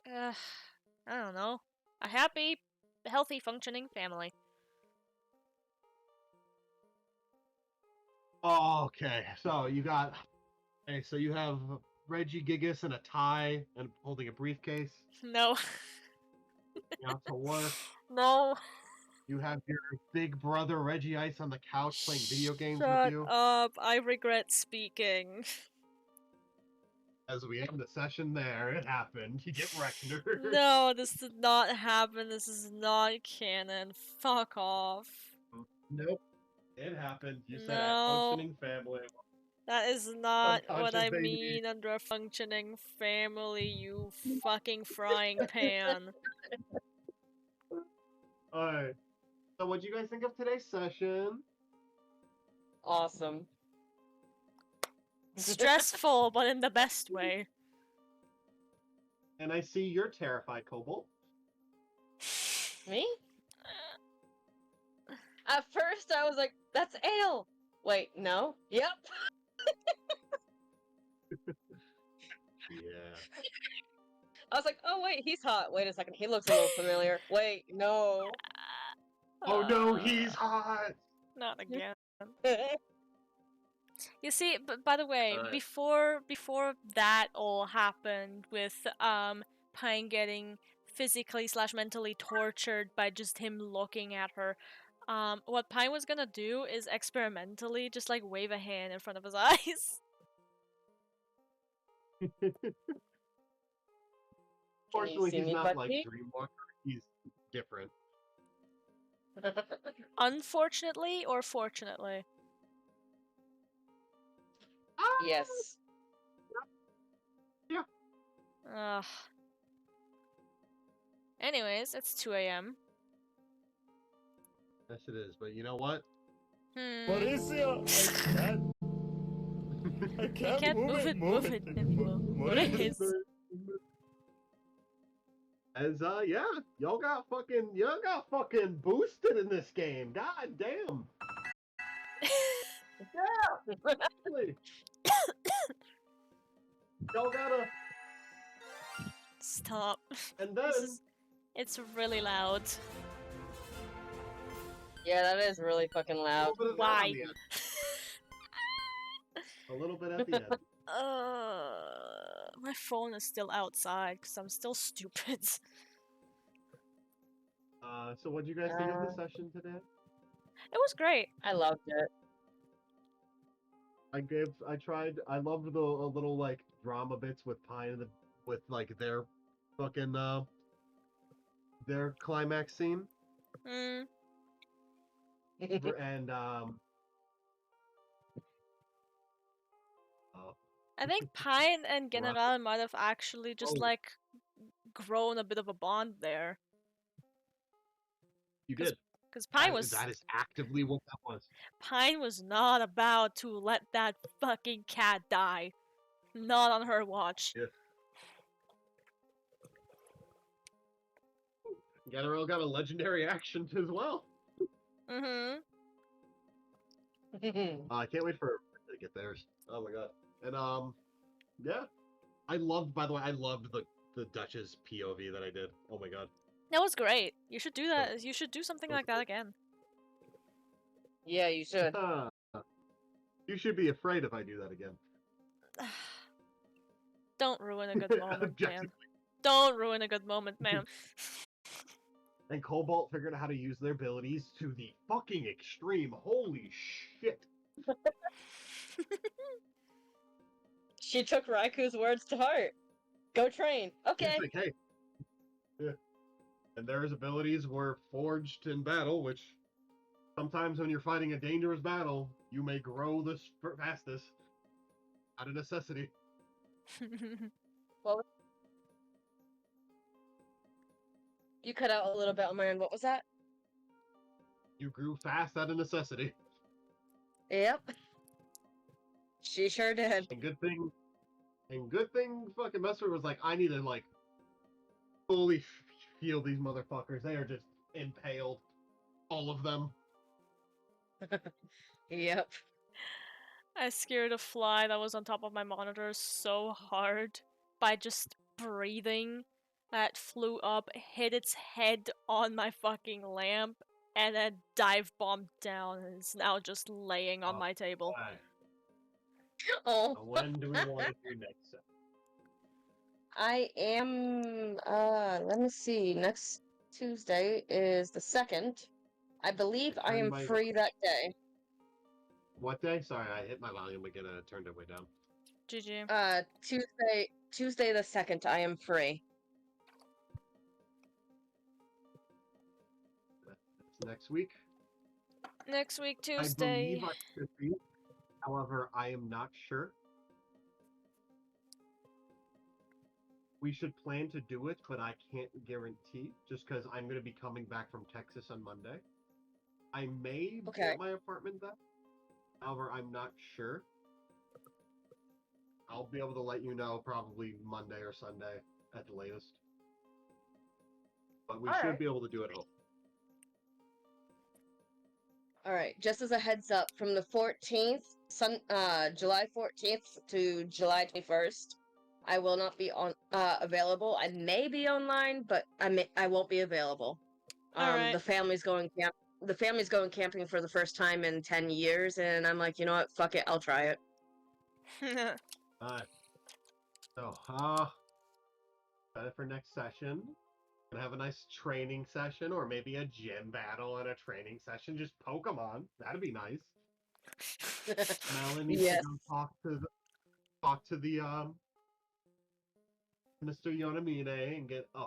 I don't know. A happy, healthy, functioning family. Oh, okay. So you have Reggie Gigas in a tie and holding a briefcase. No. Out to work. No. You have your big brother Reggie Ice on the couch playing video games with you. Shut up. I regret speaking. As we end the session there, it happened. You get Rector. No, this did not happen. This is not canon. Fuck off. Nope. It happened. You said a No. functioning family. That is not what I Unconscious baby. mean under a functioning family, you fucking frying pan. Alright. So what do you guys think of today's session? Awesome. Stressful, but in the best way. And I see you're terrified, Cobalt. Me? At first, I was like, "That's ale." Wait, no. Yep. Yeah. I was like, "Oh wait, he's hot." Wait a second, he looks a little familiar. Wait, no. Oh no, he's hot! Not again. You see, but by the way, Alright. before that all happened with Pine getting physically / mentally tortured by just him looking at her, what Pine was gonna do is experimentally just like wave a hand in front of his eyes. Fortunately, see he's me, not like Bucky? Dreamwalker. He's different. Unfortunately or fortunately? Yes. Ugh. Anyways, it's 2 a.m. Yes, it is. But you know what? Mauricio, I can't move it anymore. What is? As yeah, y'all got fucking boosted in this game. God damn. Yeah. Really. Y'all gotta. Stop. And then It's really loud. Yeah, that is really fucking loud. Why? A little bit at the end. My phone is still outside because I'm still stupid. So what would you guys think of the session today? It was great. I loved it. I loved the little like drama bits with Pine and with like their fucking their climax scene. Mm. And I think Pine and General might have actually just like grown a bit of a bond there. You did. Because Pine was. That is actively what that was. Pine was not about to let that fucking cat die. Not on her watch. Yeah. General got a legendary action as well. Mm-hmm. I can't wait for her to get theirs. Oh my god. And yeah. I loved the Duchess POV that I did. Oh my god. That was great. You should do that. You should do something like that again. Yeah, you should. You should be afraid if I do that again. Don't ruin a good moment, man. Don't ruin a good moment, man. And Cobalt figured out how to use their abilities to the fucking extreme. Holy shit. She took Raiku's words to heart. Go train. Okay. Like, hey. Yeah. And their abilities were forged in battle, which sometimes when you're fighting a dangerous battle, you may grow the fastest out of necessity. Well, you cut out a little bit on my end. What was that? You grew fast out of necessity. Yep. She sure did. And good thing fucking Messer was like, I need to like fully feel these motherfuckers. They are just impaled. All of them. Yep. I scared a fly that was on top of my monitor so hard by just breathing. That flew up, hit its head on my fucking lamp, and then dive bombed down, and it's now just laying on my table. Right. Oh. When do we want to do next set? I am, let me see. Next Tuesday is the 2nd. I believe I am free that day. What day? Sorry, I hit my volume again and I turned it way down. GG. Tuesday the 2nd, I am free. That's next week. Next week, Tuesday. I believe I should be. However, I am not sure. We should plan to do it, but I can't guarantee, just because I'm going to be coming back from Texas on Monday. I may be at my apartment then. However, I'm not sure. I'll be able to let you know probably Monday or Sunday at the latest. But we should be able to do it home. Alright, just as a heads up, from the 14th, July 14th to July 21st, I will not be on available. I may be online, but I won't be available. Alright. The family's going camping for the first time in 10 years, and I'm like, you know what? Fuck it, I'll try it. Alright. So, for next session, gonna have a nice training session, or maybe a gym battle and a training session. Just Pokemon. That'd be nice. Melanie needs to go talk to the Mr. Yonamine and get a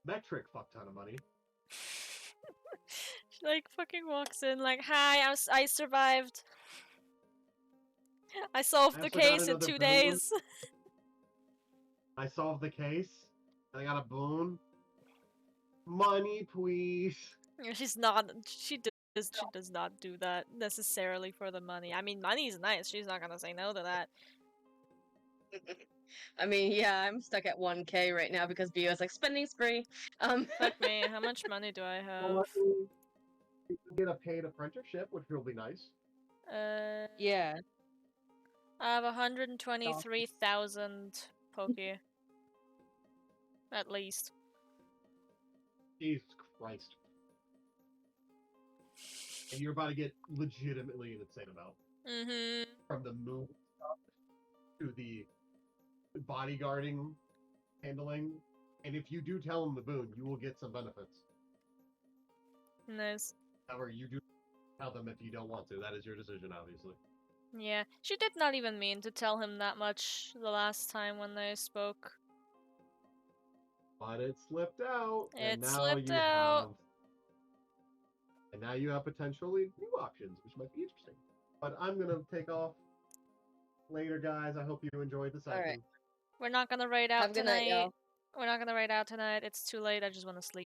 metric fuck ton of money. She like fucking walks in like, hi, I survived. I solved the case in 2 days. I solved the case. I got a boon. Money, please. She's not. She does not do that necessarily for the money. I mean, money's nice. She's not gonna say no to that. I mean, yeah, I'm stuck at 1K right now because Bio's like spending spree. Fuck me. How much money do I have? Well, you can get a paid apprenticeship, which will be nice. Yeah. I have 123,000 Poke. At least. Jesus Christ. And you're about to get legitimately an insane amount. Mm-hmm. From the move stuff to the bodyguarding handling. And if you do tell them the boon, you will get some benefits. Nice. However, you do tell them if you don't want to. That is your decision, obviously. Yeah. She did not even mean to tell him that much the last time when they spoke. But it slipped out. And now you have potentially new options, which might be interesting. But I'm gonna take off later, guys. I hope you enjoyed the session. All right. We're not gonna raid out Have a good tonight. night, y'all. We're not gonna raid out tonight. It's too late. I just want to sleep.